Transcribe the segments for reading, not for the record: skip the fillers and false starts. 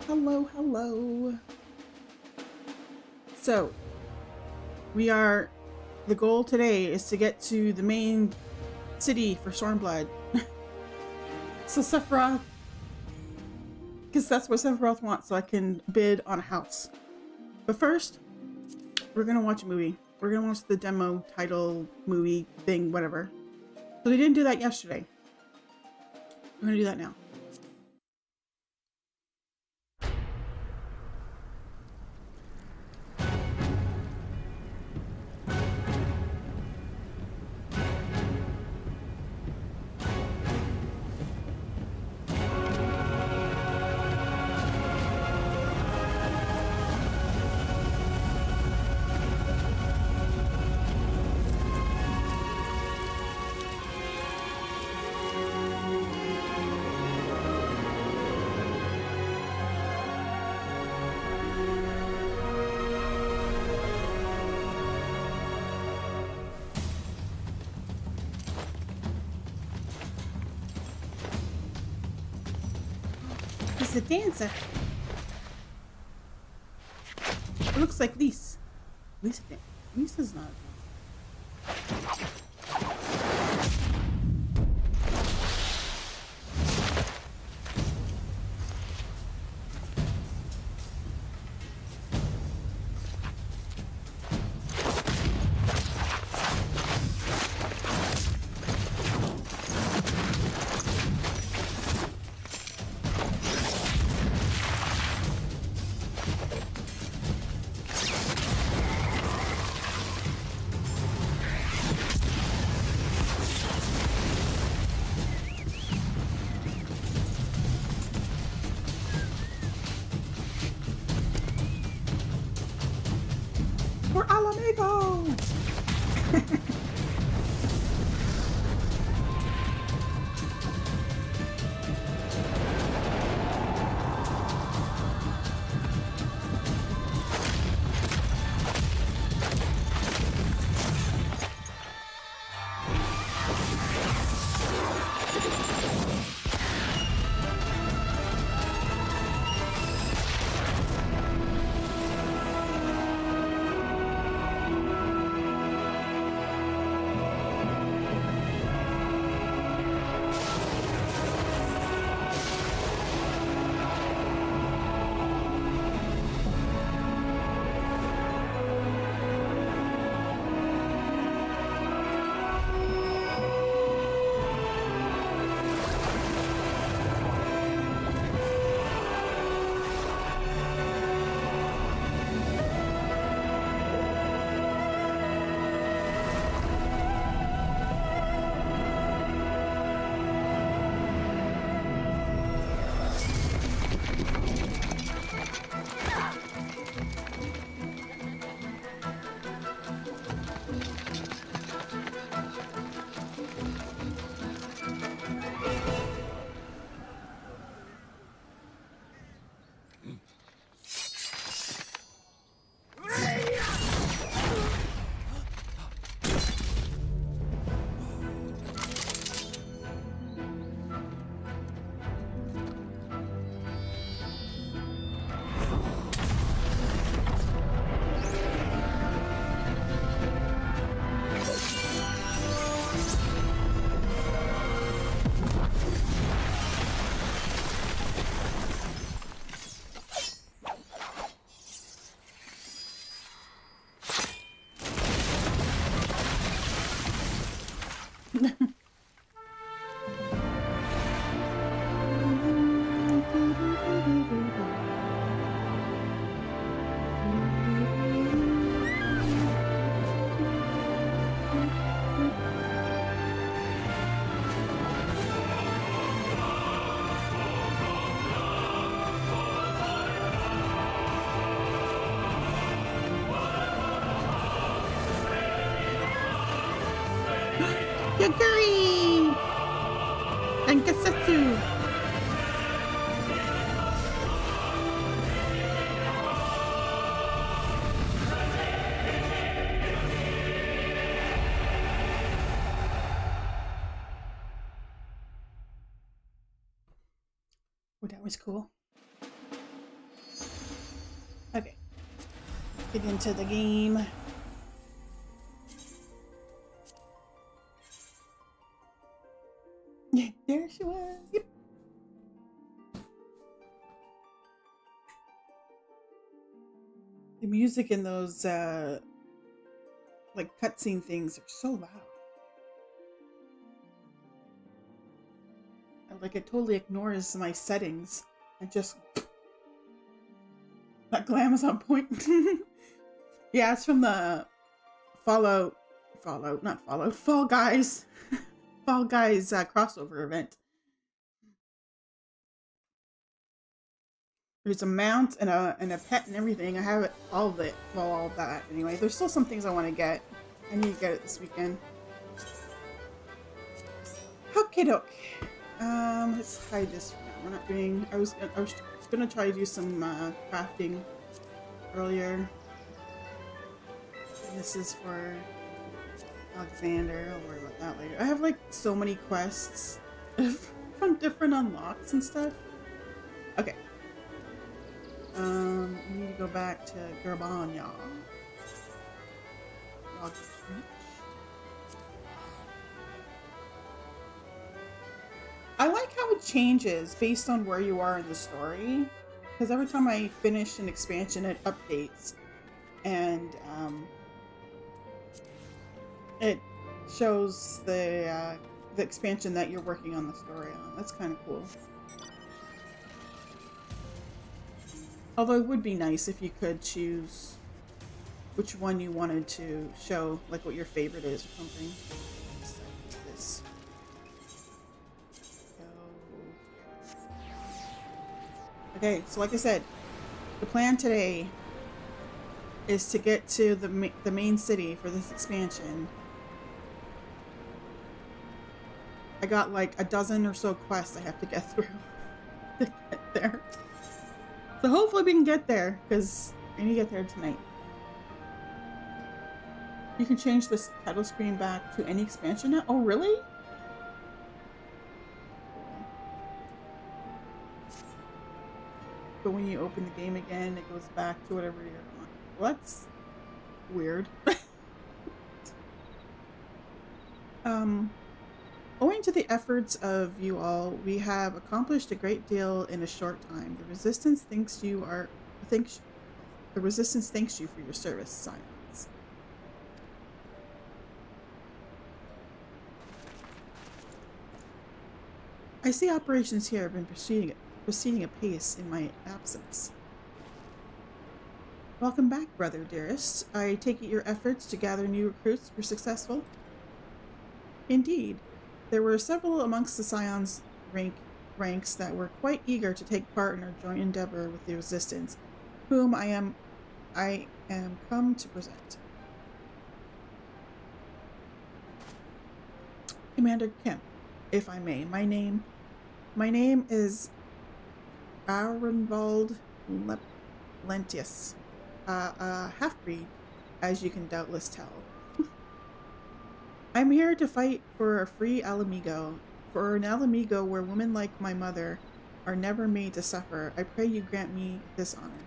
Hello, hello. So, the goal today is to get to the main city for Stormblood. So Sephiroth, because that's what Sephiroth wants, so I can bid on a house. But first, we're gonna watch a movie. We're gonna watch the demo title movie thing, whatever. So they didn't do that yesterday. We're gonna do that now. He's a dancer. It looks like Lise. Lisa's not a dancer. We're al amigos! Yaguri! And Gasetsu! Oh, that was cool. Okay. Get into the game. There she was. Yep. The music in those like cutscene things are so loud. Like it totally ignores my settings and just that glam is on point. Yeah, it's from the Fall Guys Fall Guys crossover event. There's a mount and a pet and everything. I have it, all of it. Well, all of that anyway. There's still some things I want to get. I need to get it this weekend. Okay, doke. Let's hide this for now. We're not doing. I was gonna try to do some crafting earlier. And this is for Alexander. I'll worry about that later. I have like so many quests from different unlocks and stuff. Okay. We need to go back to Goblin. I like how it changes based on where you are in the story, because every time I finish an expansion, it updates, and it shows the expansion that you're working on the story on. That's kind of cool. Although it would be nice if you could choose which one you wanted to show, like what your favorite is or something. This. Okay, so like I said, the plan today is to get to the main city for this expansion. I got like a dozen or so quests I have to get through to get there. So hopefully we can get there, because I need to get there tonight. You can change this title screen back to any expansion now? Oh, really? But when you open the game again, it goes back to whatever you're on. Well, that's weird. Owing to the efforts of you all, we have accomplished a great deal in a short time. The Resistance thanks you for your service, Scions. I see operations here have been proceeding apace in my absence. Welcome back, brother dearest. I take it your efforts to gather new recruits were successful? Indeed. There were several amongst the Scions ranks that were quite eager to take part in our joint endeavor with the Resistance, whom I am come to present. Commander Kemp, if I may. My name is Arenvald Lentius, a half-breed, as you can doubtless tell. I'm here to fight for a free Alamigo, for an Alamigo where women like my mother are never made to suffer. I pray you grant me this honor.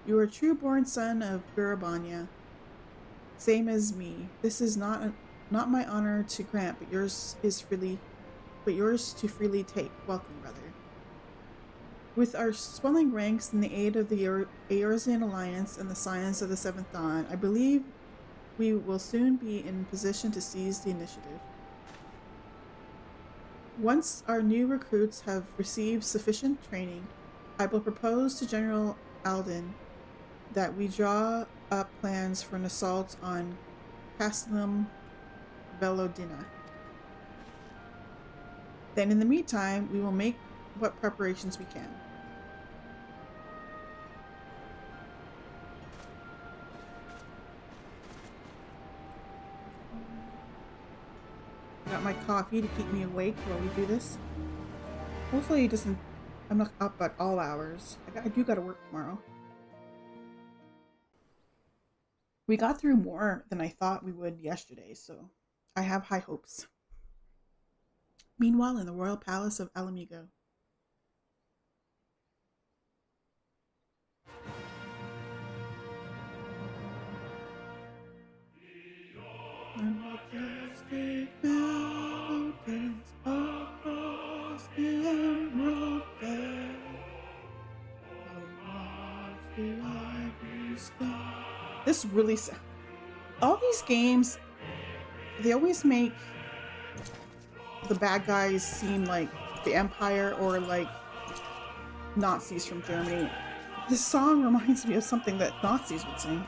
You are a true-born son of Gurabanya, same as me. This is not my honor to grant, but yours to freely take. Welcome, brother. With our swelling ranks and the aid of the Eorzean Alliance and the Scions of the Seventh Dawn, I believe we will soon be in position to seize the initiative. Once our new recruits have received sufficient training, I will propose to General Alden that we draw up plans for an assault on Castellum Velodina. Then in the meantime, we will make what preparations we can. Got my coffee to keep me awake while we do this. Hopefully it doesn't. I'm not up at all hours. I do gotta work tomorrow. We got through more than I thought we would yesterday, so I have high hopes. Meanwhile, in the royal palace of Alamigo. This really... All these games, they always make the bad guys seem like the Empire or like Nazis from Germany. This song reminds me of something that Nazis would sing.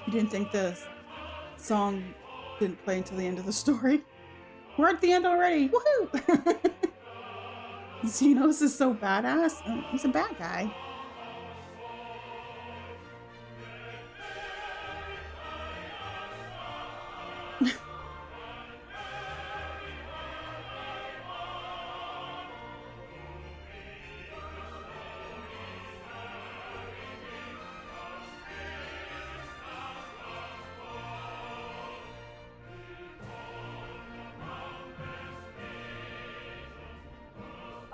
You didn't think the song didn't play until the end of the story? We're at the end already! Woohoo! Xenos is so badass. He's a bad guy.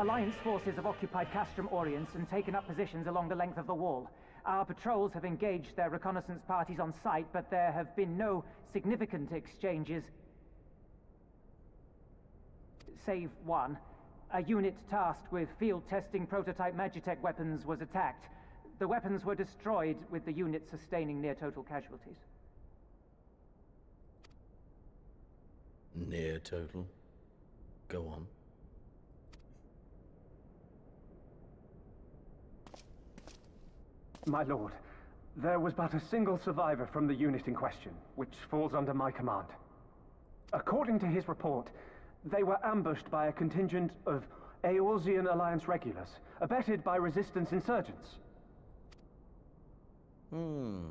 Alliance forces have occupied Castrum Orients and taken up positions along the length of the wall. Our patrols have engaged their reconnaissance parties on site, but there have been no significant exchanges. Save one. A unit tasked with field testing prototype Magitech weapons was attacked. The weapons were destroyed, with the unit sustaining near-total casualties. Near-total? Go on. My lord, there was but a single survivor from the unit in question, which falls under my command. According to his report, they were ambushed by a contingent of Eorzean Alliance regulars, abetted by resistance insurgents. A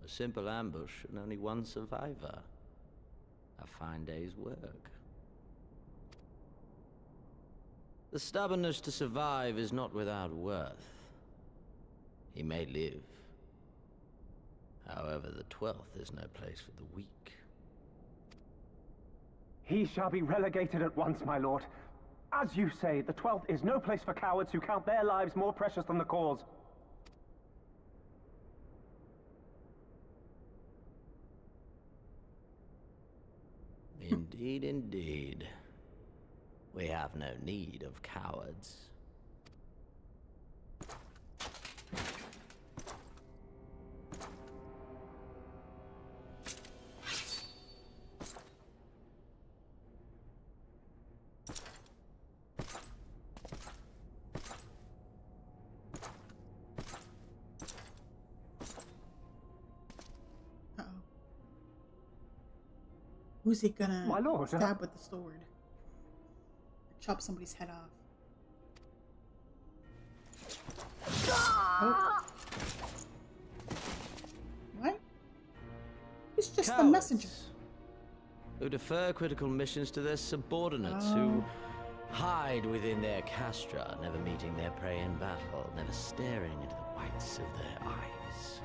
simple ambush and only one survivor. A fine day's work. The stubbornness to survive is not without worth. He may live. However, the 12th is no place for the weak. He shall be relegated at once, my lord. As you say, the 12th is no place for cowards who count their lives more precious than the cause. Indeed, indeed. We have no need of cowards. Who's he gonna My lord, stab with the sword? Chop somebody's head off. Oh. What? He's just the messenger. Who defer critical missions to their subordinates, who hide within their castra, never meeting their prey in battle, never staring into the whites of their eyes.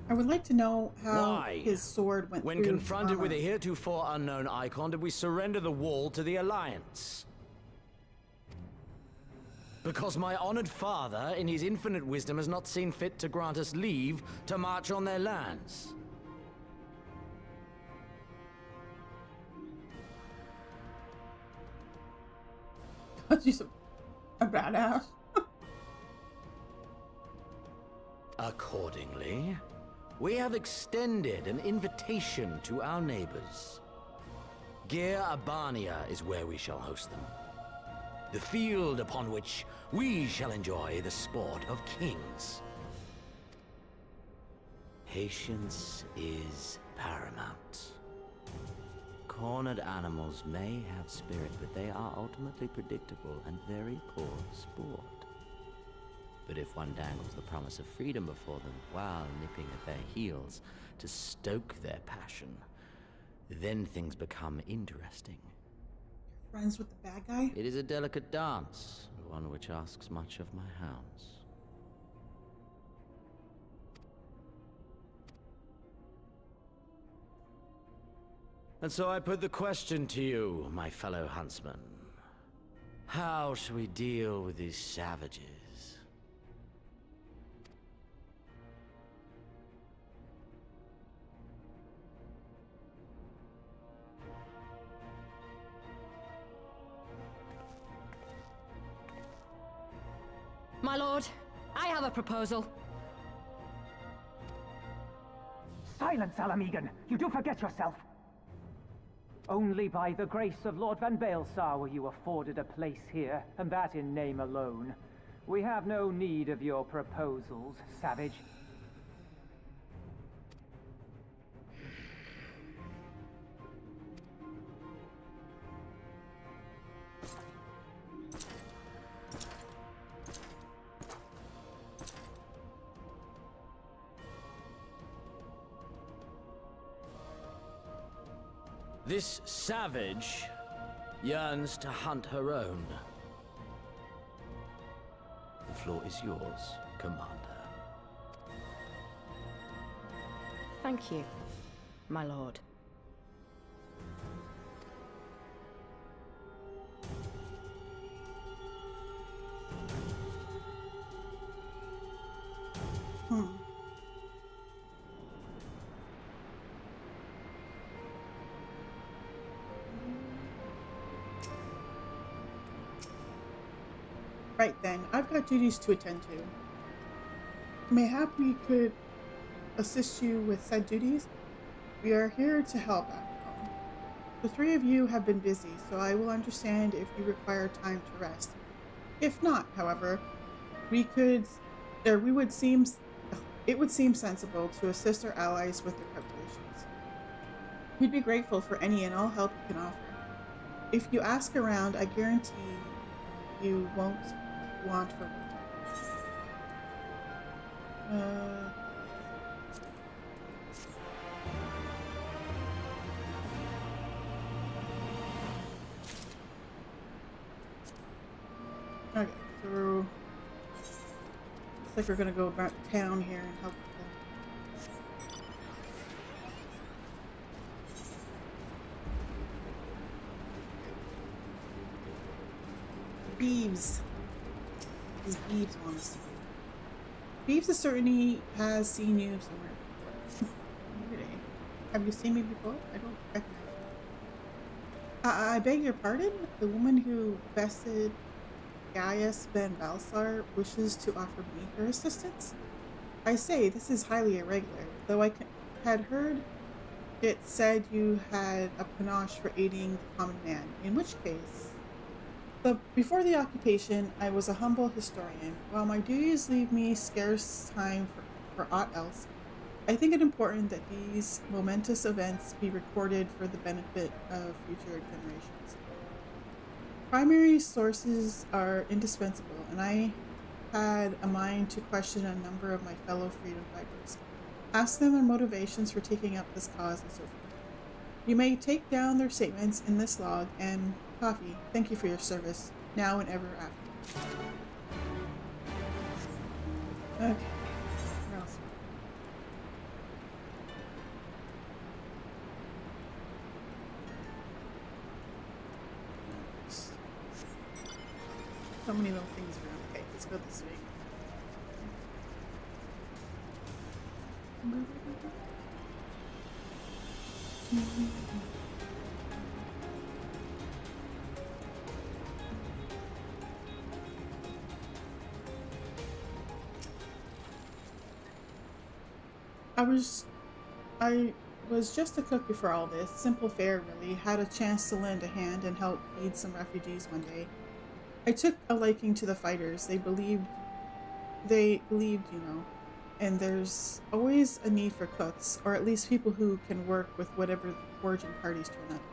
I would like to know how his sword went When through confronted with a armor. heretofore unknown icon, did we surrender the wall to the Alliance? Because my honored father, in his infinite wisdom, has not seen fit to grant us leave to march on their lands. He's a badass. Accordingly, we have extended an invitation to our neighbors. Gir Abania is where we shall host them. The field upon which we shall enjoy the sport of kings. Patience is paramount. Cornered animals may have spirit, but they are ultimately predictable and very poor sport. But if one dangles the promise of freedom before them while nipping at their heels to stoke their passion, then things become interesting. Friends with the bad guy? It is a delicate dance, and one which asks much of my hounds. And so I put the question to you, my fellow huntsman. How shall we deal with these savages? My lord, I have a proposal. Silence, Alamegan! You do forget yourself! Only by the grace of Lord Van Baelsar were you afforded a place here, and that in name alone. We have no need of your proposals, savage. This savage yearns to hunt her own. The floor is yours, Commander. Thank you, my lord. Right then, I've got duties to attend to. Mayhap we could assist you with said duties? We are here to help after all. The three of you have been busy, so I will understand if you require time to rest. If not, however, it would seem sensible to assist our allies with their preparations. We'd be grateful for any and all help you can offer. If you ask around, I guarantee you won't want for okay, so looks like we're gonna go back to town here and help Beeves. These Beeves want us to do. Beeves certainly has seen you somewhere before. Really? Have you seen me before? I don't recognize you. I beg your pardon? The woman who bested Gaius Van Baelsar wishes to offer me her assistance? I say, this is highly irregular, though I had heard it said you had a panache for aiding the common man, in which case... Before the occupation, I was a humble historian. While my duties leave me scarce time for aught else, I think it important that these momentous events be recorded for the benefit of future generations. Primary sources are indispensable, and I had a mind to question a number of my fellow freedom fighters. Ask them their motivations for taking up this cause and so forth. You may take down their statements in this log, and coffee, thank you for your service, now and ever after. Okay. Where else? So many little things around. Okay, let's go this way. I was just a cook before all this. Simple fare, really. Had a chance to lend a hand and help feed some refugees one day. I took a liking to the fighters. They believed, you know. And there's always a need for cooks, or at least people who can work with whatever the foraging parties turn up.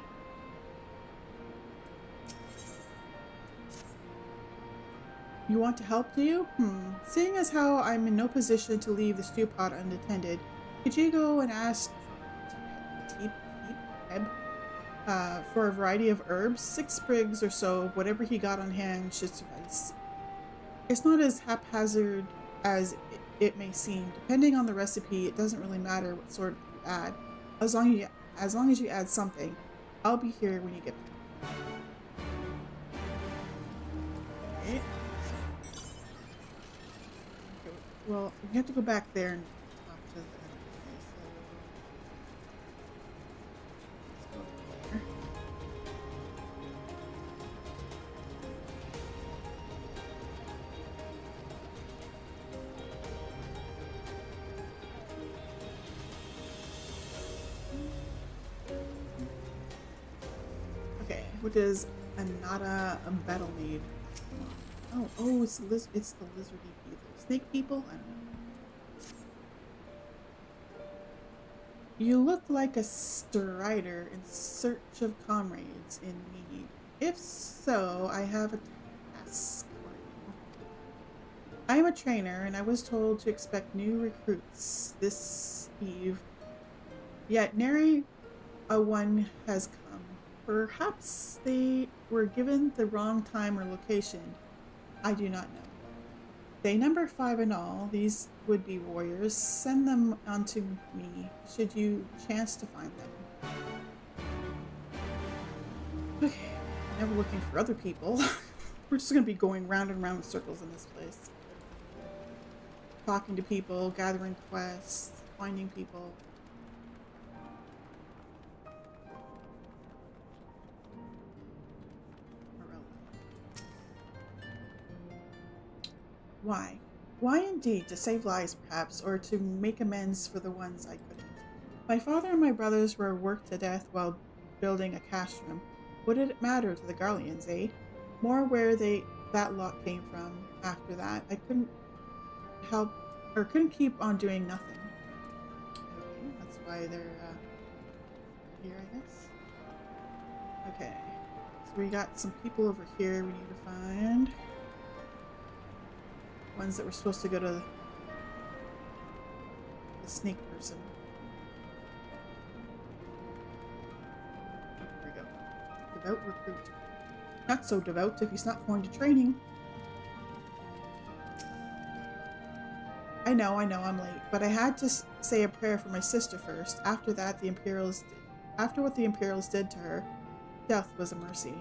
You want to help, do you? Seeing as how I'm in no position to leave the stew pot unattended, could you go and ask for a variety of herbs? 6 sprigs or so of whatever he got on hand should suffice. It's not as haphazard as it may seem. Depending on the recipe, it doesn't really matter what sort you add. As long as you add something. I'll be here when you get back. Okay. Well, we have to go back there and talk to the enemy. So let's go over there. Okay, what is Anata a battle need? Oh, it's the lizardy people. Snake people? I don't know. You look like a strider in search of comrades in need. If so, I have a task for you. I am a trainer, and I was told to expect new recruits this eve. Yet nary a one has come. Perhaps they were given the wrong time or location. I do not know. They number 5 in all, these would-be warriors. Send them onto me, should you chance to find them. Okay, never looking for other people. We're just gonna be going round and round in circles in this place. Talking to people, gathering quests, finding people. Why? Why indeed? To save lives, perhaps, or to make amends for the ones I couldn't. My father and my brothers were worked to death while building a castrum. What did it matter to the Garleans, eh? More where that lot came from after that. I couldn't help, or couldn't keep on doing nothing. Okay, that's why they're here, I guess. Okay, so we got some people over here we need to find. Ones that were supposed to go to the snake person. There we go. Devout recruit. Not so devout if he's not going to training. I know, I'm late, but I had to say a prayer for my sister first. After that, after what the Imperials did to her, death was a mercy.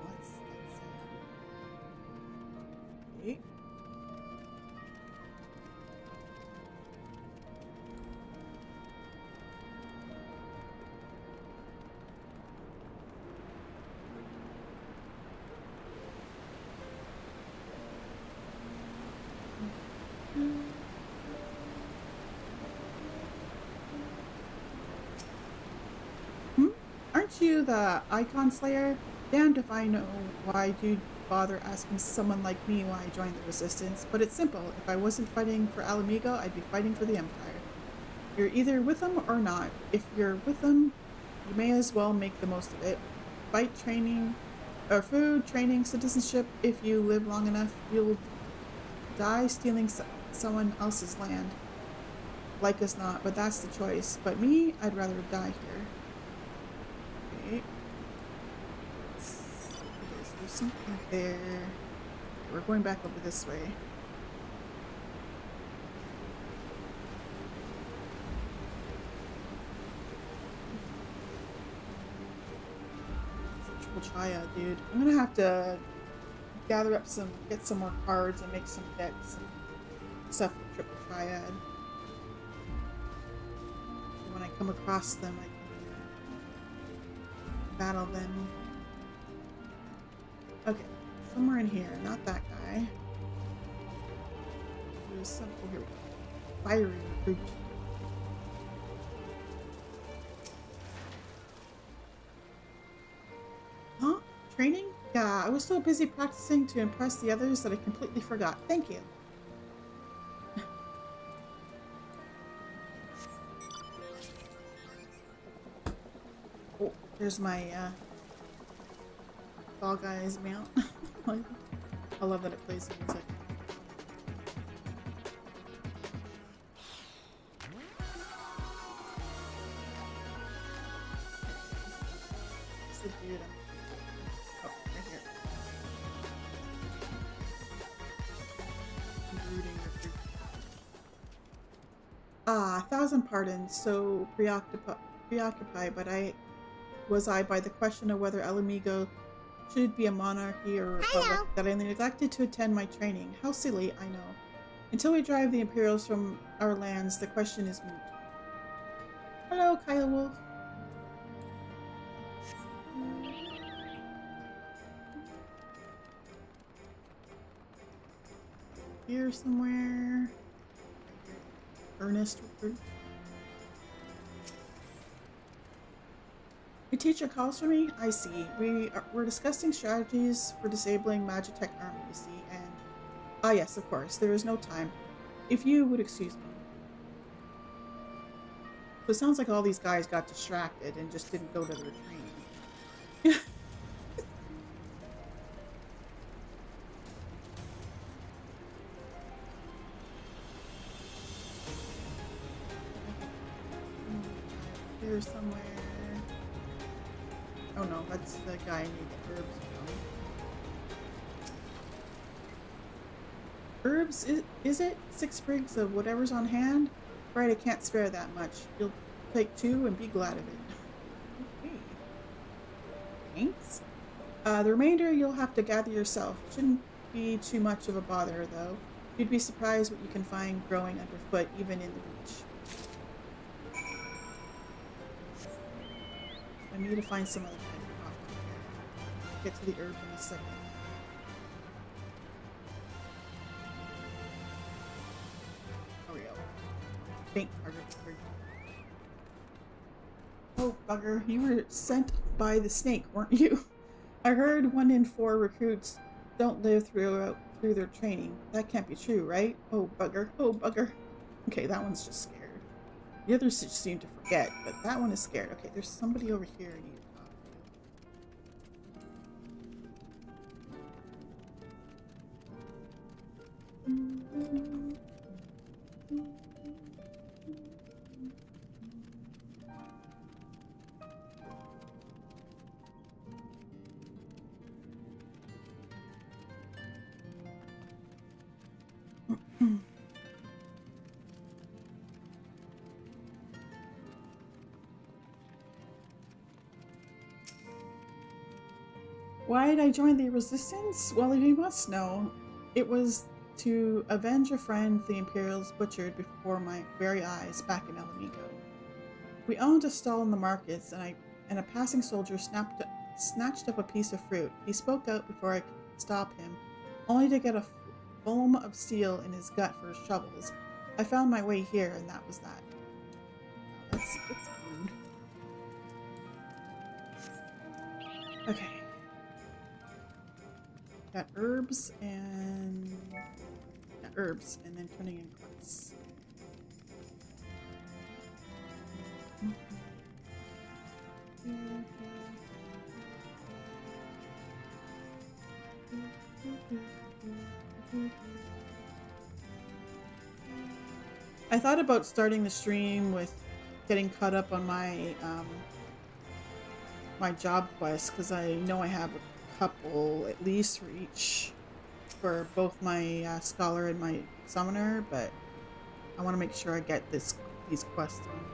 That's okay. Aren't you the Icon Slayer? Damned if I know why you'd bother asking someone like me why I joined the Resistance, but it's simple. If I wasn't fighting for Alamigo, I'd be fighting for the Empire. You're either with them or not. If you're with them, you may as well make the most of it. Fight, training, or food, training, citizenship. If you live long enough, you'll die stealing someone else's land. Like us not, but that's the choice. But me, I'd rather die here. Okay. So there's something there. We're going back over this way. It's a triple triad, dude. I'm gonna have to gather up get some more cards and make some decks and stuff for triple triad. When I come across them, I can battle them. Okay, somewhere in here, not that guy. There's some. Oh, here we go. Fiery recruit. Huh? Training? Yeah, I was so busy practicing to impress the others that I completely forgot. Thank you. Oh, there's my Fall Guys mount. I love that it plays the music. What's the dude? Oh, right here. Brooding recruit. Ah, 1,000 pardons. So preoccupied, but I was by the question of whether Alamigo should be a monarchy or a republic that I neglected to attend my training. How silly, I know. Until we drive the Imperials from our lands, the question is moot. Hello, Kyle Wolf. Here somewhere. Ernest recruit. Your teacher calls for me? I see. We're discussing strategies for disabling Magitech army, you see, and... Ah yes, of course. There is no time. If you would excuse me. So it sounds like all these guys got distracted and just didn't go to their training. Here somewhere. Oh no, that's the guy I need the herbs from. Herbs, is it? 6 sprigs of whatever's on hand? Right, I can't spare that much. You'll take 2 and be glad of it. Okay. Thanks. The remainder you'll have to gather yourself. Shouldn't be too much of a bother, though. You'd be surprised what you can find growing underfoot, even in the reach. I need to find some other kind of crop here. Get to the herb in a second. Oh, yeah. Faint target. Oh, bugger. You were sent by the snake, weren't you? I heard 1 in 4 recruits don't live through their training. That can't be true, right? Oh, bugger. Oh, bugger. Okay, that one's just scared. The others just seem to forget, but that one is scared. Okay, there's somebody over here I need to talk to. Why did I join the resistance? Well, you must know. It was to avenge a friend the Imperials butchered before my very eyes back in Elamigo. We owned a stall in the markets, and a passing soldier snatched up a piece of fruit. He spoke out before I could stop him, only to get a foam of steel in his gut for his troubles. I found my way here, and that was that. That's fun. Okay. Got herbs and then turning in quests. I thought about starting the stream with getting caught up on my my job quests, because I know I have a couple at least for each, for both my scholar and my summoner, but I want to make sure I get these quests done.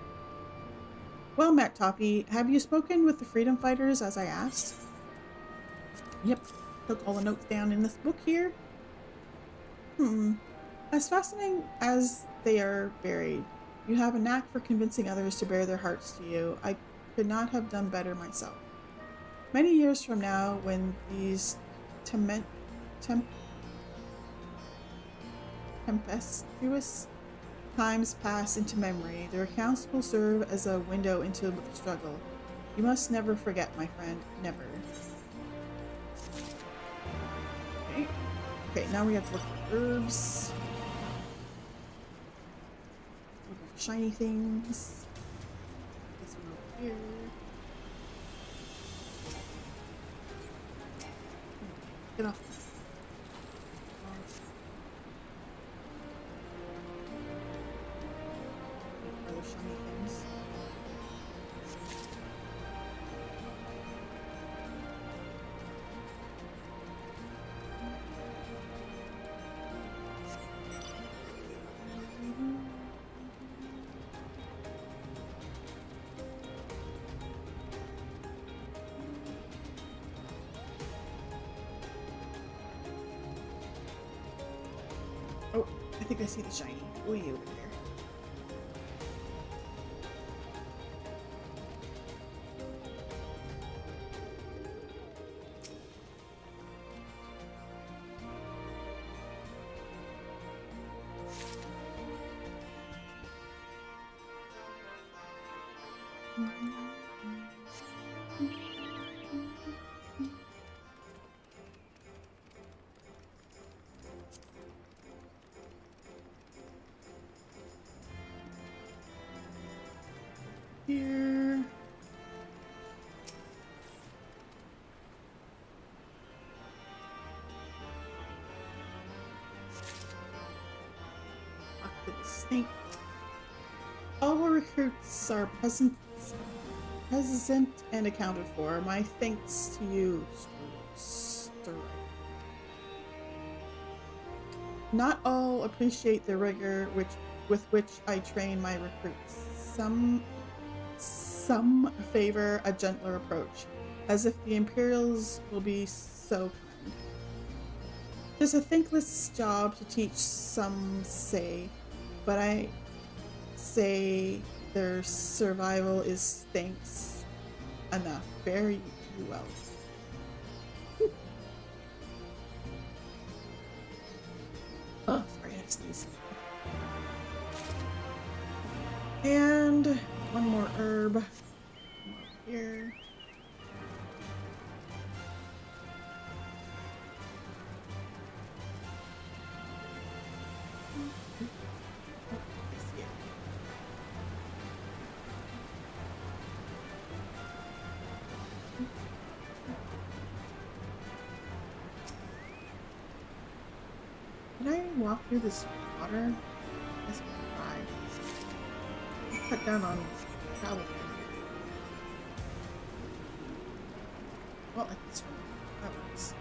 Well met, Toppy. Have you spoken with the freedom fighters as I asked? Yep, took all the notes down in this book here. As fascinating as they are varied, you have a knack for convincing others to bare their hearts to you. I could not have done better myself. Many years from now, when these tempestuous times pass into memory, their accounts will serve as a window into the struggle. You must never forget, my friend. Never. Okay, now we have to look for herbs. Looking for shiny things. This one over here. Get off. Other shiny things. I think I see the shiny way over there. Here. Talk to the snake. All recruits are present and accounted for. My thanks to you, Stir. Not all appreciate the rigor with which I train my recruits. Some favor a gentler approach, as if the Imperials will be so kind. There's a thankless job to teach, some say, but I say their survival is thanks enough. Fare you well. Oh, sorry, I had to sneeze. And one more herb. One more here. Can I walk through this water? Let's try. Cut down on travel. Well, I can swim. That works.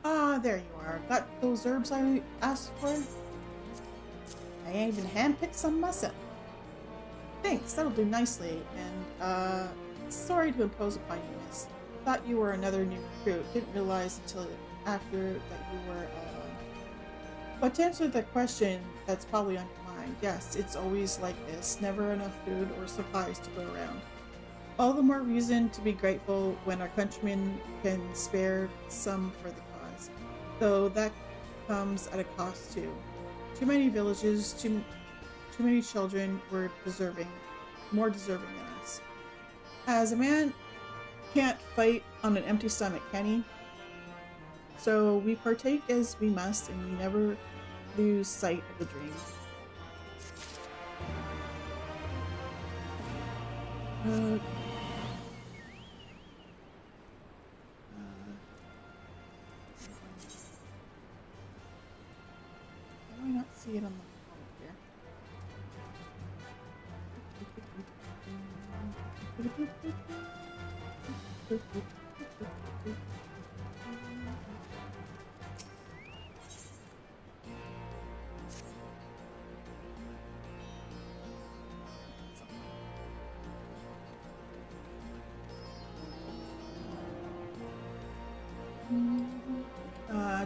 Ah, there you are. Got those herbs I asked for? I even handpicked some myself. Thanks, that'll do nicely. And, sorry to impose upon you, miss. Thought you were another new recruit. Didn't realize until after that you were, But to answer the question that's probably on your mind, yes, it's always like this. Never enough food or supplies to go around. All the more reason to be grateful when our countrymen can spare some for the cause. Though that comes at a cost too. Too many villages, too many children were more deserving than us. As a man can't fight on an empty stomach, can he? So we partake as we must, and we never lose sight of the dream. How do I not see it on the phone here?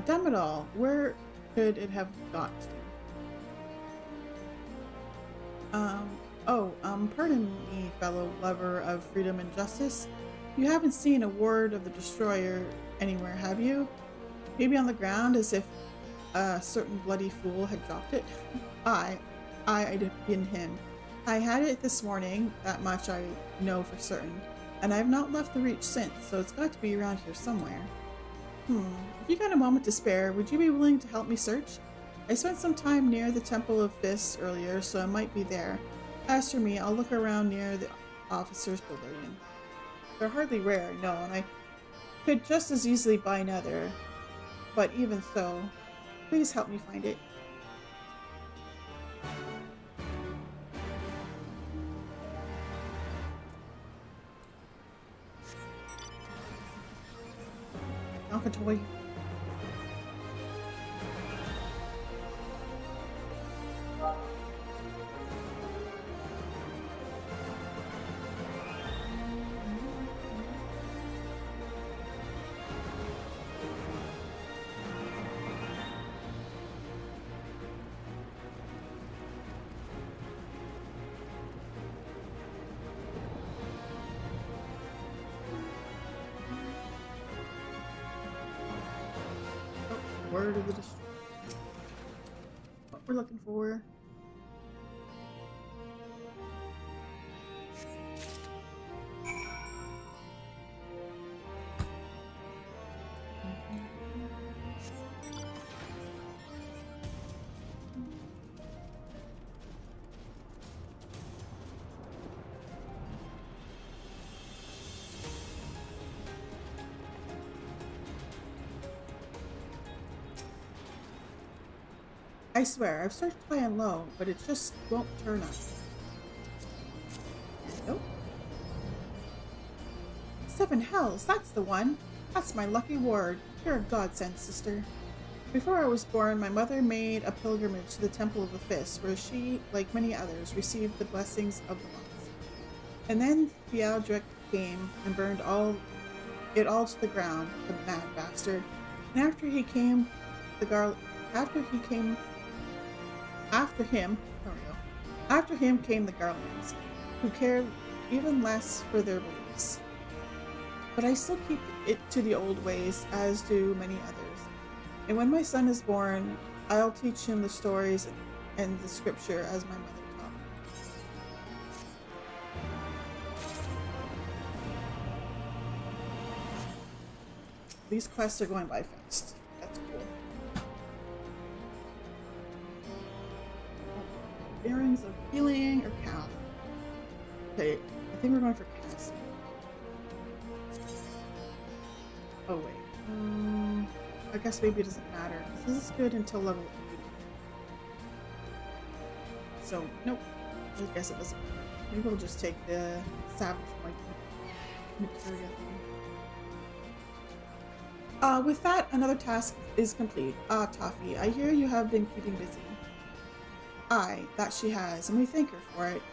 Damn it all. Where could it have got to? Pardon me, fellow lover of freedom and justice. You haven't seen a ward of the Destroyer anywhere, have you? Maybe on the ground, as if a certain bloody fool had dropped it? I'd been him. I had it this morning, that much I know for certain, and I've not left the Reach since, so it's got to be around here somewhere. If you got a moment to spare, would you be willing to help me search? I spent some time near the Temple of Fists earlier, so I might be there. As for me, I'll look around near the officer's pavilion. They're hardly rare, no, and I could just as easily buy another. But even so, please help me find it. Alcatoy. Word of the destroyer. What we're looking for. I swear, I've searched high and low, but it just won't turn up. Nope. 7 hells, that's the one. That's my lucky ward. You're a godsend, sister. Before I was born, my mother made a pilgrimage to the Temple of the Fist, where she, like many others, received the blessings of the monks. And then Theodric came and burned it all to the ground, the mad bastard. And after him came the Garlands, who cared even less for their beliefs. But I still keep it to the old ways, as do many others. And when my son is born, I'll teach him the stories and the scripture as my mother taught me. These quests are going by fast. That's cool. Bearings of healing or cow? Okay, I think we're going for cows. Oh wait. I guess maybe it doesn't matter. This is good until level 80. So, nope. I guess it doesn't matter. Maybe we'll just take the savage materia thing. With that, another task is complete. Toffee, I hear you have been keeping busy. Aye, that she has, and we thank her for it.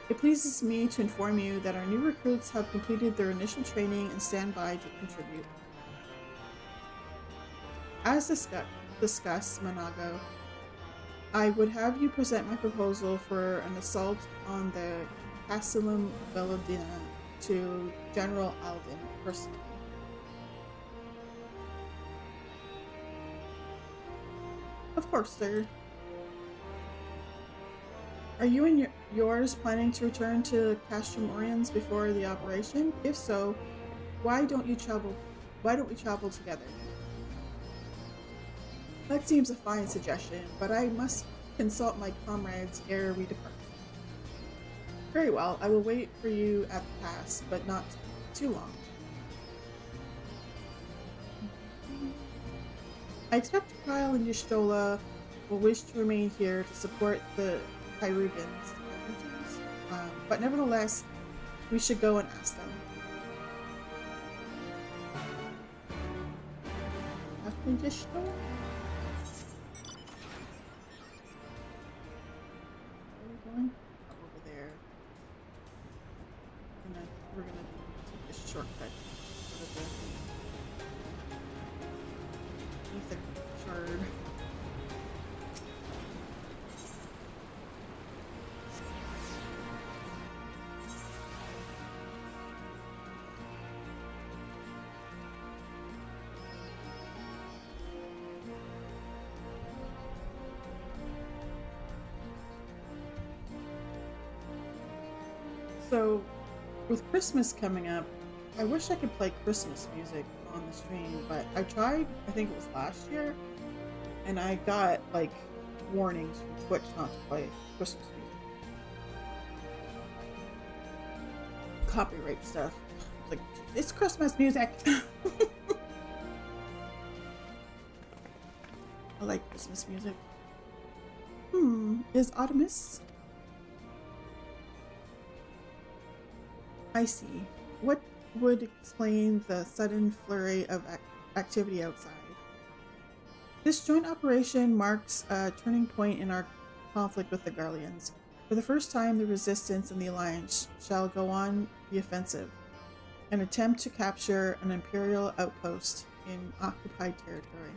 It pleases me to inform you that our new recruits have completed their initial training and stand by to contribute. As discussed, Monago, I would have you present my proposal for an assault on the Castellum Belladina to General Alden personally. Of course, sir. Are you and yours planning to return to Castrum Oriens before the operation? If so, why don't we travel together? That seems a fine suggestion, but I must consult my comrades ere we depart. Very well, I will wait for you at the pass, but not too long. I expect Kyle and Y'shtola will wish to remain here to support the Hyrugans, but nevertheless, we should go and ask them. After Y'shtola? Where are we going? Oh, over there. We're gonna take this shortcut out of the ether shard. So, with Christmas coming up, I wish I could play Christmas music on the stream, but I tried, I think it was last year, and I got, like, warnings from Twitch not to play Christmas music. Copyright stuff. It's like, it's Christmas music! I like Christmas music. Is Artemis? I see. What would explain the sudden flurry of activity outside? This joint operation marks a turning point in our conflict with the Garleans. For the first time, the Resistance and the Alliance shall go on the offensive, an attempt to capture an Imperial outpost in occupied territory.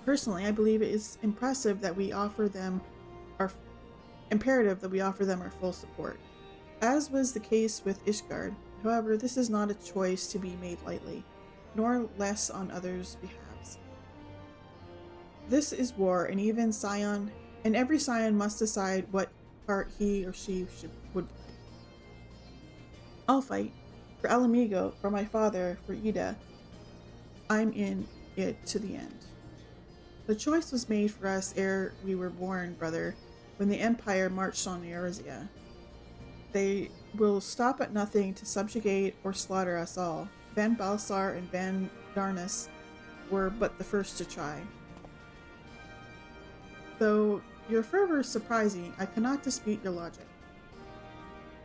Personally, I believe it is imperative that we offer them our full support. As was the case with Ishgard, however, this is not a choice to be made lightly, nor less on others' behalves. This is war, and every scion must decide what part he or she would play. I'll fight. For El Amigo, for my father, for Ida. I'm in it to the end. The choice was made for us ere we were born, brother, when the Empire marched on Eorzea. They will stop at nothing to subjugate or slaughter us all. Van Balsar and Van Darnus were but the first to try. Though your fervor is surprising, I cannot dispute your logic.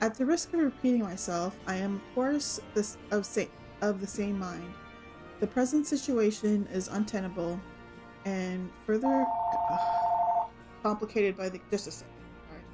At the risk of repeating myself, I am of course of the same mind. The present situation is untenable and further complicated by the... Just a second. All right.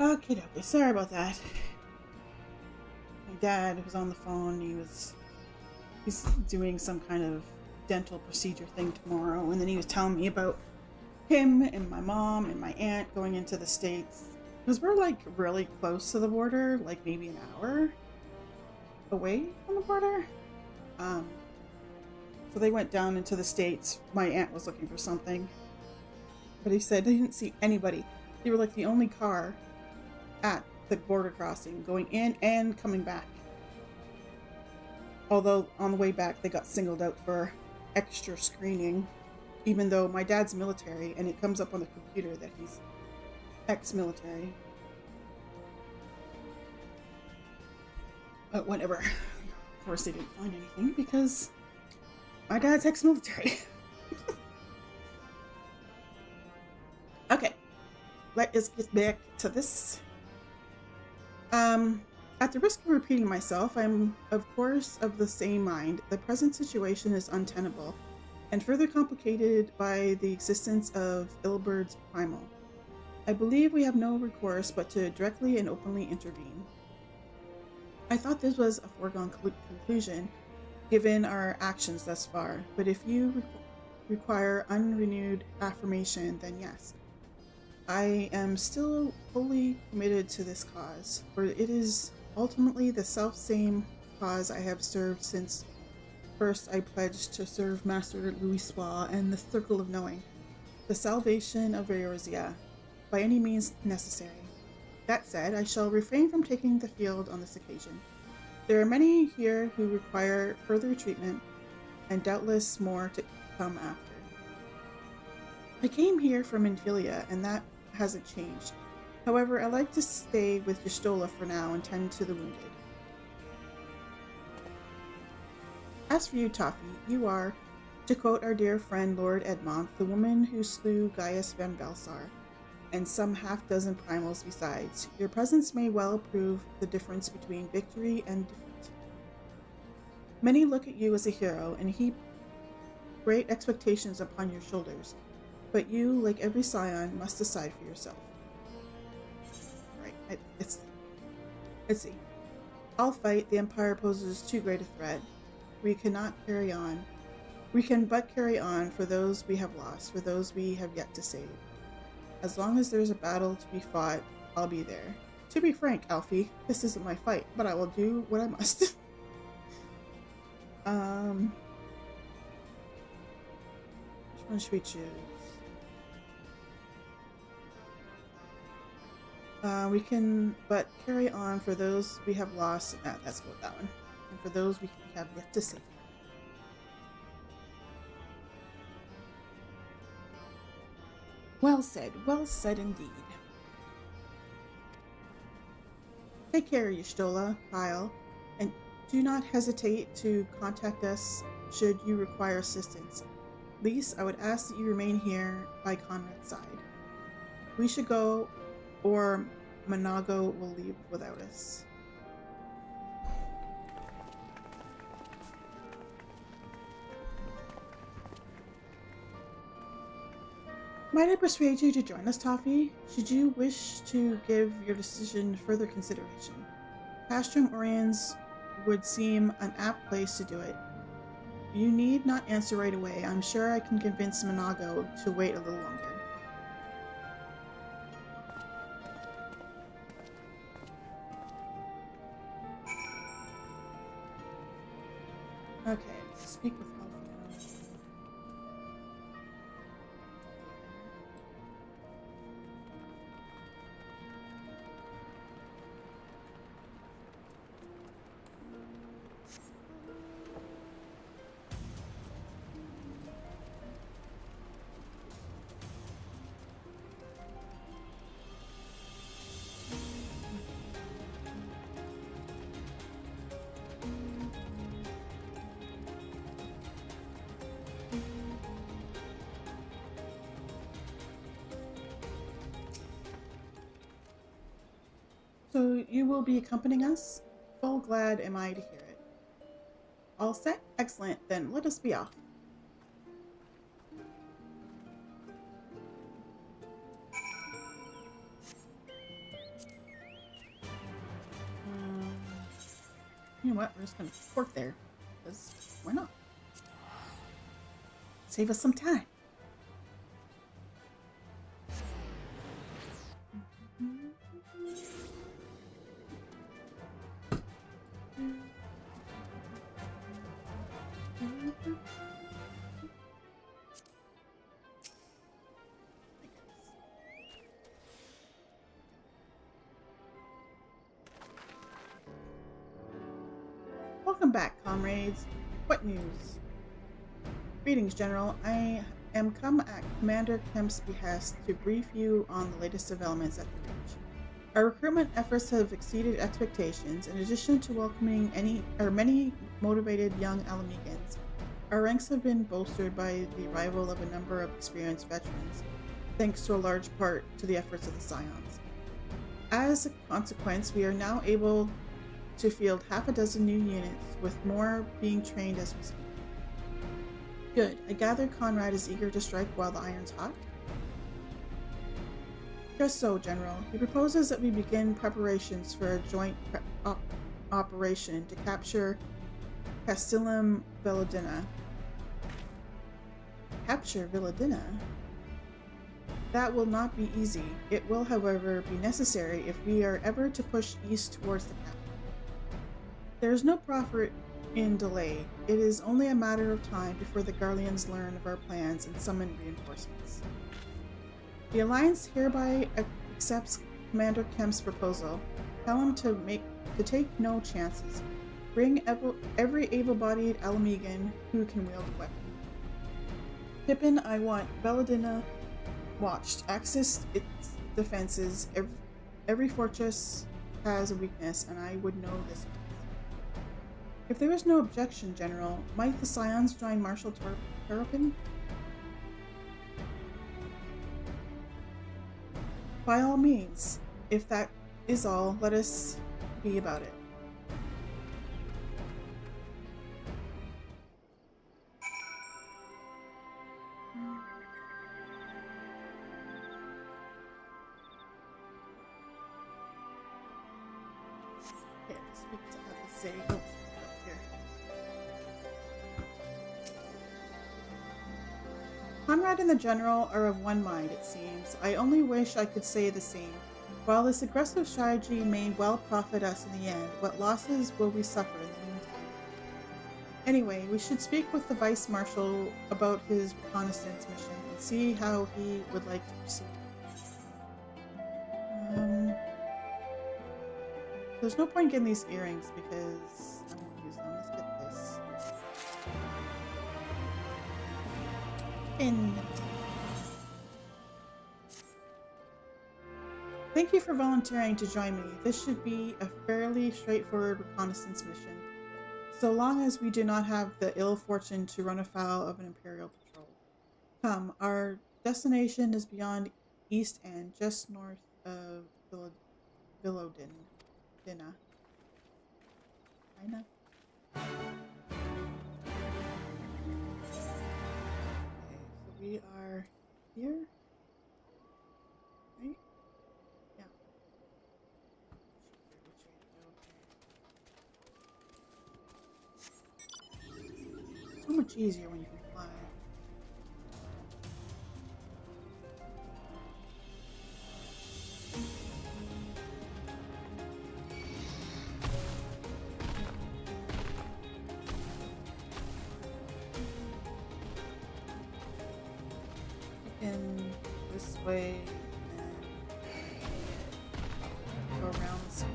Okay, sorry about that. My dad was on the phone. He's doing some kind of dental procedure thing tomorrow, and then he was telling me about him and my mom and my aunt going into the States, because we're like really close to the border, like maybe an hour away from the border. So they went down into the States. My aunt was looking for something, but he said they didn't see anybody. They were like the only car at the border crossing going in and coming back. Although on the way back they got singled out for extra screening, even though my dad's military and it comes up on the computer that he's ex-military. But whatever. Of course they didn't find anything because my dad's ex-military. Okay, let us get back to this. At the risk of repeating myself, I'm of course of the same mind. The present situation is untenable, and further complicated by the existence of Ilberd's primal. I believe we have no recourse but to directly and openly intervene. I thought this was a foregone conclusion, given our actions thus far, but if you require unrenewed affirmation, then yes. I am still fully committed to this cause, for it is ultimately the self-same cause I have served since first I pledged to serve Master Louis Swa and the Circle of Knowing, the salvation of Eorzea, by any means necessary. That said, I shall refrain from taking the field on this occasion. There are many here who require further treatment, and doubtless more to come after. I came here from Infilia, and that hasn't changed. However, I like to stay with Y'shtola for now and tend to the wounded. As for you, Toffee, you are, to quote our dear friend Lord Edmont, the woman who slew Gaius van Belsar, and some half-dozen primals besides. Your presence may well prove the difference between victory and defeat. Many look at you as a hero and heap great expectations upon your shoulders, but you, like every scion, must decide for yourself. Right, let's see. I'll fight. The Empire poses too great a threat. We cannot carry on. We can but carry on for those we have lost, for those we have yet to save. As long as there's a battle to be fought, I'll be there. To be frank, Alfie, this isn't my fight, but I will do what I must. Which one should we choose? We can but carry on for those we have lost. Let's go with that one. And for those we have yet to save. Well said indeed. Take care, Y'shtola, Kyle, and do not hesitate to contact us should you require assistance. Lise, I would ask that you remain here by Conrad's side. We should go, or Monago will leave without us. Might I persuade you to join us, Toffee? Should you wish to give your decision further consideration. Castrum Oriens would seem an apt place to do it. You need not answer right away. I'm sure I can convince Monago to wait a little longer. Okay, speak with Alfie. So you will be accompanying us? Full glad am I to hear it. All set? Excellent. Then let us be off. know what? We're just gonna port there. Because why not? Save us some time. Welcome back, comrades. What news? Greetings, General. I am come at Commander Kemp's behest to brief you on the latest developments at the Reach. Our recruitment efforts have exceeded expectations. In addition to welcoming many motivated young Alamegans, our ranks have been bolstered by the arrival of a number of experienced veterans, thanks to a large part to the efforts of the Scions. As a consequence, we are now able to field half a dozen new units, with more being trained as we speak. Good. I gather Conrad is eager to strike while the iron's hot? Just so, General. He proposes that we begin preparations for a joint operation to capture Castellum Villadina. Capture Villadina? That will not be easy. It will, however, be necessary if we are ever to push east towards the capital. There is no profit in delay. It is only a matter of time before the Garleans learn of our plans and summon reinforcements. The Alliance hereby accepts Commander Kemp's proposal. Tell him to take no chances. Bring every able-bodied Alamegan who can wield a weapon. Pippin, I want Belladina watched. Access its defenses. Every fortress has a weakness, and I would know this. If there is no objection, General, might the Scions join Marshal Terrapin? By all means. If that is all, let us be about it. Okay, speak to Avisay. Oh, here. Conrad and the General are of one mind, it seems. I only wish I could say the same. While this aggressive strategy may well profit us in the end, what losses will we suffer in the meantime? Anyway, we should speak with the Vice Marshal about his reconnaissance mission and see how he would like to proceed. There's no point getting these earrings because I won't use them. Let's get this. In. Thank you for volunteering to join me. This should be a fairly straightforward reconnaissance mission, so long as we do not have the ill fortune to run afoul of an Imperial patrol. Come, our destination is beyond East End, just north of Villadina. Okay, so we are here, right? Yeah. So much easier when you can fly. This way and go around the school.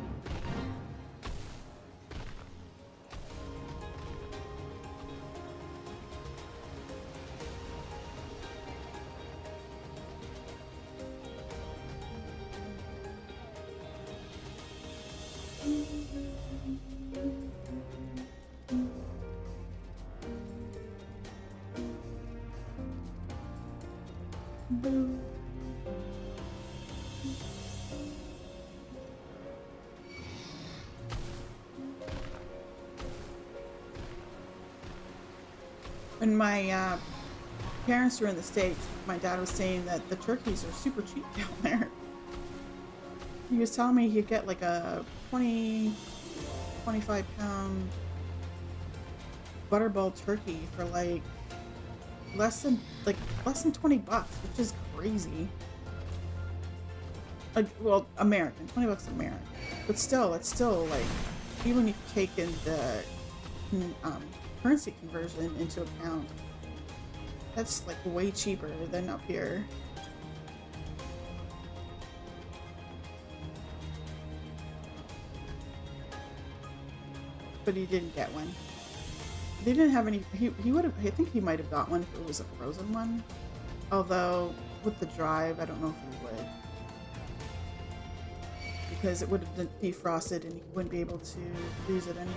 Boo. When my parents were in the States, my dad was saying that the turkeys are super cheap down there. He was telling me he'd get like a 20 25-pound butterball turkey for like less than 20 bucks, which is crazy. Well, American, 20 bucks American, but still, it's still like, even if you take in the currency conversion into account, that's like way cheaper than up here. But he didn't get one. They didn't have any. He would have. I think he might have got one if it was a frozen one. Although with the drive, I don't know if he would, because it would have been defrosted and he wouldn't be able to use it anyway.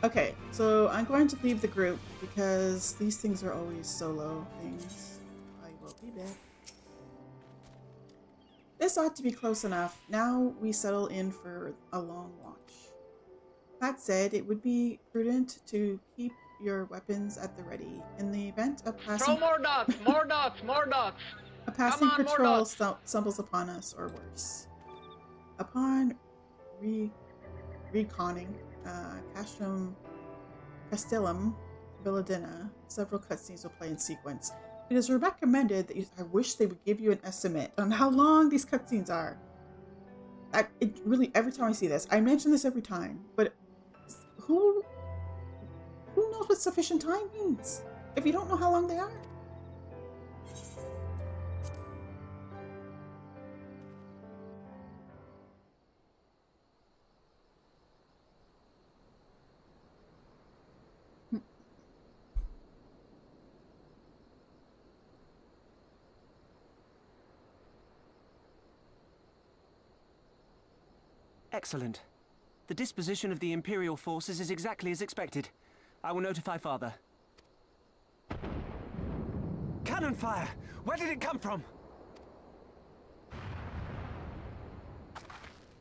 Okay, so I'm going to leave the group because these things are always solo things. I will be back. This ought to be close enough. Now we settle in for a long watch. That said, it would be prudent to keep your weapons at the ready in the event of passing. Throw more dots, more dots, more dots. A passing Come on, patrol stumbles upon us, or worse. Upon reconning Castellum Villadina, several cutscenes will play in sequence. It is recommended that I wish they would give you an estimate on how long these cutscenes are. It really, every time I see this, I mention this every time, but who knows what sufficient time means if you don't know how long they are? Excellent. The disposition of the Imperial forces is exactly as expected. I will notify Father. Cannon fire! Where did it come from?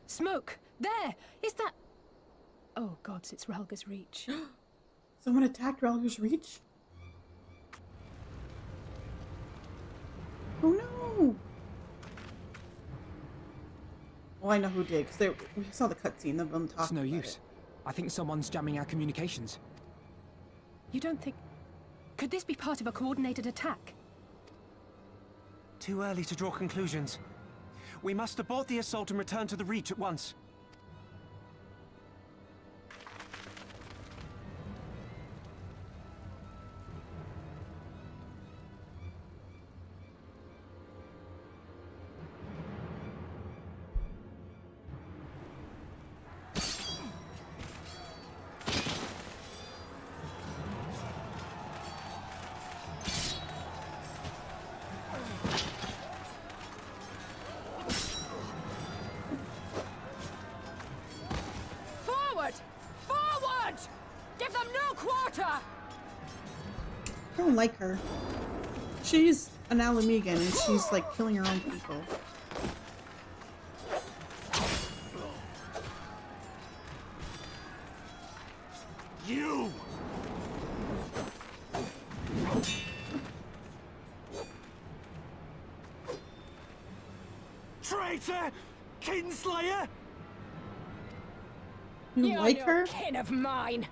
Smoke! There! Is that... Oh gods, it's Relga's Reach. Someone attacked Relga's Reach? Oh no! Well, I know who did, because we saw the cutscene of them talking. It's no about use. it. I think someone's jamming our communications. You don't think... Could this be part of a coordinated attack? Too early to draw conclusions. We must abort the assault and return to the Reach at once. Forward! Forward! Give them no quarter! I don't like her. She's an Alamegan and she's like killing her own people. You! Traitor! Kinslayer! You You're like no her? kin of mine!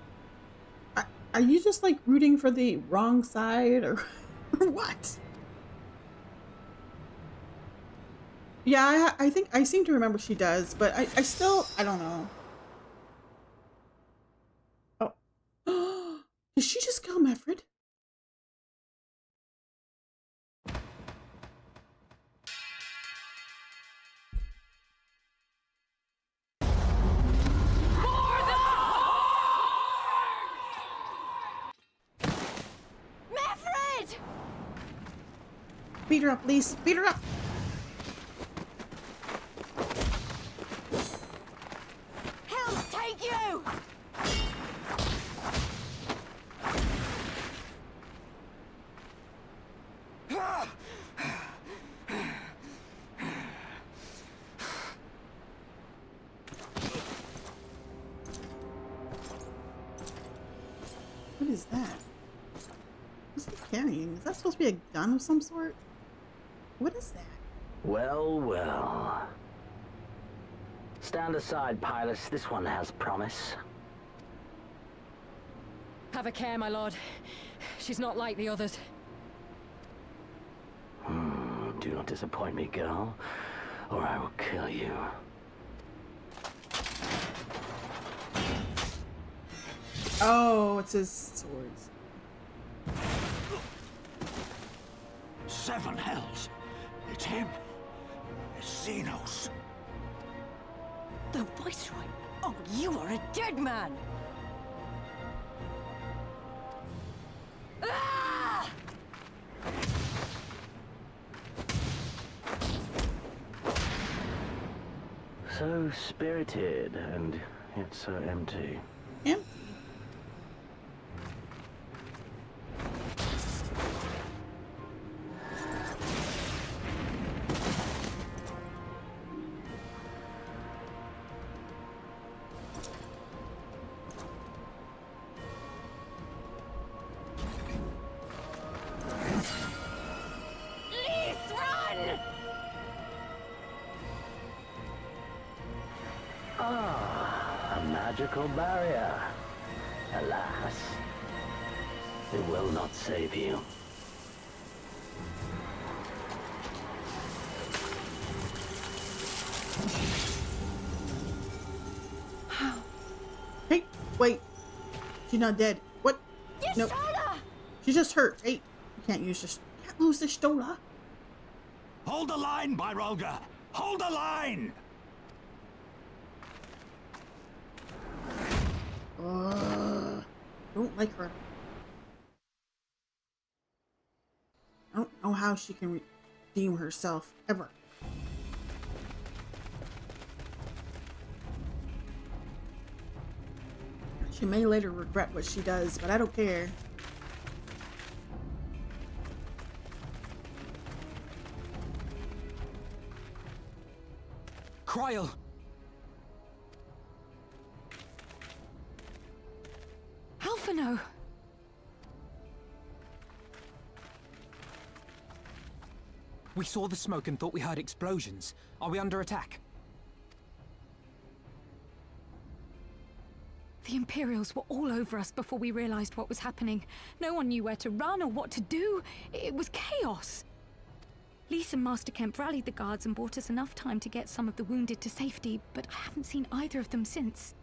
Are you just like rooting for the wrong side or what? Yeah, I think I seem to remember she does, but I still, I don't know. Oh. Did she just kill Meffred? Meffred! Beat her up, Lise. Beat her up. Hells take you! What is that? What's he carrying? Is that supposed to be a gun of some sort? What is that? Well, well. Stand aside, pilots. This one has promise. Have a care, my lord. She's not like the others. Do not disappoint me, girl, or I will kill you. Oh, it's his swords. 7 hells. It's him. It's Xenos. The Viceroy? Oh, you are a dead man! Ah! So spirited, and yet so empty. Empty. Ah, a magical barrier. Alas, it will not save you. Hey, wait. She's not dead. What? Nope. She's just hurt. Hey, you can't lose this Stola. Hold the line, Byrolga! Hold the line! Don't like her. I don't know how she can redeem herself ever. She may later regret what she does, but I don't care. Cryle! Alphino! We saw the smoke and thought we heard explosions. Are we under attack? The Imperials were all over us before we realized what was happening. No one knew where to run or what to do. It was chaos. Lise and Master Kemp rallied the guards and bought us enough time to get some of the wounded to safety, but I haven't seen either of them since.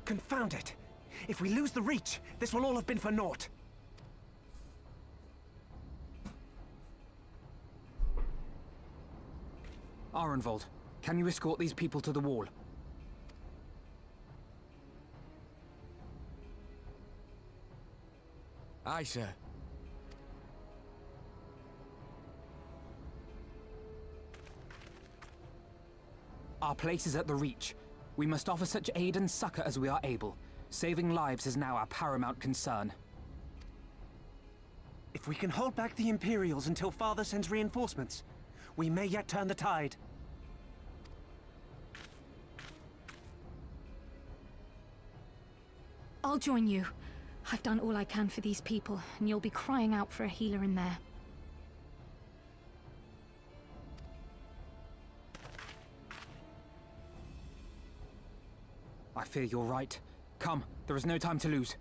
Confound it! If we lose the Reach, this will all have been for naught. Arenvold, can you escort these people to the wall? Aye, sir. Our place is at the Reach. We must offer such aid and succor as we are able. Saving lives is now our paramount concern. If we can hold back the Imperials until Father sends reinforcements, we may yet turn the tide. I'll join you. I've done all I can for these people, and you'll be crying out for a healer in there. I fear you're right. Come, there is no time to lose.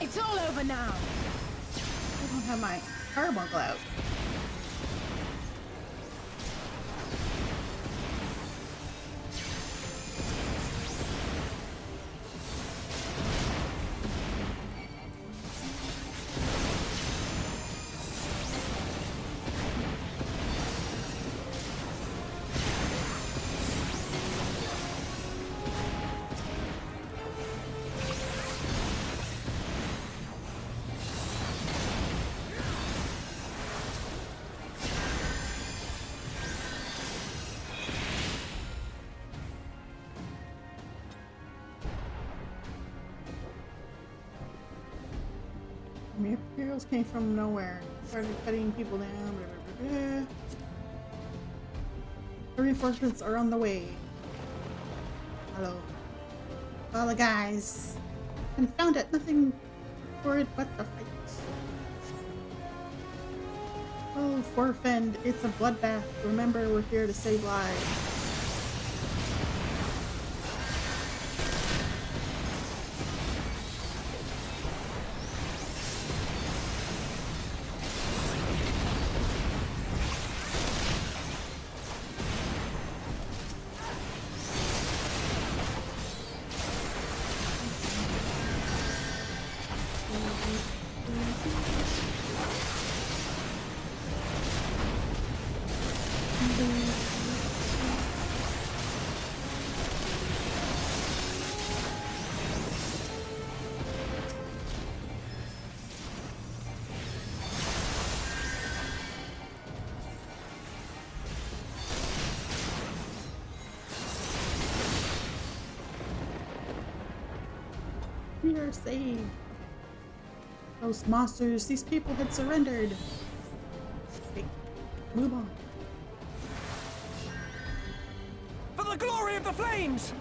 It's all over now! I don't have my carbuncle out. Materials came from nowhere. Started cutting people down. Blah, blah, blah, blah. The reinforcements are on the way. Hello. Hola, guys. Confound it. Nothing for it but the fight. Oh, Forfend. It's a bloodbath. Remember, we're here to save lives. We are saved. Those monsters, these people had surrendered. Okay, move on. For the glory of the flames!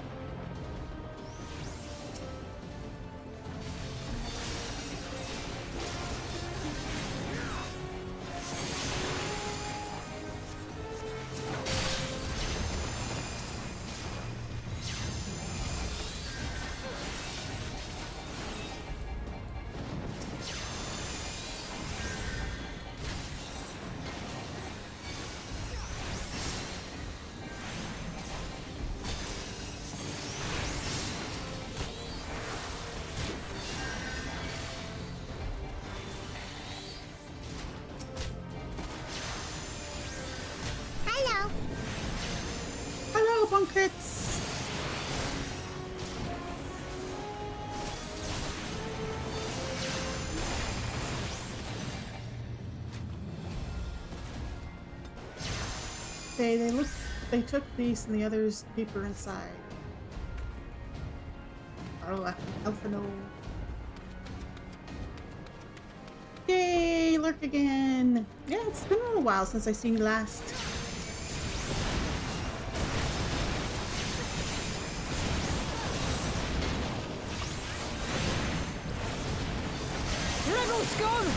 Hello, Bunkrits! They took these and the others deeper inside. Alphino. Yay, Lurk again! Yeah, it's been a little while since I seen you last. Rebels gone!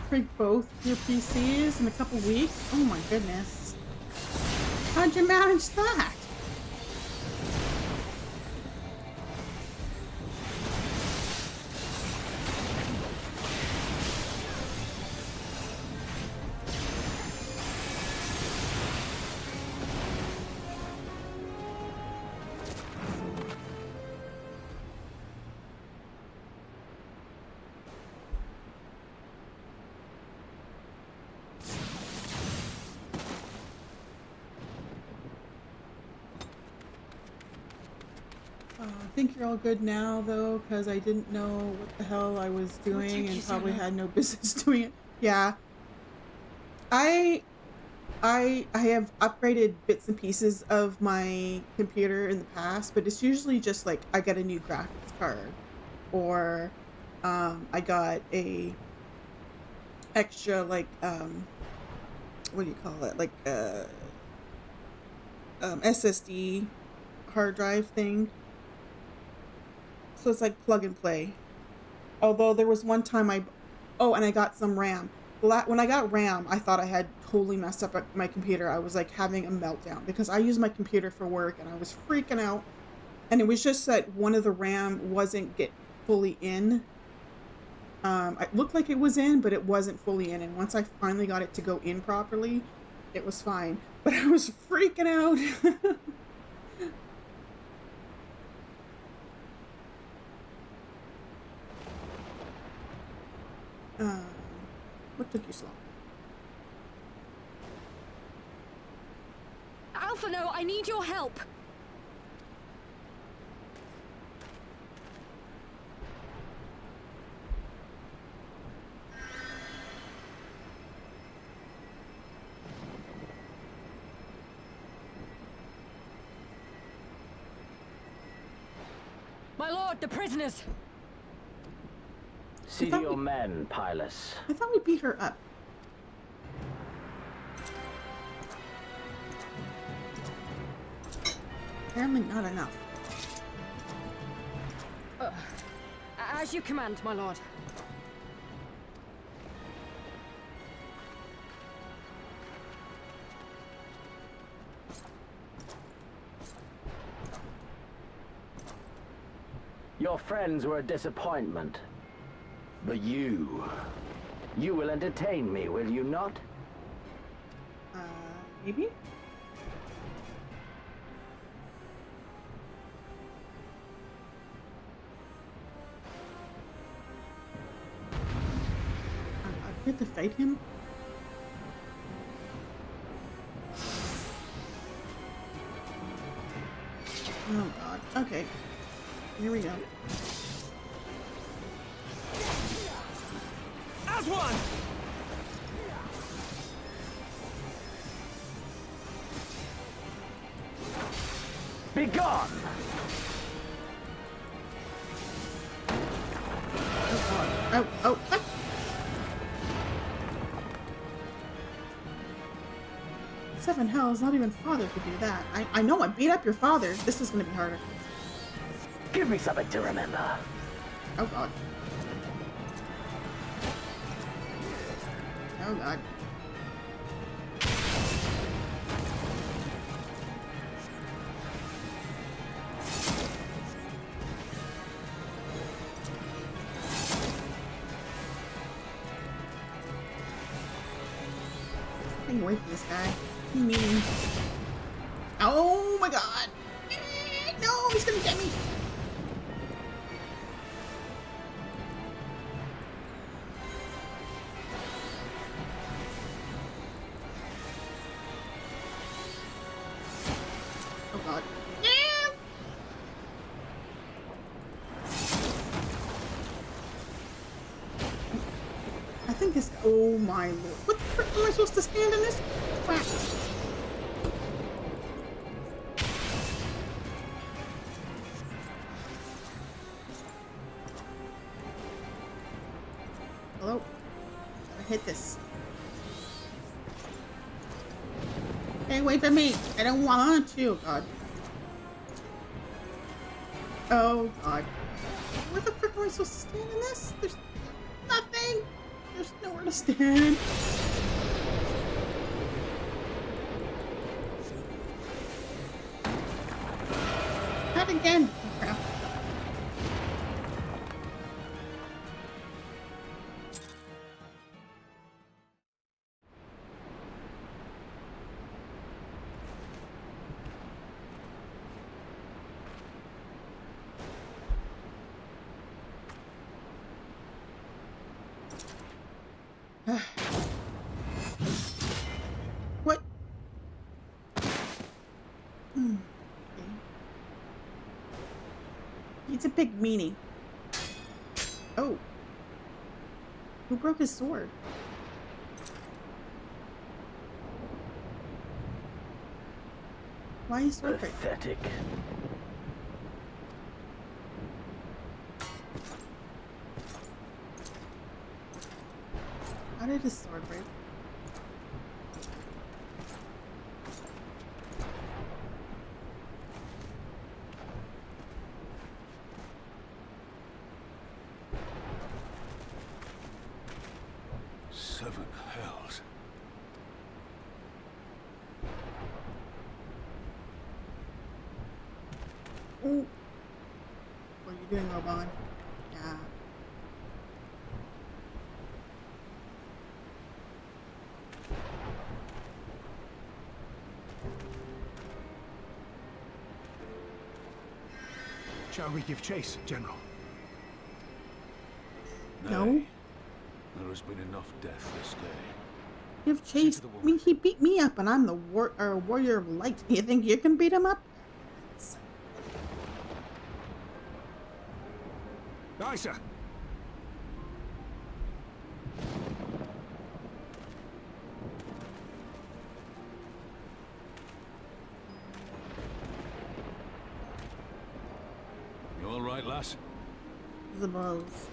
Break both your PCs in a couple weeks? Oh my goodness. How'd you manage that? I think you're all good now, though, because I didn't know what the hell I was doing and probably had no business doing it. Yeah. I have upgraded bits and pieces of my computer in the past, but it's usually just like I get a new graphics card, or I got a extra like what do you call it, like SSD hard drive thing. So it's like plug and play. Although there was one time and I got some RAM. When I got RAM, I thought I had totally messed up my computer. I was like having a meltdown because I use my computer for work and I was freaking out. And it was just that one of the RAM wasn't fully in. It looked like it was in, but it wasn't fully in. And once I finally got it to go in properly, it was fine. But I was freaking out. What took you so long? Alphino, I need your help. the prisoners. See to your men, Pylus. I thought we beat her up. Apparently not enough. As you command, my lord. Your friends were a disappointment. But you will entertain me, will you not? Maybe? I get to fight him? Oh god. Okay. Here we go. As one! Be gone! Oh, oh, what? Seven hells, not even father could do that. I know I beat up your father. This is gonna be harder. Give me something to remember. Oh god. Oh god. Getting away from this guy. He mean. Oh my god. No, he's gonna get me. Oh god. I think this. Oh my lord. What the frick am I supposed to stand in this crap? Hello? I hit this. Stay away from me! I don't want to! God. Oh god. Where the frick am I supposed to stand in this? There's nothing! There's nowhere to stand. Not again! Oh, crap. What? Okay. It's a big meanie. Oh. Who broke his sword? Why is sword break? Pathetic. How did his sword break? Seven hells. Ooh. What are you doing, Robon? Yeah. Shall we give chase, General? No. There has been enough death this day. Give chase. I mean, he beat me up, and I'm the warrior of light. You think you can beat him up? Aye, sir. You all right, lass? the blows.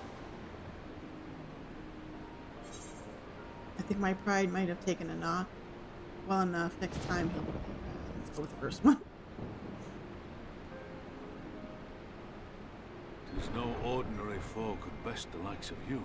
I think my pride might have taken a knock. Well enough. Next time he'll. Let's go with the first one. Tis no ordinary foe could best the likes of you.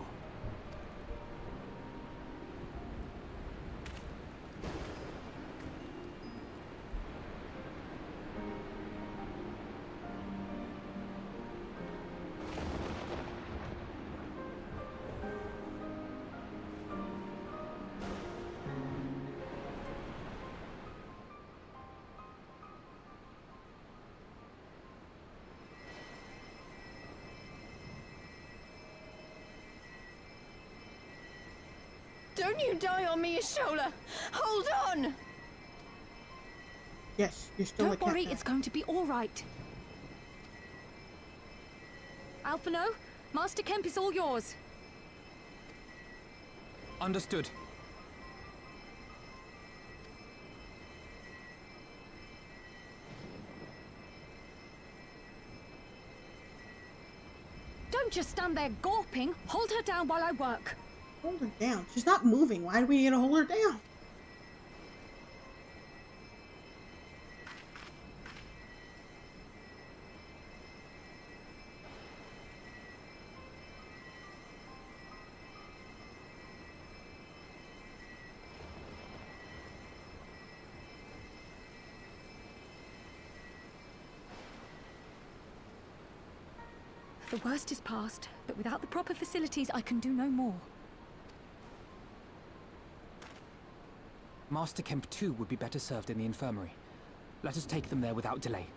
Don't you die on me, Ashola! Hold on! Yes, you're still a Don't cat. worry, it's going to be all right. Alphino, Master Kemp is all yours. Understood. Don't just stand there gawping. Hold her down while I work. Hold her down. She's not moving. Why do we need to hold her down? The worst is past, but without the proper facilities, I can do no more. Master Kemp too would be better served in the infirmary. Let us take them there without delay.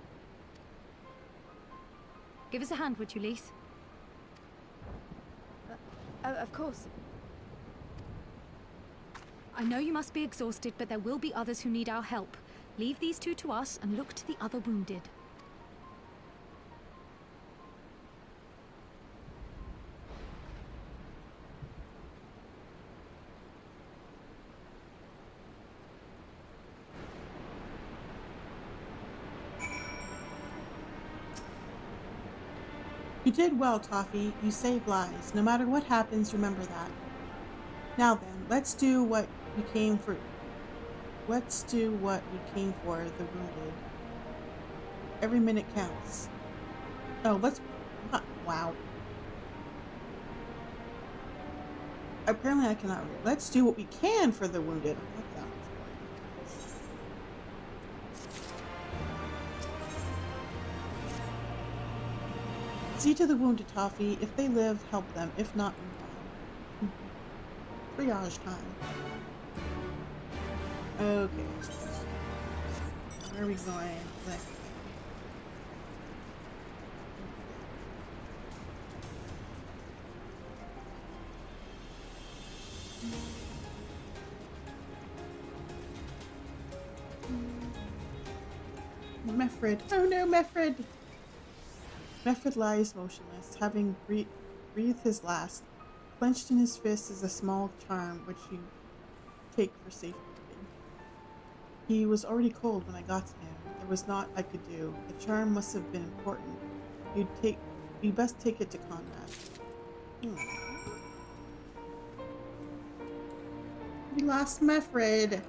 Give us a hand, would you, Lise? Of course. I know you must be exhausted, but there will be others who need our help. Leave these two to us and look to the other wounded. You did well, Toffee. You saved lives. No matter what happens, remember that. Now then, let's do what we came for. Let's do what we came for, the wounded. Every minute counts. Oh, let's... Wow. Apparently I cannot read. Let's do what we can for the wounded. See to the wounded, Toffee. If they live, help them. If not, move on. Triage time. Okay. Where are we going? Next. Mefred. Oh no, Mefred! Mefred lies motionless, having breathed his last. Clenched in his fist is a small charm which you take for safekeeping. He was already cold when I got to him. There was naught I could do. The charm must have been important. You'd best take it to Conrad. We lost Mefred.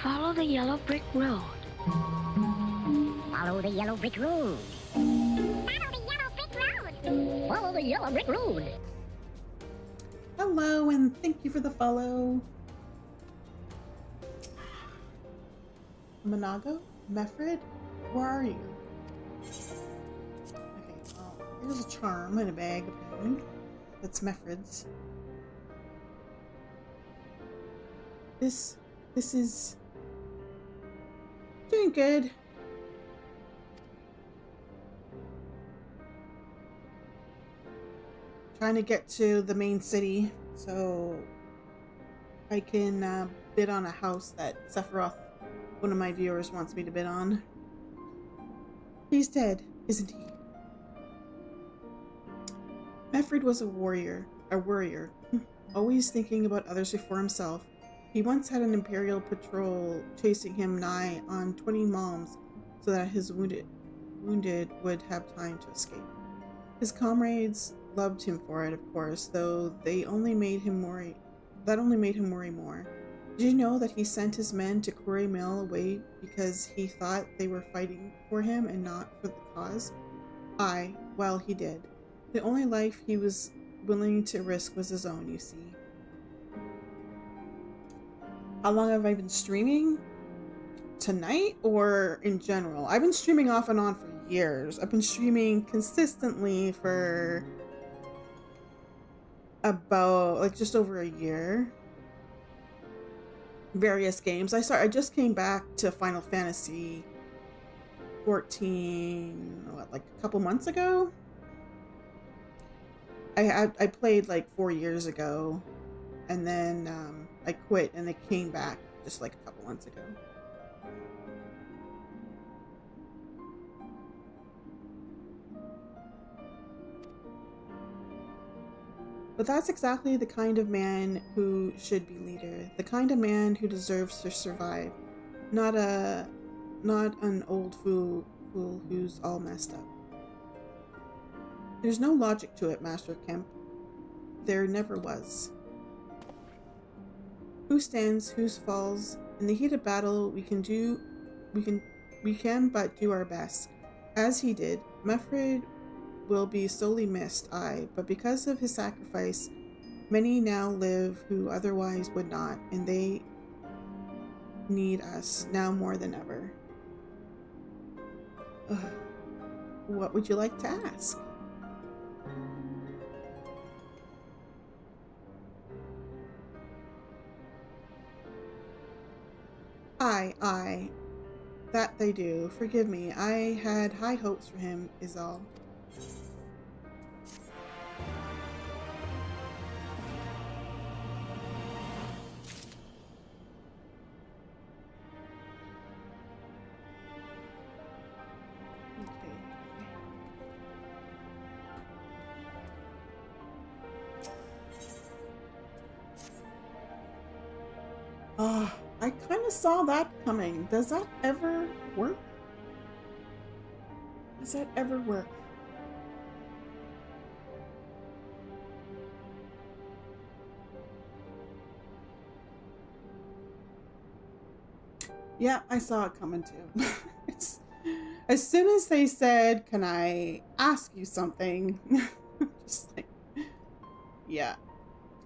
Follow the yellow brick road. Follow the yellow brick road. Follow the yellow brick road. Follow the yellow brick road. Hello, and thank you for the follow. Monago? Mefred? Where are you? Okay, well, here's a charm in a bag, apparently. That's Mefred's. This is... doing good. Trying to get to the main city so I can bid on a house that Sephiroth, one of my viewers, wants me to bid on. He's dead, isn't he? Meffred was a worrier, always thinking about others before himself. He once had an Imperial patrol chasing him nigh on 20 malms so that his wounded would have time to escape. His comrades loved him for it, of course, though that only made him worry more. Did you know that he sent his men to Quarry Mill away because he thought they were fighting for him and not for the cause? Aye, well, he did. The only life he was willing to risk was his own, you see. How long have I been streaming? Tonight or in general? I've been streaming off and on for years. I've been streaming consistently for about like just over a year. Various games. I just came back to Final Fantasy 14 like a couple months ago. I played like 4 years ago, and then I quit and I came back just like a couple months ago. But that's exactly the kind of man who should be leader, the kind of man who deserves to survive, not an old fool who's all messed up. There's no logic to it, Master Kemp. There never was. Who stands, who falls? In the heat of battle, we can but do our best. As he did, Meffred will be sorely missed, aye, but because of his sacrifice, many now live who otherwise would not, and they need us now more than ever. What would you like to ask? Aye, that they do. Forgive me, I had high hopes for him, is all. I kind of saw that coming. Does that ever work? Does that ever work? Yeah, I saw it coming too. It's, as soon as they said, "Can I ask you something?" Just like, yeah.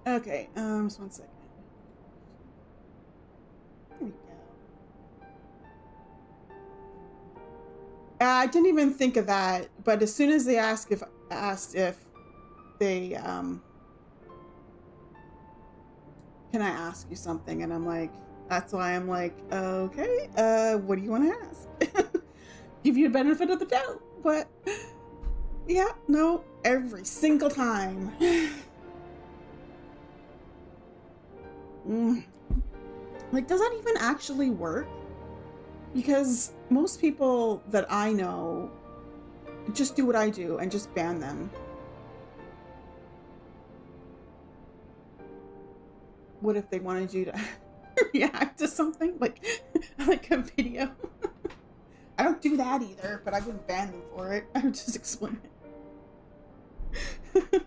Okay, just 1 second. There we go. I didn't even think of that, but as soon as they asked if they can I ask you something, and I'm like, that's why I'm like, okay, what do you want to ask? Give you the benefit of the doubt, but yeah, no, every single time. Like, does that even actually work? Because most people that I know just do what I do and just ban them. What if they wanted you to react to something like a video? I don't do that either, but I wouldn't ban them for it. I would just explain it.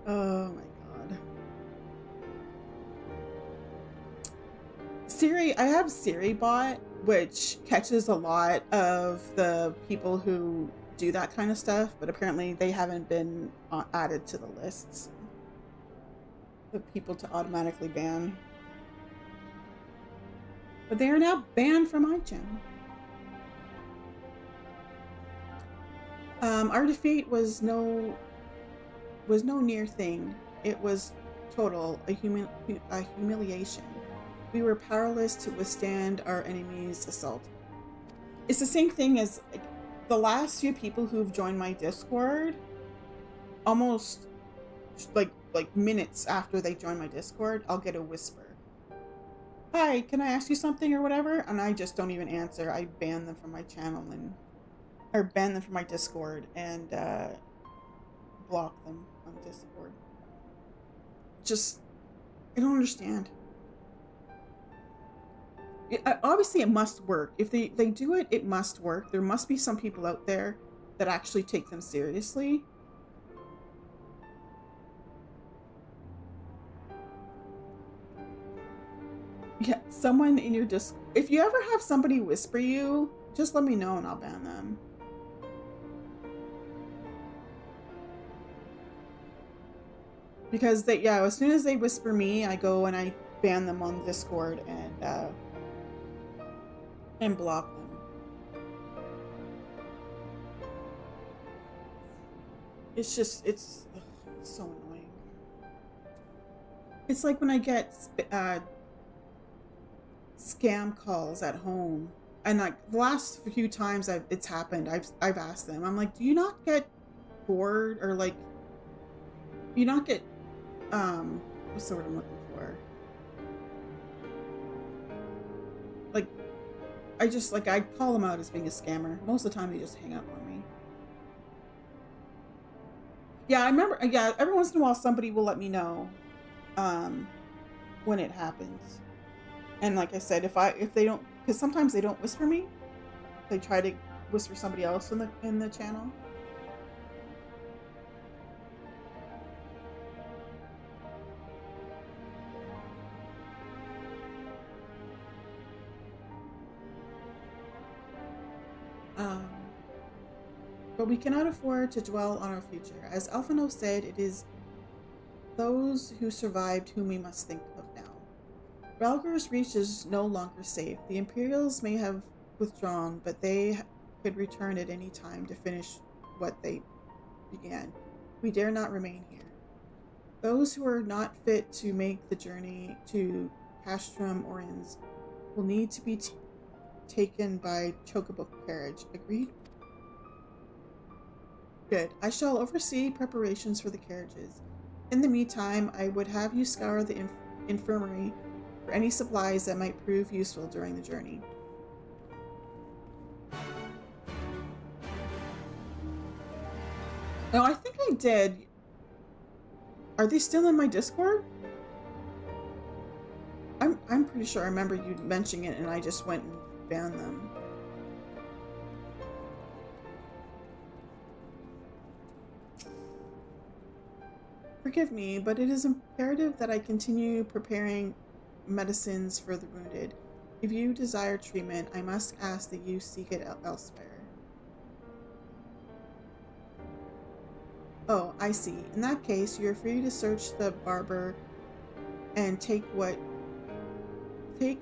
Oh my god. Siri, I have Siri bot, which catches a lot of the people who do that kind of stuff, but apparently they haven't been added to the lists of people to automatically ban. But they are now banned from my channel. Our defeat was no near thing. It was total a humiliation. We were powerless to withstand our enemy's assault. It's the same thing as like, the last few people who've joined my Discord, almost like minutes after they join my Discord, I'll get a whisper. Hi, can I ask you something or whatever? And I just don't even answer. I ban them from my channel or ban them from my Discord. And block them on Discord. Just, I don't understand. Obviously, it must work. If they do it, it must work. There must be some people out there that actually take them seriously. Yeah, someone in your Discord. If you ever have somebody whisper you, just let me know and I'll ban them. Because yeah, as soon as they whisper me, I go and I ban them on Discord and block them. It's just, it's so annoying. It's like when I get scam calls at home, and like the last few times it's happened, I've asked them, I'm like, do you not get bored, or like, do you not get what's the word I'm looking for? Like, I call them out as being a scammer. Most of the time they just hang up on me. Yeah, I remember, yeah, every once in a while somebody will let me know when it happens. And like I said, if they don't, because sometimes they don't whisper me, they try to whisper somebody else in the channel. But we cannot afford to dwell on our future. As Alphino said, it is those who survived whom we must think of now. Ralger's reach is no longer safe. The Imperials may have withdrawn, but they could return at any time to finish what they began. We dare not remain here. Those who are not fit to make the journey to Castrum Oriens will need to be taken by chocobo carriage. Agreed? Good. I shall oversee preparations for the carriages. In the meantime, I would have you scour the infirmary for any supplies that might prove useful during the journey. No, I think I did. Are they still in my Discord? I'm pretty sure I remember you mentioning it and I just went and banned them. Forgive me, but it is imperative that I continue preparing medicines for the wounded. If you desire treatment, I must ask that you seek it elsewhere. Oh, I see. In that case, you are free to search the barber and take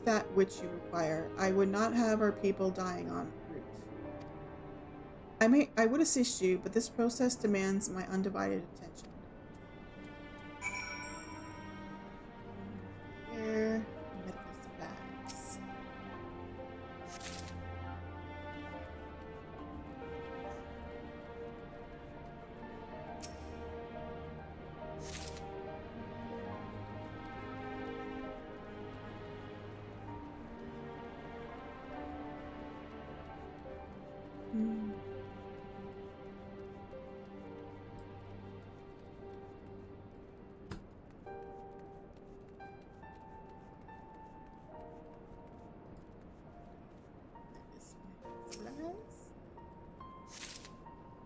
that which you require. I would not have our people dying en route. I would assist you, but this process demands my undivided attention. Here, medical supplies.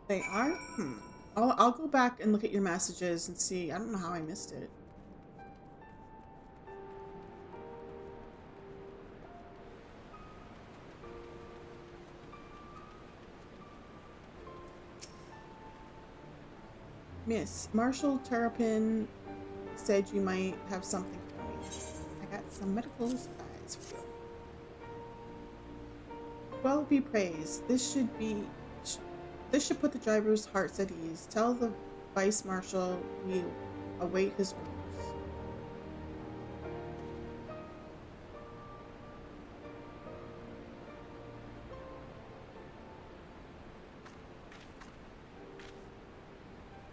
They are? I'll go back and look at your messages and see. I don't know how I missed it. Miss, Marshal Terrapin said you might have something for me. I got some medical supplies for you. Well be praised. This should put the driver's hearts at ease. Tell the Vice Marshal we await his orders.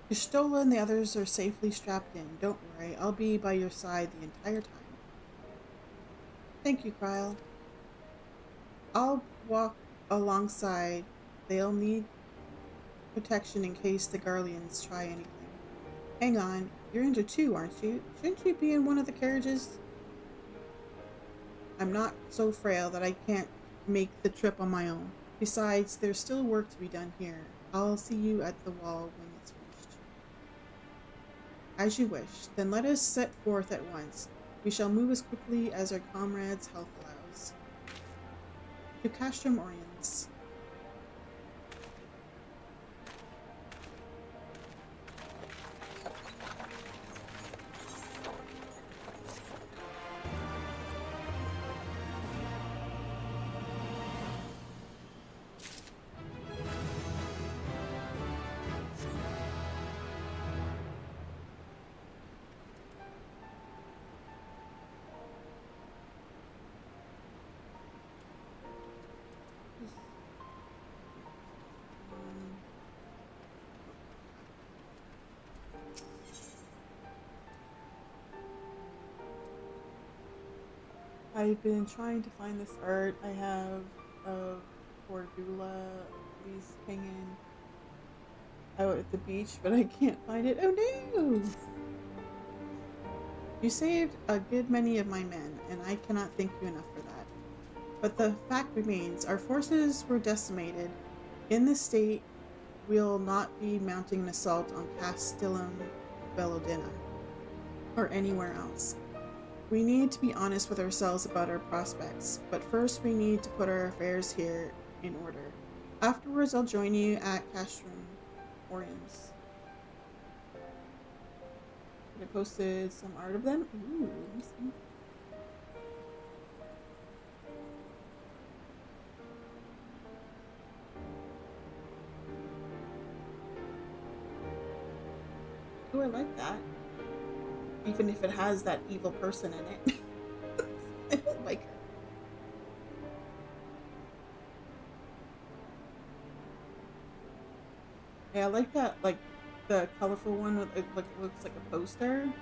Pistola and the others are safely strapped in. Don't worry, I'll be by your side the entire time. Thank you, Kryle. I'll walk alongside. They'll need protection in case the Guardians try anything. Hang on, you're injured too, aren't you? Shouldn't you be in one of the carriages? I'm not so frail that I can't make the trip on my own. Besides, there's still work to be done here. I'll see you at the wall when it's finished. As you wish. Then let us set forth at once. We shall move as quickly as our comrades' health allows. To Castrum Oriens. I've been trying to find this art I have of Cordula, he's hanging out at the beach, but I can't find it. Oh no! You saved a good many of my men, and I cannot thank you enough for that. But the fact remains, our forces were decimated. In this state, we'll not be mounting an assault on Castellum Bellodina, or anywhere else. We need to be honest with ourselves about our prospects, but first we need to put our affairs here in order. Afterwards, I'll join you at Castrum Oriens. I posted some art of them. Ooh, let me see. Ooh, I like that. Even if it has that evil person in it. I don't like her. Yeah, I like that, like, the colorful one with it, like, looks like a poster. I like that one.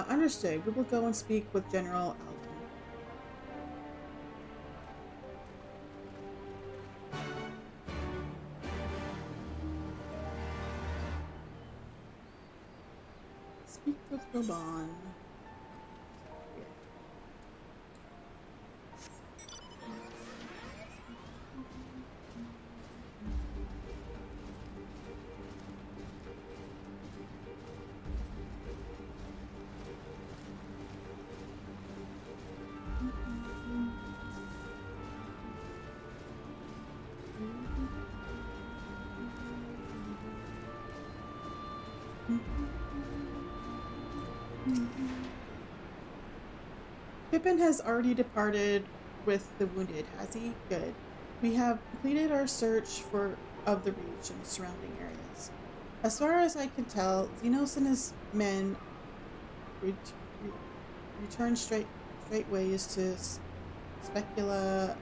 Understood. We will go and speak with General Alden. Speak with Goblin. Pippin has already departed with the wounded, has he? Good. We have completed our search of the Reach and the surrounding areas. As far as I can tell, Xenos and his men returned straightways to Specula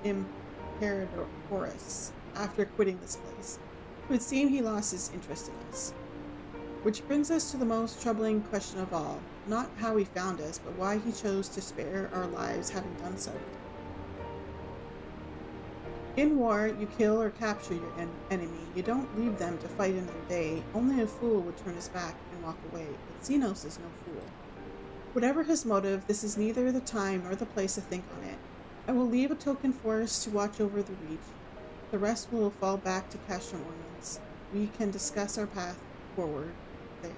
Imperadoris after quitting this place. It would seem he lost his interest in us. Which brings us to the most troubling question of all. Not how he found us, but why he chose to spare our lives having done so. In war, you kill or capture your enemy. You don't leave them to fight another day. Only a fool would turn his back and walk away, but Xenos is no fool. Whatever his motive, this is neither the time nor the place to think on it. I will leave a token force to watch over the Reach. The rest will fall back to Castrum Oriens. We can discuss our path forward there.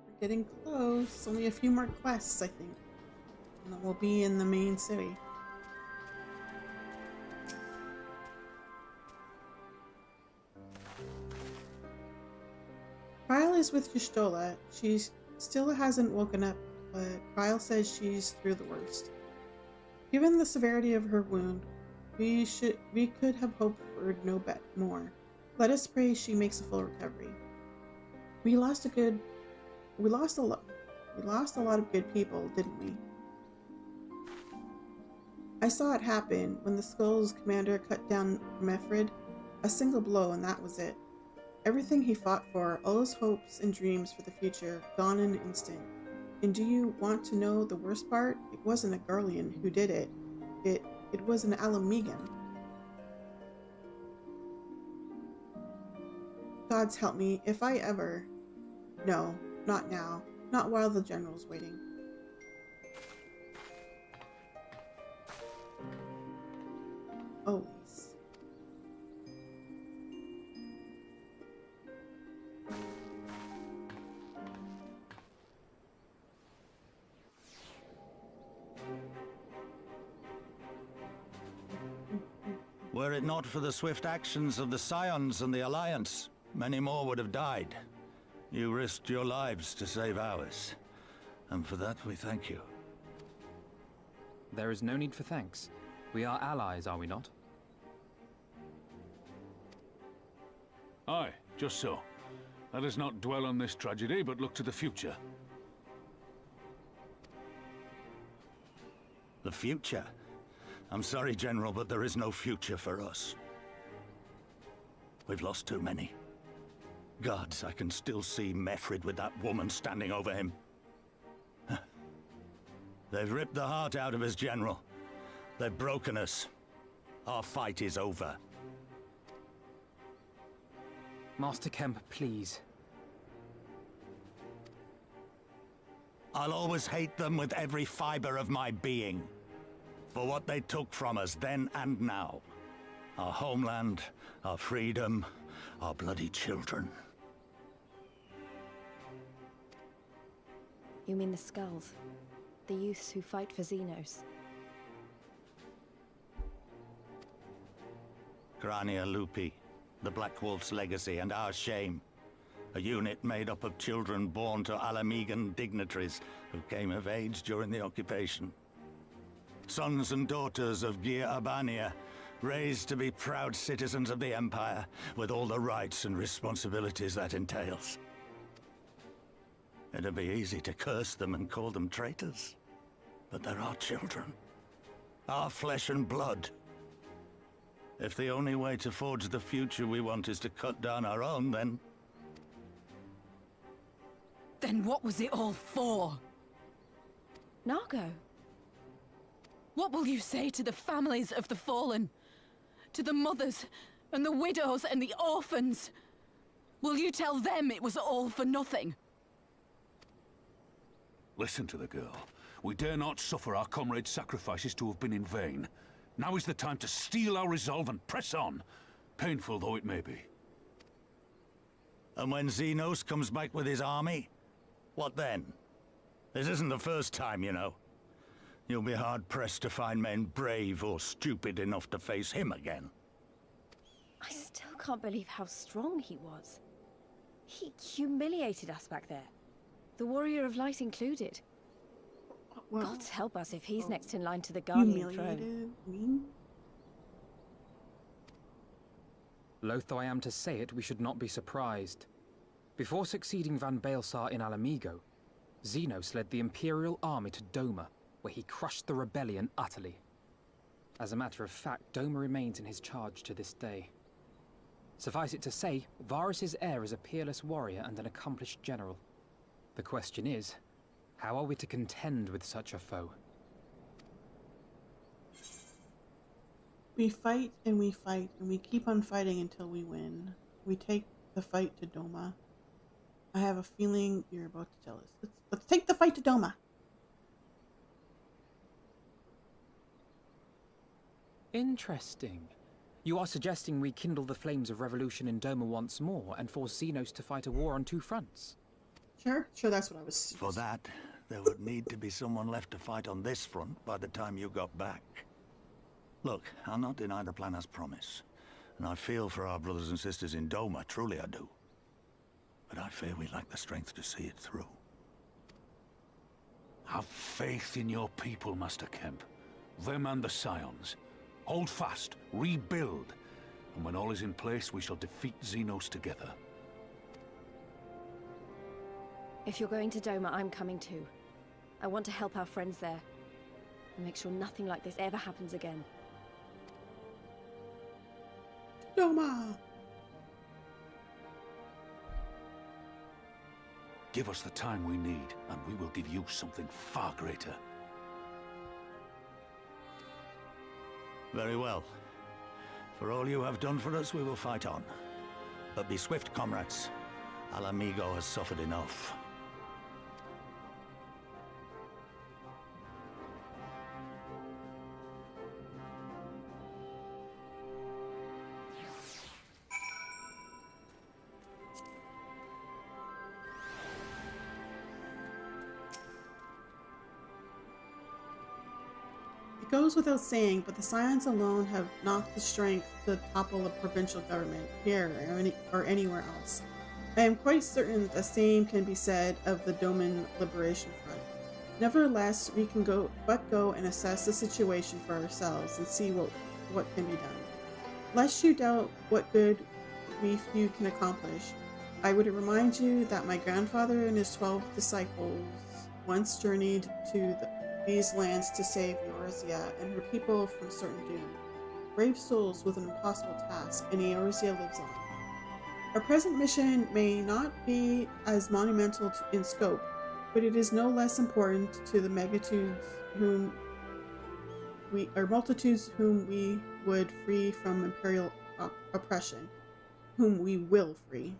We're getting close. Only a few more quests, I think. And then we'll be in the main city. Kyle is with Justola. She still hasn't woken up, but Kyle says she's through the worst. Given the severity of her wound, We could have hoped for no bet more. Let us pray she makes a full recovery. We lost a lot of good people, didn't we? I saw it happen when the Skull's commander cut down Mefrid. A single blow and that was it. Everything he fought for, all his hopes and dreams for the future, gone in an instant. And do you want to know the worst part? It wasn't a Garlean who did it. It was an Alamegan. Gods help me, if I ever... No, not now. Not while the general's waiting. Oh, Lise. Were it not for the swift actions of the Scions and the Alliance, many more would have died. You risked your lives to save ours, and for that we thank you. There is no need for thanks. We are allies, are we not? Aye, just so. Let us not dwell on this tragedy, but look to the future. The future? I'm sorry, General, but there is no future for us. We've lost too many. Gods, I can still see Mefrid with that woman standing over him. They've ripped the heart out of us, General. They've broken us. Our fight is over. Master Kemp, please. I'll always hate them with every fiber of my being. For what they took from us then and now. Our homeland, our freedom, our bloody children. You mean the Skulls? The youths who fight for Xenos? Grania Lupi, the Black Wolf's legacy and our shame. A unit made up of children born to Alamegan dignitaries who came of age during the occupation. Sons and daughters of Gir Abania, raised to be proud citizens of the Empire, with all the rights and responsibilities that entails. It'd be easy to curse them and call them traitors. But they're our children. Our flesh and blood. If the only way to forge the future we want is to cut down our own, then... Then what was it all for? Nargo. What will you say to the families of the fallen? To the mothers, and the widows, and the orphans? Will you tell them it was all for nothing? Listen to the girl. We dare not suffer our comrades' sacrifices to have been in vain. Now is the time to steel our resolve and press on, painful though it may be. And when Xenos comes back with his army, what then? This isn't the first time, you know. You'll be hard-pressed to find men brave or stupid enough to face him again. I still can't believe how strong he was. He humiliated us back there. The Warrior of Light included. Well, Gods help us if he's next in line to the Guardian throne. humiliated me? Loath though I am to say it, we should not be surprised. Before succeeding Van Baelsar in Alamigo, Xenos led the Imperial army to Doma, where he crushed the rebellion utterly. As a matter of fact, Doma remains in his charge to this day. Suffice it to say, Varus's heir is a peerless warrior and an accomplished general. The question is, how are we to contend with such a foe? We fight and we keep on fighting until we win. We take the fight to Doma. I have a feeling you're about to tell us. Let's take the fight to Doma. Interesting. You are suggesting we kindle the flames of revolution in Doma once more and force Xenos to fight a war on two fronts? Sure, that's what I was... For that, there would need to be someone left to fight on this front by the time you got back. Look, I'll not deny the plan as promised. And I feel for our brothers and sisters in Doma, truly I do. But I fear we lack the strength to see it through. Have faith in your people, Master Kemp. Them and the Scions. Hold fast, rebuild, and when all is in place, we shall defeat Xenos together. If you're going to Doma, I'm coming too. I want to help our friends there. And make sure nothing like this ever happens again. Doma! Give us the time we need, and we will give you something far greater. Very well. For all you have done for us, we will fight on. But be swift, comrades. Alamigo has suffered enough. It goes without saying, but the Scions alone have not the strength to topple a provincial government, here or anywhere else. I am quite certain that the same can be said of the Doman Liberation Front. Nevertheless, we can go and assess the situation for ourselves and see what can be done. Lest you doubt what good we few can accomplish, I would remind you that my grandfather and his 12 disciples once journeyed to these lands to save Eorzea and her people from certain doom. Brave souls with an impossible task, and Eorzea lives on. Our present mission may not be as monumental in scope, but it is no less important to the multitudes whom we would free from imperial oppression, whom we will free.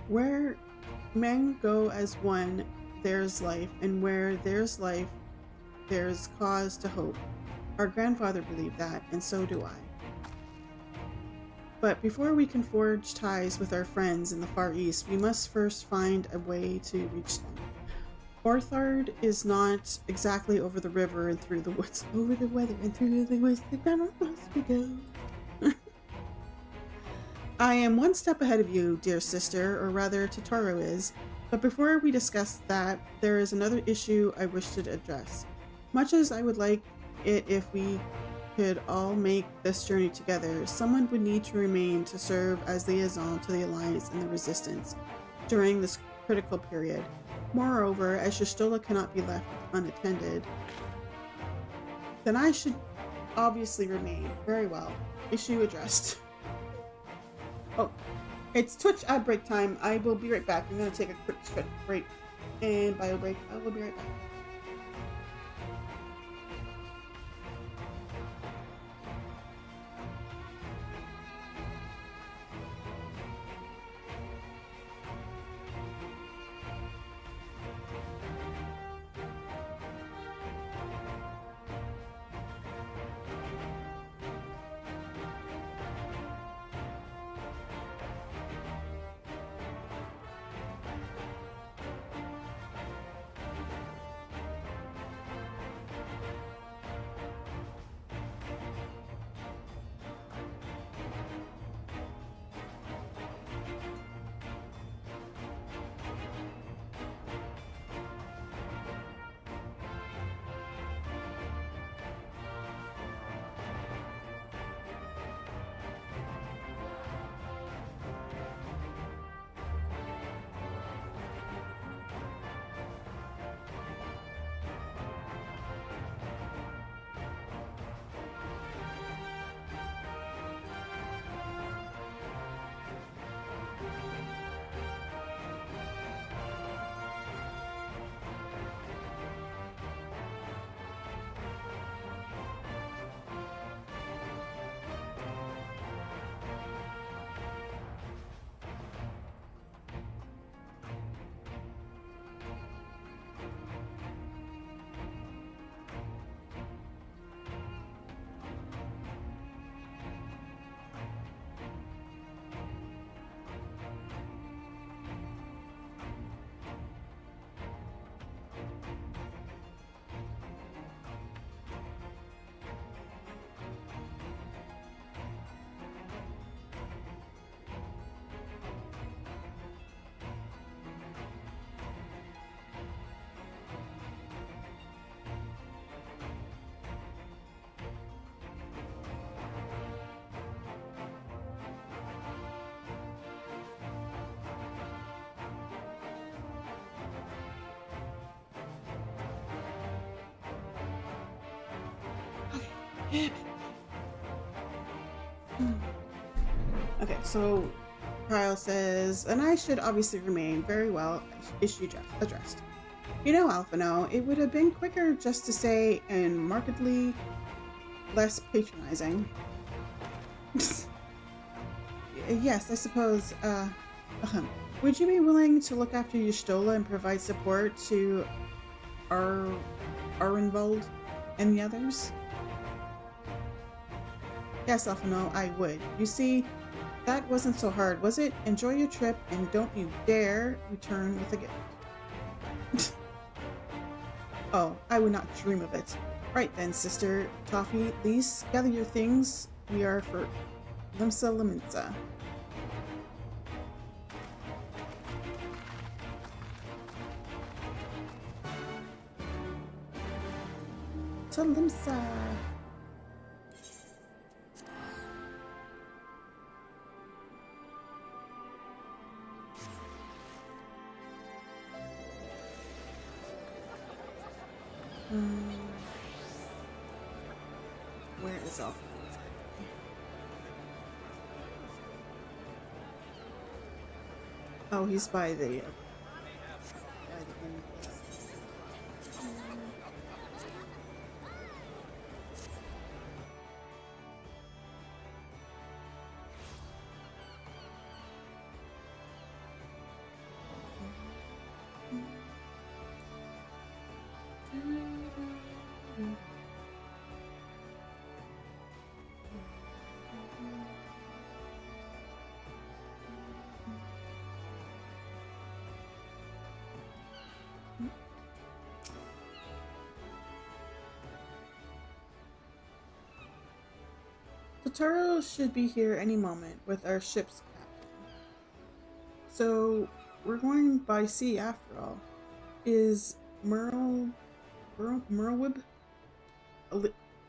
Where men go as one, there's life, and where there's life, there's cause to hope. Our grandfather believed that, and so do I. But before we can forge ties with our friends in the Far East, we must first find a way to reach them. Orthard is not exactly over the river and through the woods, over the weather and through the woods, the ground must we go. I am one step ahead of you, dear sister, or rather Totoro is, but before we discuss that, there is another issue I wish to address. Much as I would like it if we could all make this journey together, someone would need to remain to serve as liaison to the Alliance and the Resistance during this critical period. Moreover, as Y'shtola cannot be left unattended, then I should obviously remain. Very well. Issue addressed. Oh, it's Twitch ad break time. I will be right back. I'm going to take a quick break and bio break. I will be right back. Okay, so Kyle says, and I should obviously remain very well issue addressed. You know, Alphino, it would have been quicker just to say and markedly less patronizing. Yes, I suppose, would you be willing to look after Y'shtola and provide support to Arenvald and the others? Yes, Alphino, I would. You see, that wasn't so hard, was it? Enjoy your trip, and don't you dare return with a gift. Oh, I would not dream of it. Right then, Sister Toffee, Lise, gather your things. We are for Limsa Laminsa. To Limsa. Where is Alpha? Oh, he's by the end. Totoro should be here any moment with our ship's captain. So, we're going by sea after all. Is Merlwib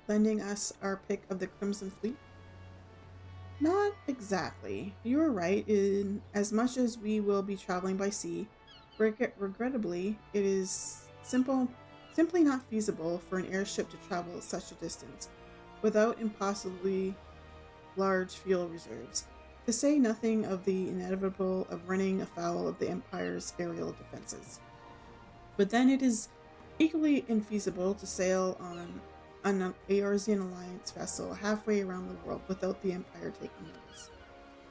lending us our pick of the Crimson Fleet? Not exactly. You are right, in as much as we will be traveling by sea, regrettably, it is simply not feasible for an airship to travel such a distance without impossibly large fuel reserves, to say nothing of the inevitable of running afoul of the Empire's aerial defenses. But then it is equally infeasible to sail on an Eorzean Alliance vessel halfway around the world without the Empire taking notice.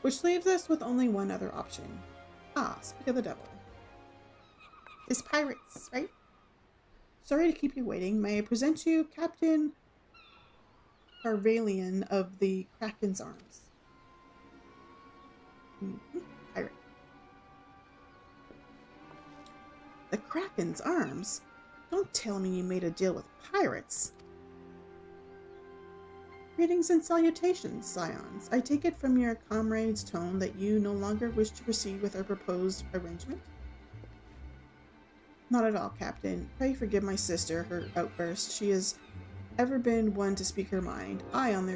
Which leaves us with only one other option. Ah, speak of the devil. It's pirates, right? Sorry to keep you waiting. May I present you Captain Carvalian of the Kraken's Arms. Pirate. The Kraken's Arms? Don't tell me you made a deal with pirates. Greetings and salutations, Scions. I take it from your comrade's tone that you no longer wish to proceed with our proposed arrangement? Not at all, Captain. Pray forgive my sister her outburst. She has ever been one to speak her mind. I, on the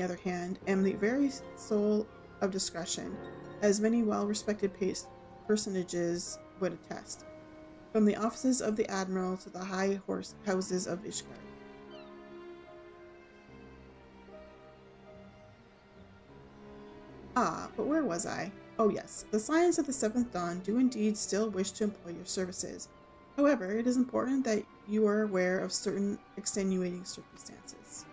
other hand, am the very soul of discretion, as many well-respected personages would attest, from the offices of the Admiral to the high houses of Ishgard. Ah, but where was I? Oh yes, the Scions of the Seventh Dawn do indeed still wish to employ your services. However, it is important that you are aware of certain extenuating circumstances.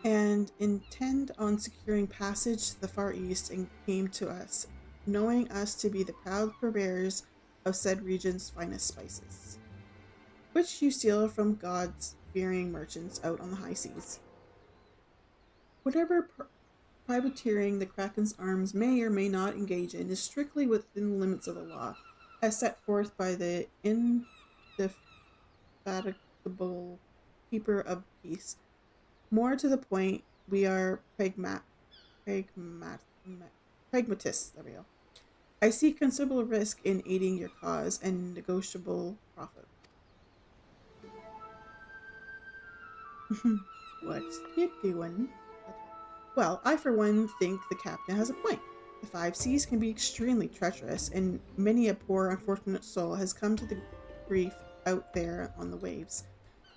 And intend on securing passage to the Far East and came to us, knowing us to be the proud purveyors of said region's finest spices, which you steal from God-fearing merchants out on the high seas. Whatever privateering the Kraken's Arms may or may not engage in is strictly within the limits of the law, as set forth by the indefatigable keeper of peace. More to the point, we are pragmatists. There we go. I see considerable risk in aiding your cause and negotiable profit. What's you doing? Well, I for one think the captain has a point. The five seas can be extremely treacherous, and many a poor unfortunate soul has come to the grief out there on the waves.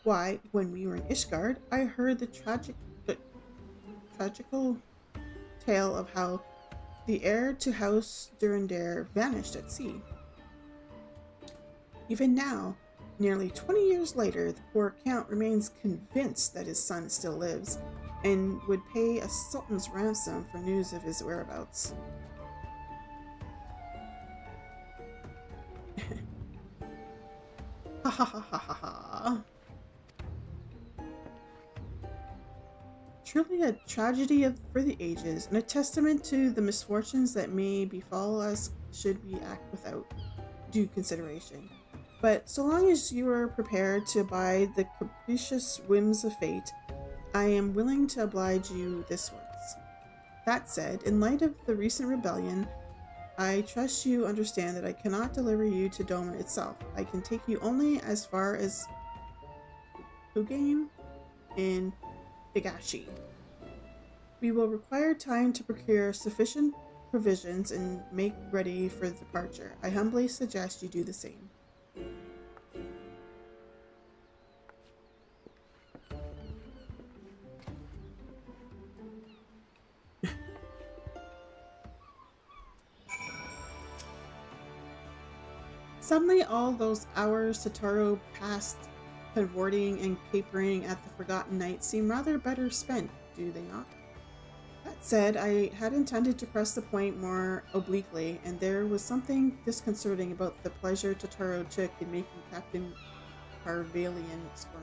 Why, when we were in Ishgard, I heard the tragical tale of how the heir to House Durandare vanished at sea. Even now, nearly 20 years later, the poor Count remains convinced that his son still lives, and would pay a sultan's ransom for news of his whereabouts. Ha ha ha ha ha ha. Truly a tragedy for the ages, and a testament to the misfortunes that may befall us should we act without due consideration. But so long as you are prepared to abide the capricious whims of fate, I am willing to oblige you this once. That said, in light of the recent rebellion, I trust you understand that I cannot deliver you to Doma itself. I can take you only as far as Hugane in Higashi. We will require time to procure sufficient provisions and make ready for departure. I humbly suggest you do the same. Suddenly, all those hours Totoro passed cavorting and capering at the Forgotten Night seem rather better spent, do they not? That said, I had intended to press the point more obliquely, and there was something disconcerting about the pleasure Totoro took in making Captain Carvalian squirm.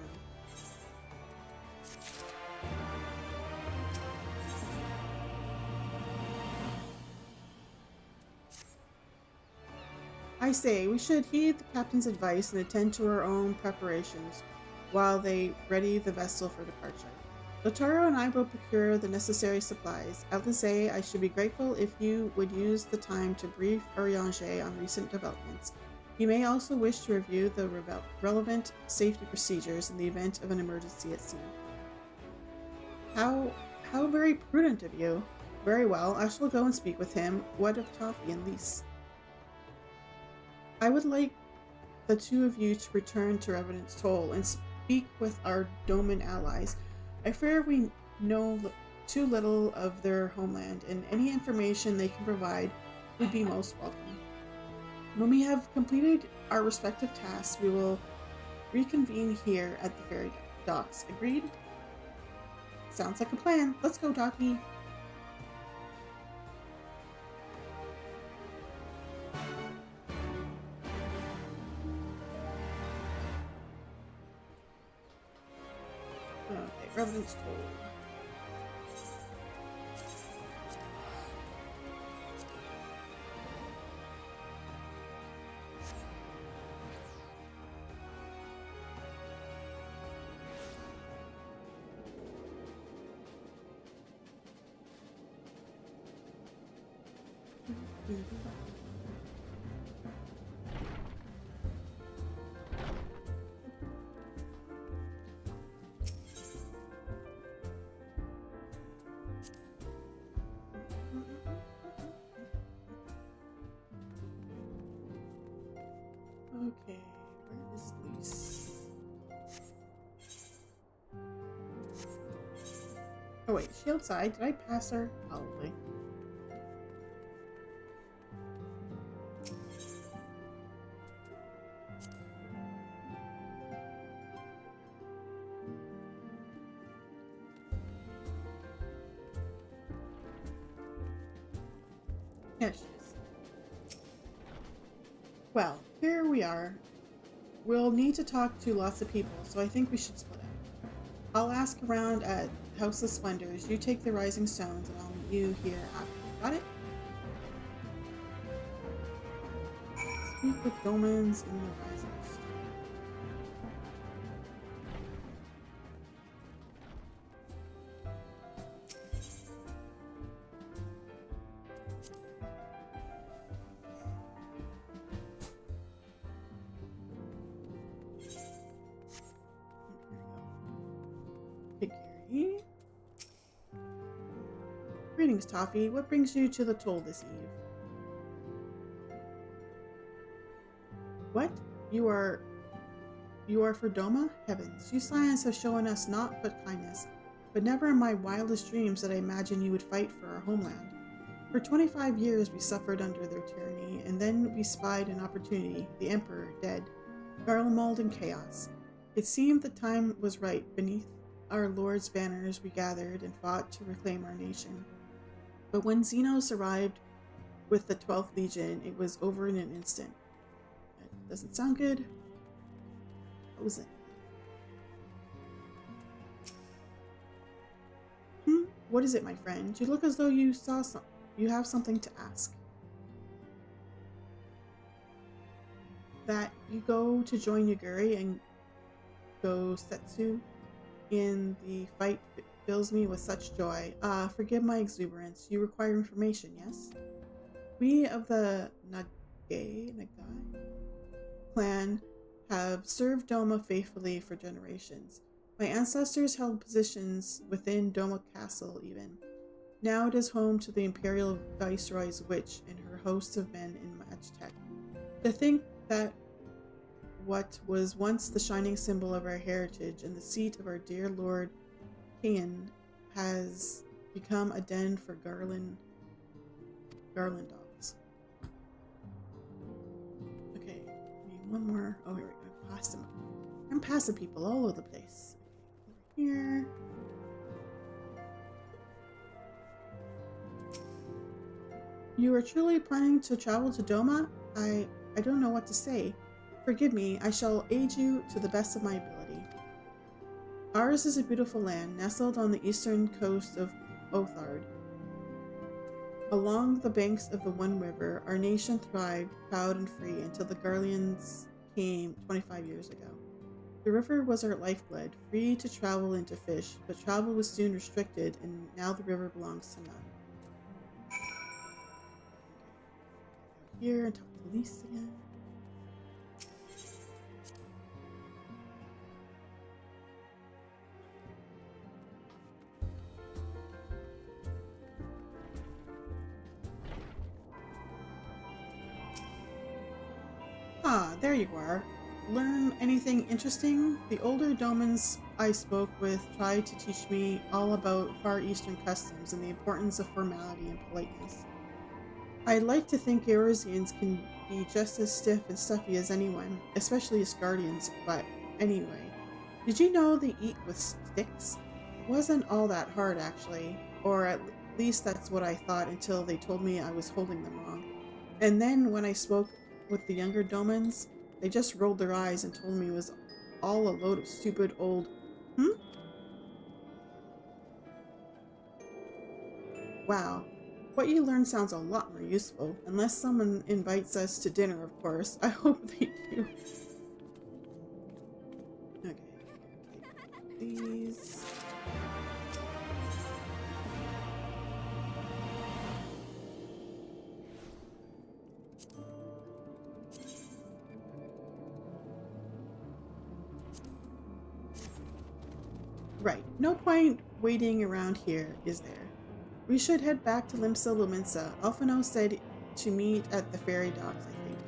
I say, we should heed the captain's advice and attend to our own preparations while they ready the vessel for departure. Lotaro and I will procure the necessary supplies. Alize, I should be grateful if you would use the time to brief Urianger on recent developments. You may also wish to review the relevant safety procedures in the event of an emergency at sea. How very prudent of you. Very well, I shall go and speak with him. What of Toffee and Lise? I would like the two of you to return to Revenant's Toll and speak with our Doman allies. I fear we know too little of their homeland, and any information they can provide would be most welcome. When we have completed our respective tasks, we will reconvene here at the ferry docks. Agreed? Sounds like a plan. Let's go, Docky. Okay, Revenant's Toll. Okay, where is Lise? Oh wait, is she outside? Did I pass her? Probably. There she is. Well, here we are. We'll need to talk to lots of people, so I think we should split up. I'll ask around at House of Splendors. You take the Rising Stones, and I'll meet you here after. Got it? Speak with Domans in the Rising Stone. Greetings, Toffee. What brings you to the toll this eve? What? You are for Doma? Heavens, you Scions have shown us naught but kindness, but never in my wildest dreams did I imagine you would fight for our homeland. For 25 years we suffered under their tyranny, and then we spied an opportunity, the Emperor dead, Garlemald in chaos. It seemed the time was right. Beneath our Lord's banners we gathered and fought to reclaim our nation. But when Xenos arrived with the 12th Legion, it was over in an instant. That doesn't sound good. What was it? What is it, my friend? You look as though you have something to ask. That you go to join Yaguri and go Setsu in the fight fills me with such joy. Forgive my exuberance. You require information, yes? We of the Nagai clan have served Doma faithfully for generations. My ancestors held positions within Doma Castle even. Now it is home to the Imperial Viceroy's witch and her hosts of men in Magtech. To think that what was once the shining symbol of our heritage and the seat of our dear Lord Kain has become a den for Garland dogs. Okay, need one more. Oh, here we go. Past them. I'm passing people all over the place. Over here. You are truly planning to travel to Doma? I don't know what to say. Forgive me, I shall aid you to the best of my ability. Ours is a beautiful land, nestled on the eastern coast of Othard. Along the banks of the One River, our nation thrived, proud and free, until the Garleans came 25 years ago. The river was our lifeblood, free to travel and to fish, but travel was soon restricted, and now the river belongs to none. Here and talk to Lise again. Ah, there you are. Learn anything interesting? The older Domans I spoke with tried to teach me all about Far Eastern customs and the importance of formality and politeness. I'd like to think Eorzeans can be just as stiff and stuffy as anyone, especially as guardians, but anyway. Did you know they eat with sticks? It wasn't all that hard, actually, or at least that's what I thought until they told me I was holding them wrong. And then when I spoke with the younger Domans, they just rolled their eyes and told me it was all a load of stupid old... Wow. What you learn sounds a lot more useful. Unless someone invites us to dinner, of course. I hope they do. Okay. Take these. Right. No point waiting around here, is there? We should head back to Limsa Luminsa. Alphino said to meet at the ferry docks, I think.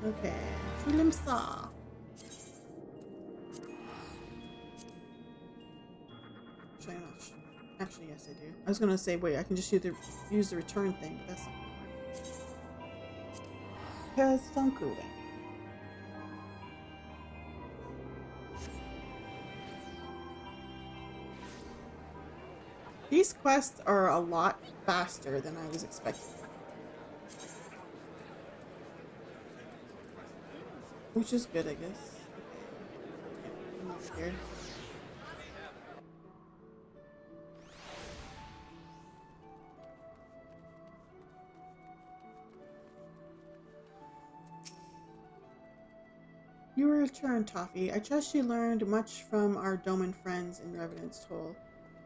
Okay, to Limsa. Actually, yes, I do. I was gonna say, wait, I can just use the return thing, but that's not gonna work. Because it's on cool then. These quests are a lot faster than I was expecting. Which is good, I guess. Okay. I'm not scared. Your return, Toffee. I trust you learned much from our Doman friends in Revenant's Toll.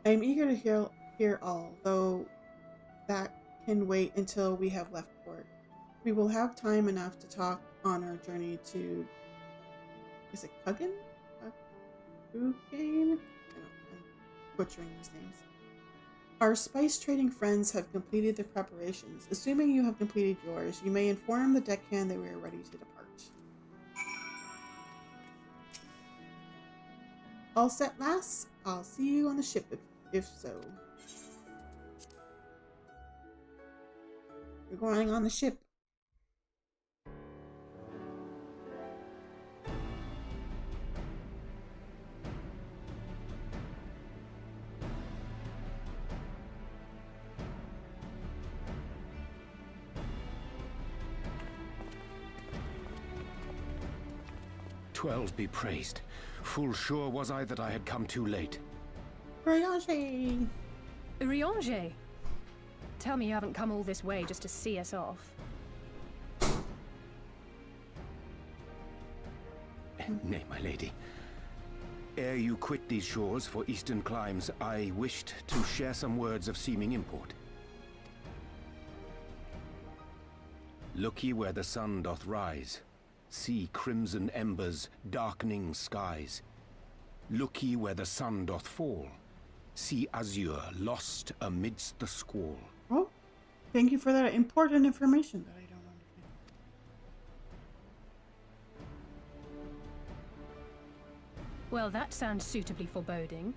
I am eager to hear all, though that can wait until we have left port. We will have time enough to talk on our journey to... Is it Kugan? Bouquet? I'm butchering these names. Our spice trading friends have completed their preparations. Assuming you have completed yours, you may inform the deckhand that we are ready to depart. All set, lass? I'll see you on the ship if so. You're going on the ship. Twelve be praised. Full sure was I that I had come too late. Urianger! Urianger? Tell me you haven't come all this way just to see us off. Nay, my lady. Ere you quit these shores for eastern climes, I wished to share some words of seeming import. Look ye where the sun doth rise. See crimson embers, darkening skies. Look ye where the sun doth fall. See azure lost amidst the squall. Oh, thank you for that important information that I don't understand. Well, that sounds suitably foreboding.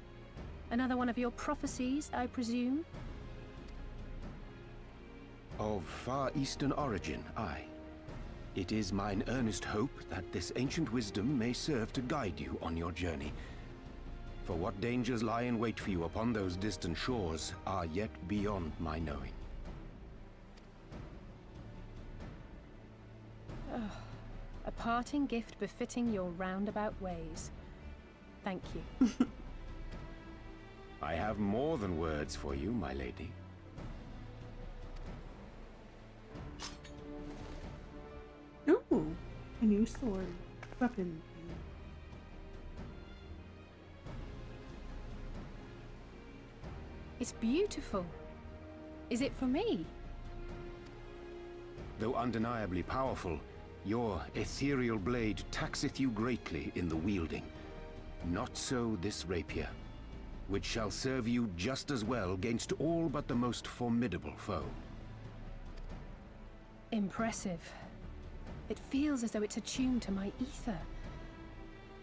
Another one of your prophecies, I presume? Of far eastern origin, aye. It is mine earnest hope that this ancient wisdom may serve to guide you on your journey. For what dangers lie in wait for you upon those distant shores are yet beyond my knowing. Oh, a parting gift befitting your roundabout ways. Thank you. I have more than words for you, my lady. Ooh, a new sword. Weapon. It's beautiful. Is it for me? Though undeniably powerful, your ethereal blade taxeth you greatly in the wielding. Not so this rapier, which shall serve you just as well against all but the most formidable foe. Impressive. It feels as though it's attuned to my ether.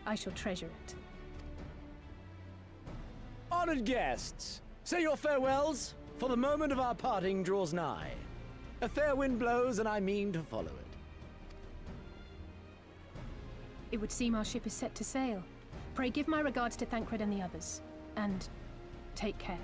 I shall treasure it. Honored guests, say your farewells, for the moment of our parting draws nigh. A fair wind blows, and I mean to follow it. It would seem our ship is set to sail. Pray give my regards to Thancred and the others. And take care.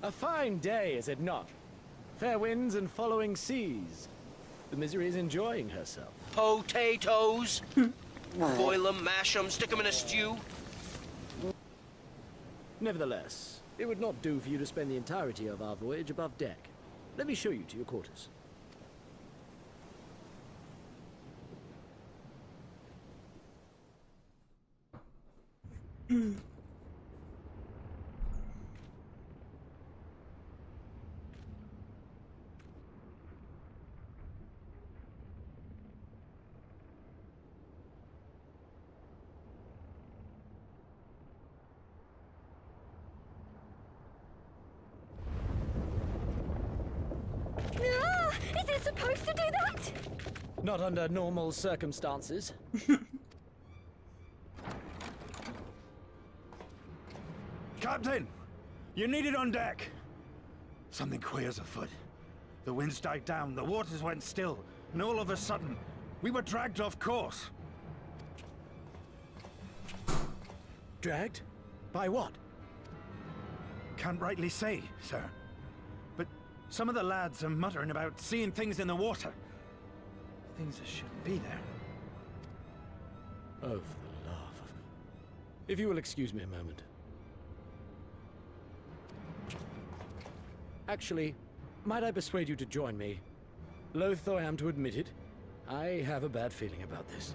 A fine day, is it not? Fair winds and following seas. The Misery is enjoying herself. Potatoes! Boil them, mash them, stick them in a stew. Nevertheless, it would not do for you to spend the entirety of our voyage above deck. Let me show you to your quarters. supposed to do that? Not under normal circumstances. Captain! You're needed on deck! Something queer's afoot. The winds died down, the waters went still, and all of a sudden, we were dragged off course. Dragged? By what? Can't rightly say, sir. But some of the lads are muttering about seeing things in the water. Things that shouldn't be there. Oh, for the love of... If you will excuse me a moment. Actually, might I persuade you to join me? Loath though I am to admit it, I have a bad feeling about this.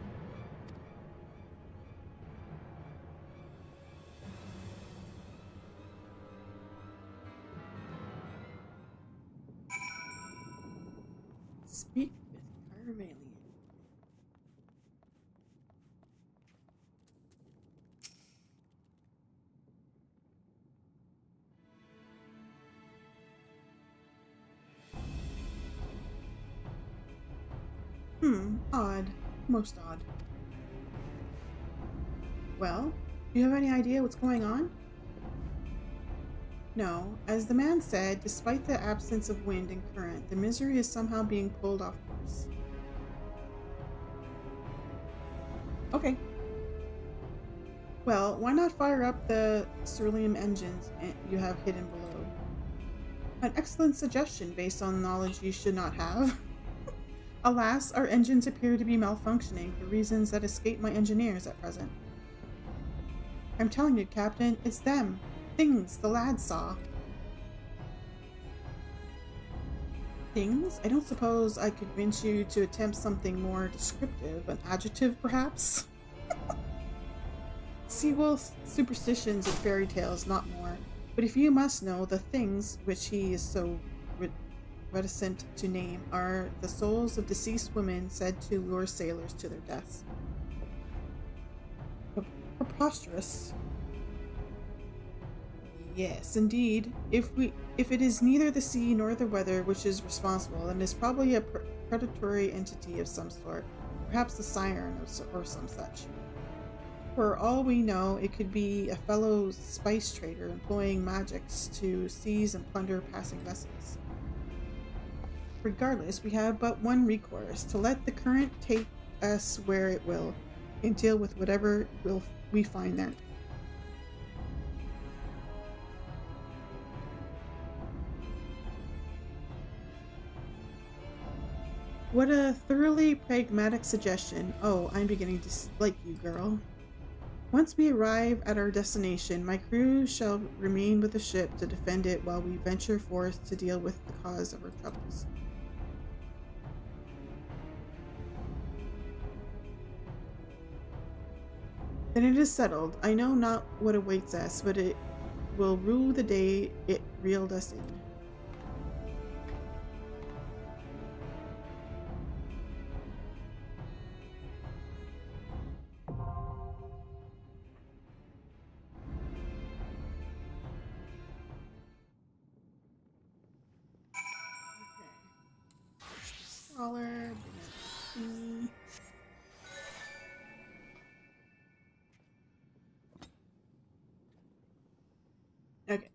Speak with Carvalian. Odd. Most odd. Well, do you have any idea what's going on? No. As the man said, despite the absence of wind and current, the misery is somehow being pulled off course. Okay. Well, why not fire up the ceruleum engines you have hidden below? An excellent suggestion based on knowledge you should not have. Alas, our engines appear to be malfunctioning for reasons that escape my engineers at present. I'm telling you, Captain, it's them. Things the lads saw. Things? I don't suppose I could convince you to attempt something more descriptive, an adjective perhaps? Seawolf superstitions and fairy tales, not more. But if you must know, the things which he is so reticent to name are the souls of deceased women said to lure sailors to their deaths. Preposterous. Yes, indeed. If it is neither the sea nor the weather which is responsible, then it is probably a predatory entity of some sort, perhaps the siren or some such. For all we know, it could be a fellow spice trader employing magics to seize and plunder passing vessels. Regardless, we have but one recourse, to let the current take us where it will, and deal with whatever we find there. What a thoroughly pragmatic suggestion. Oh, I'm beginning to like you, girl. Once we arrive at our destination, my crew shall remain with the ship to defend it while we venture forth to deal with the cause of our troubles. Then it is settled. I know not what awaits us, but it will rue the day it reeled us in. Scholar, okay.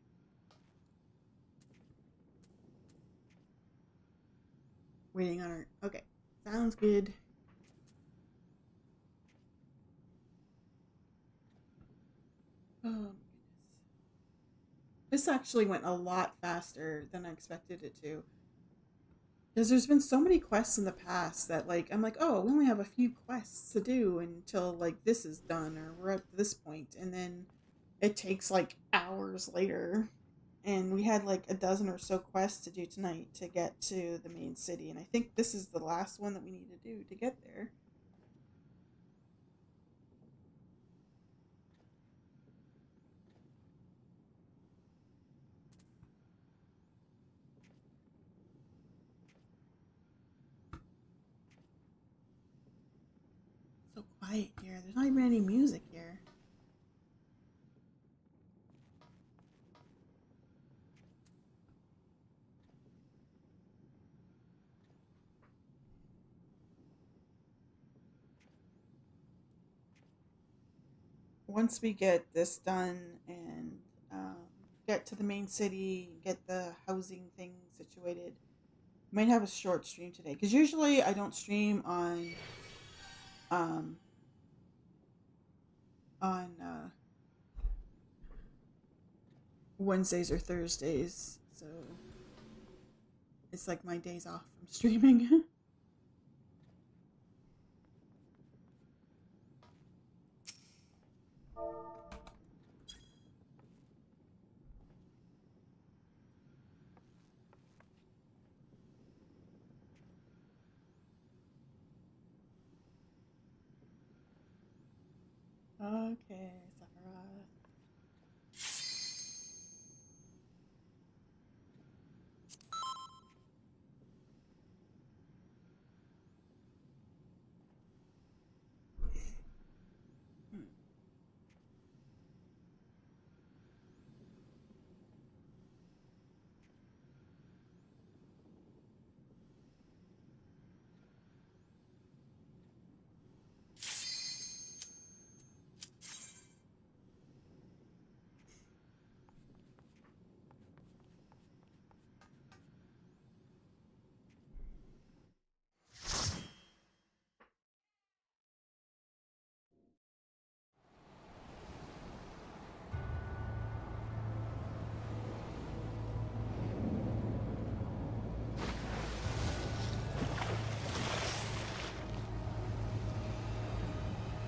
Waiting on her. Okay. Sounds good. Oh, my goodness. This actually went a lot faster than I expected it to. Because there's been so many quests in the past that, like, I'm like, oh, we only have a few quests to do until, like, this is done, or we're at this point, and then it takes, like, hours later, and we had, like, a dozen or so quests to do tonight to get to the main city, and I think this is the last one that we need to do to get there. So quiet here. There's not even any music here. once we get this done and get to the main city, get the housing thing situated, might have a short stream today. Because usually I don't stream on Wednesdays or Thursdays, so it's like my days off from streaming. Okay, Sakura.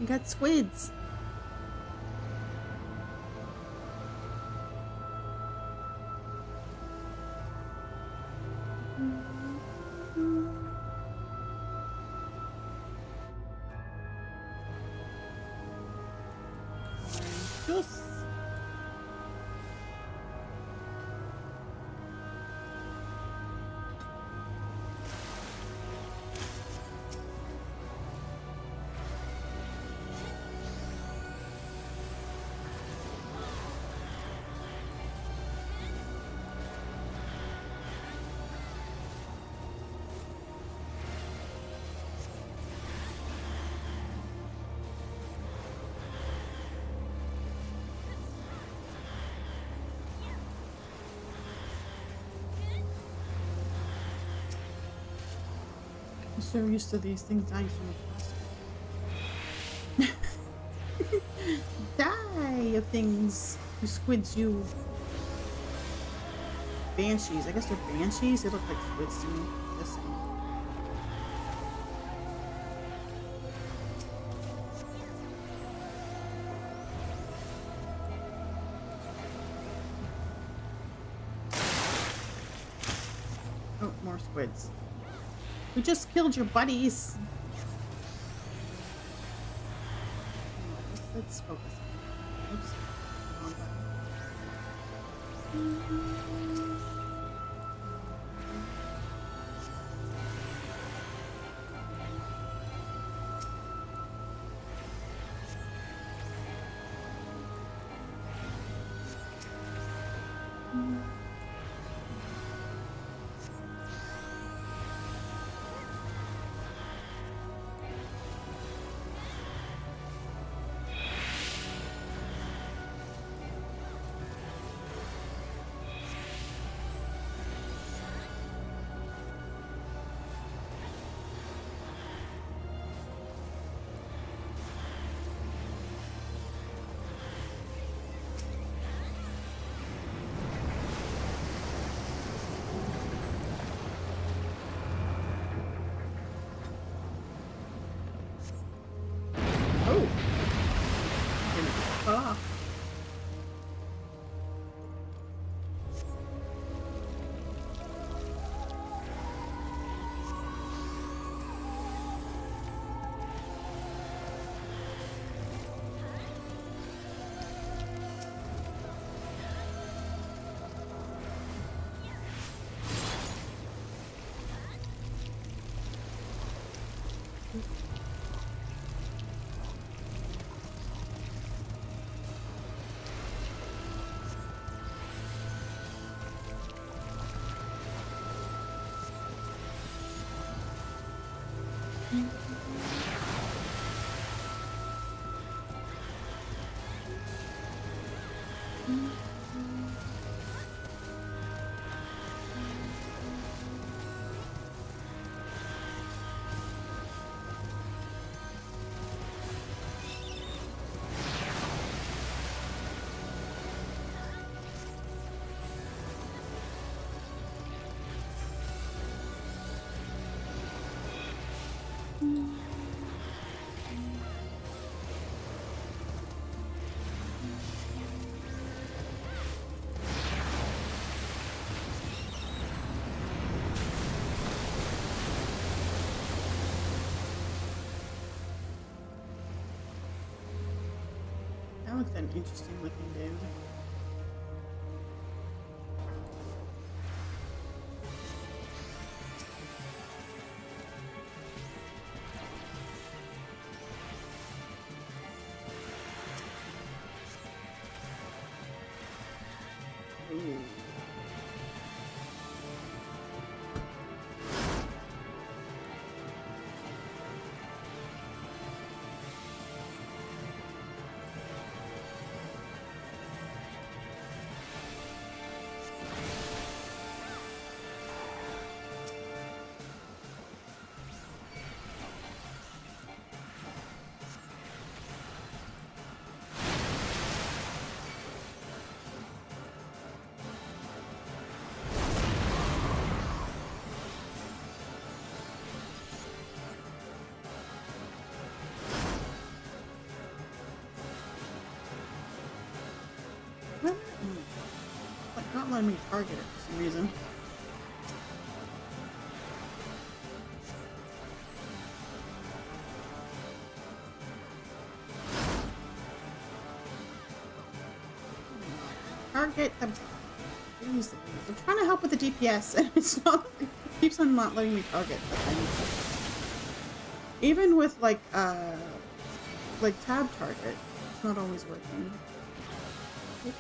We got squids. Just I'm so used to these things dying so much faster. Die of things. You squids, you. Banshees. I guess they're banshees. They look like squids to me. Just saying. Oh, more squids. We just killed your buddies. Let's focus. Oops. Wrong button. Off. looks an interesting looking dude. Ooh. Like, not letting me target it for some reason. Target them. Jeez, I'm trying to help with the DPS and it's not. It keeps on not letting me target the thing. Even with like tab target, it's not always working. Oops.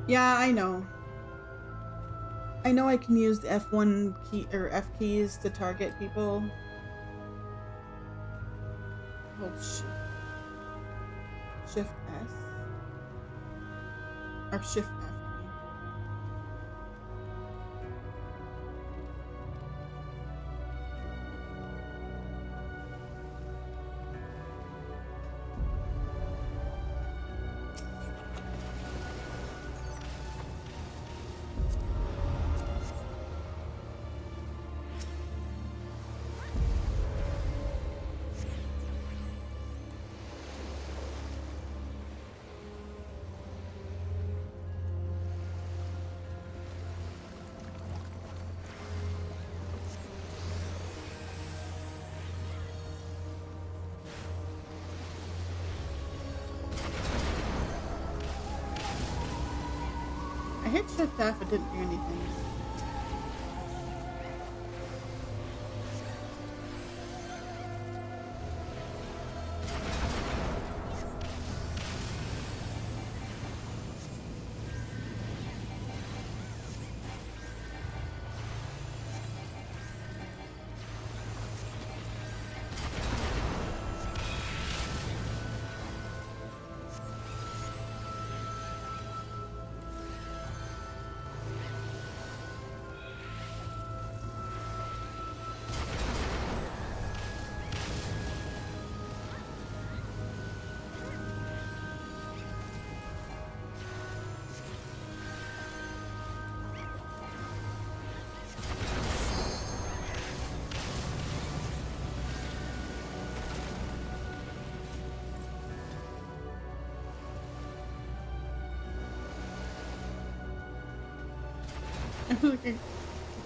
Yeah, I know. I know I can use the F1 key or F keys to target people. Hold Shift S or Shift F. I hit Shift F, it didn't do anything.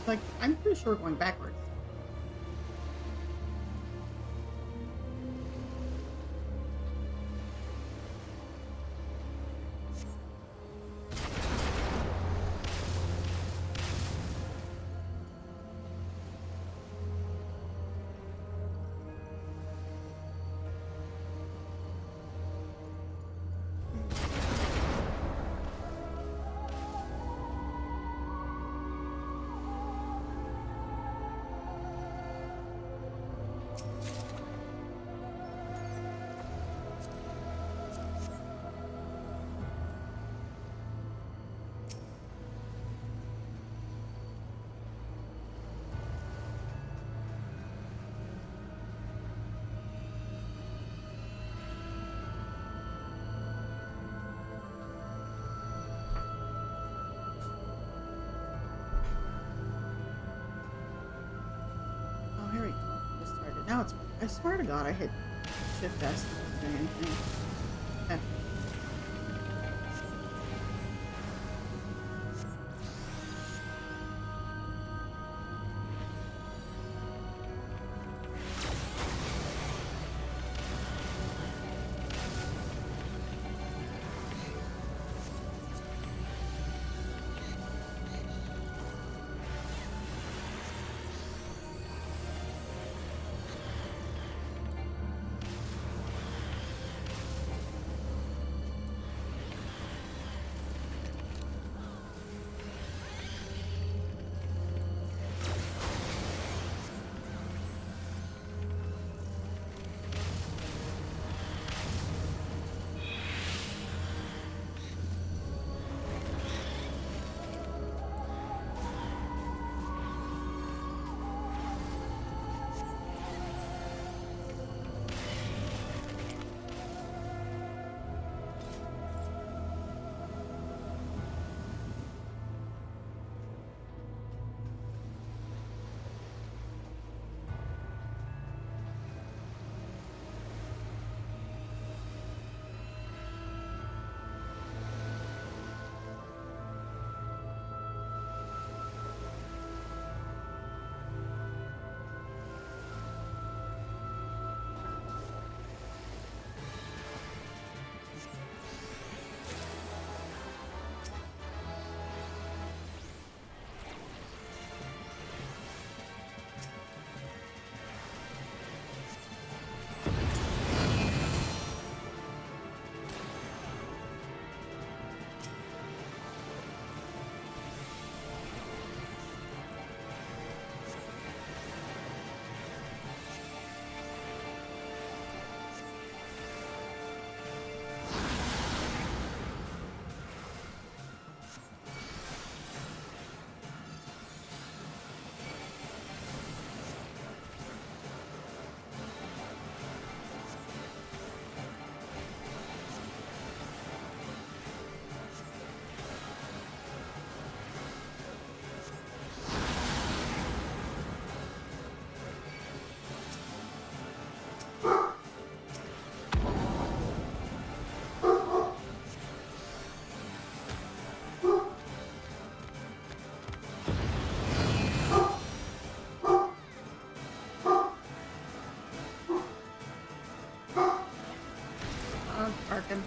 Like, I'm pretty sure we're going backwards. I swear to God, I hit Shift S or anything. F. Barking.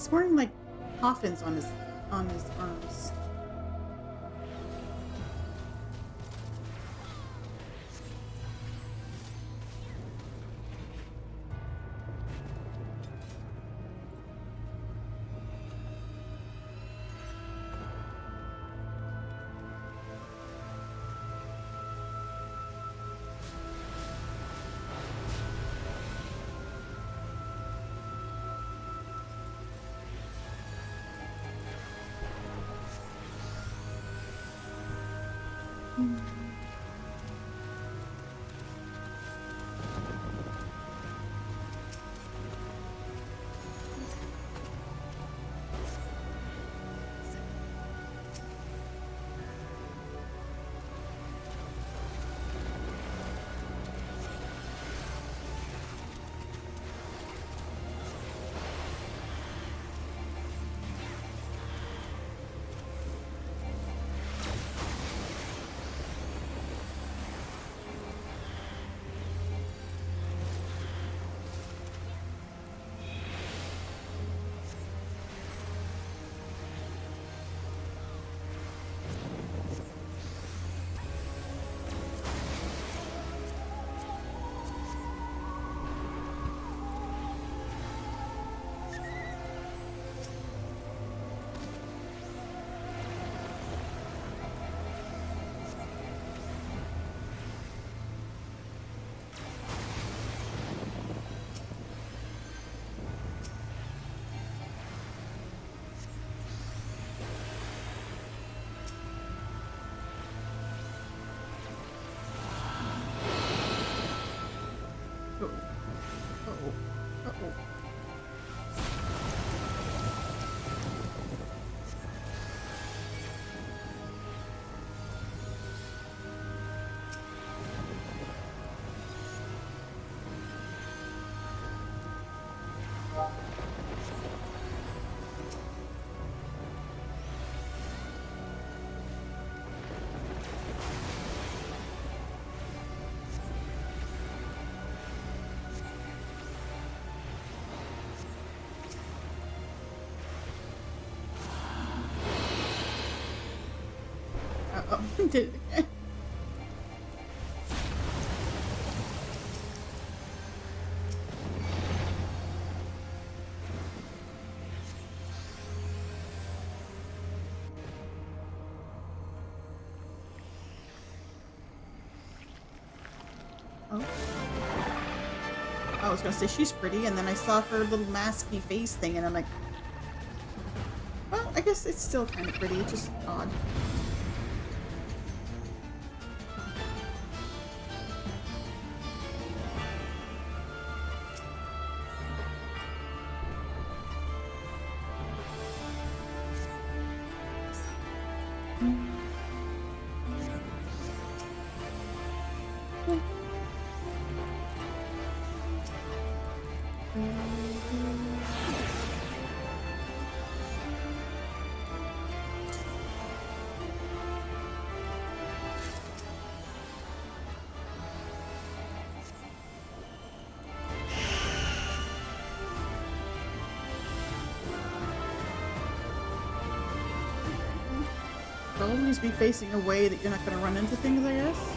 He's wearing like coffins on his arms. Uh-oh, did it again. Oh. I was gonna say she's pretty, and then I saw her little masky face thing, and I'm like, well, I guess it's still kind of pretty, it's just odd. Always be facing a way that you're not going to run into things, I guess.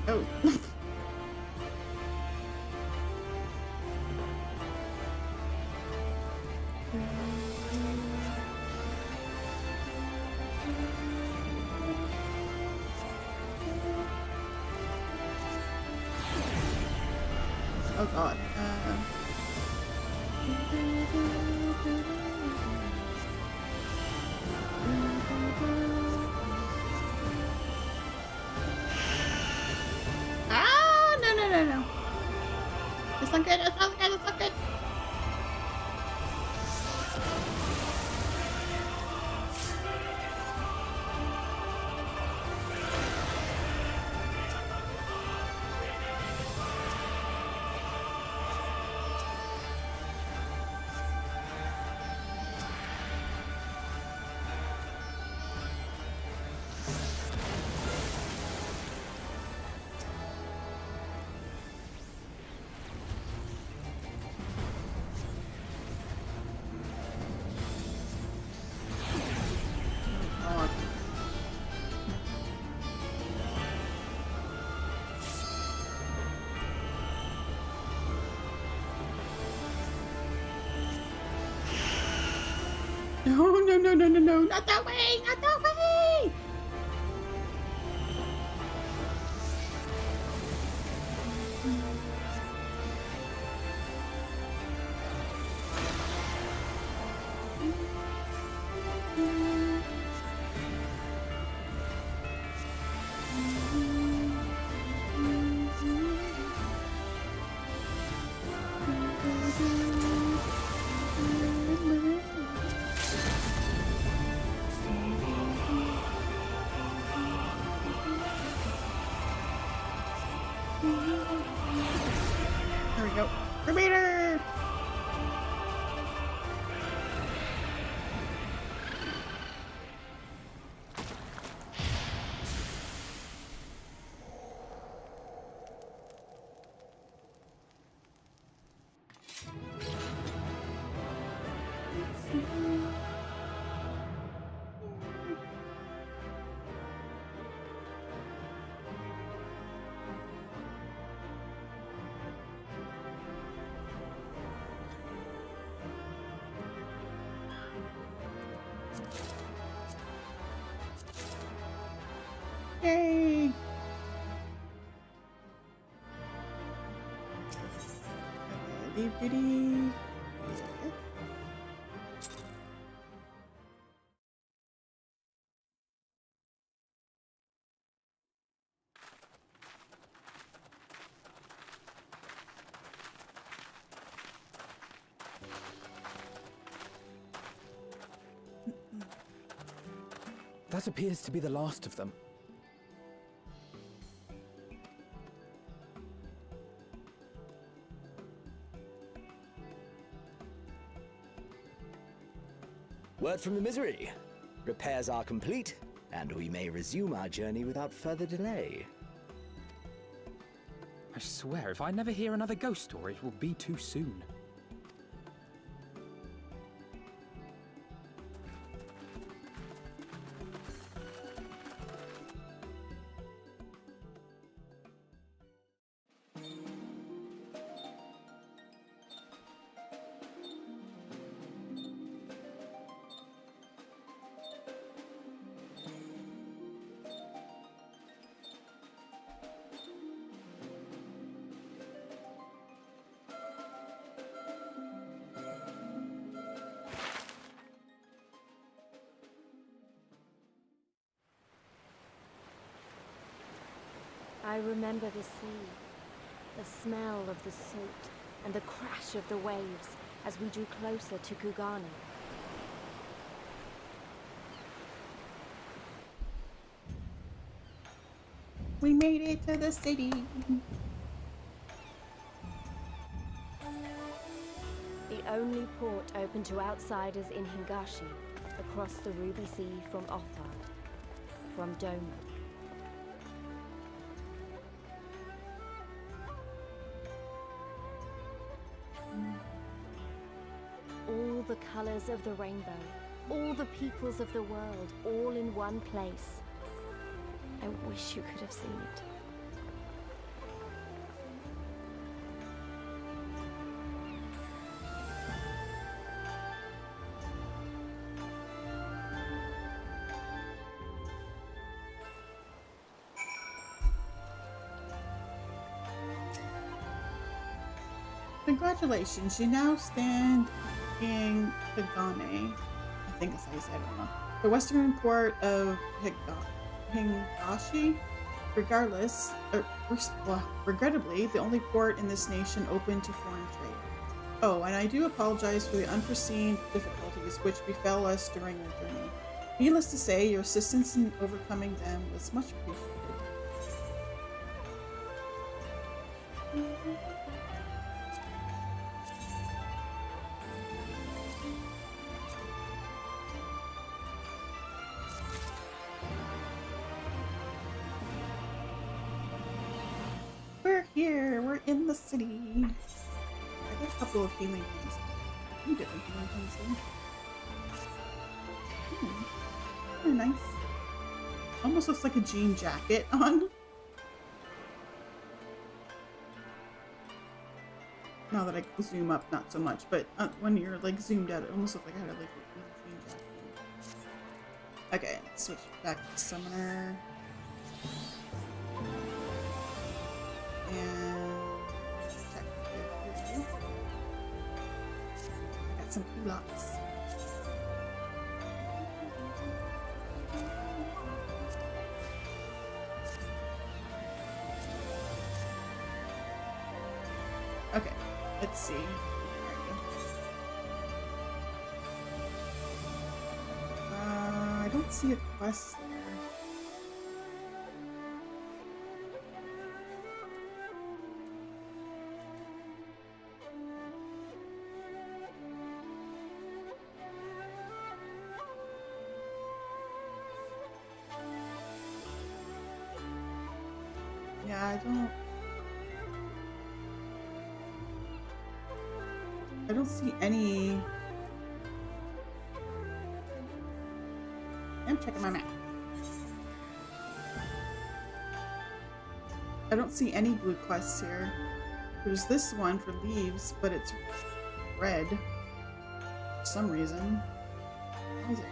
Oh. God. Ah, no, no, no, no. That's not good. That's not good. That's not good. No, no, no, no, no, no, not that way, not that way! There we go. Repeater! Yay! Leave duty. That appears to be the last of them. Word from the Misery. Repairs are complete, and we may resume our journey without further delay. I swear, if I never hear another ghost story, it will be too soon. I remember the sea, the smell of the salt, and the crash of the waves as we drew closer to Kugani. We made it to the city. The only port open to outsiders in Hingashi, across the Ruby Sea from Othard, from Doma. All the colors of the rainbow, all the peoples of the world, all in one place. I wish you could have seen it. Congratulations, you now stand in Kagame. I think that's how you say it, I don't know. The western port of Higashi. Regrettably, the only port in this nation open to foreign trade. Oh, and I do apologize for the unforeseen difficulties which befell us during our journey. Needless to say, your assistance in overcoming them was much appreciated. We're here. We're in the city. I got a couple of healing things. Some different healing things here. Very nice. Almost looks like a jean jacket on. Now that I zoom up, not so much, but when you're like zoomed out, it almost looks like I had like a jean jacket. Okay, let's switch back to summoner. And check here. I got some culottes. Okay, let's see. I don't see a quest there. Yeah, I don't see any. I'm checking my map. I don't see any blue quests here. There's this one for leaves, but it's red for some reason. Why is it red?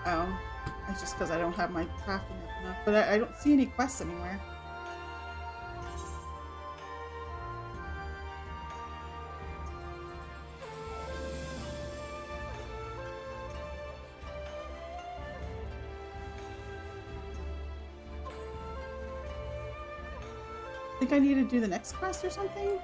Oh, it's just because I don't have my crafting up enough. But I don't see any quests anywhere. Think I need to do the next quest or something?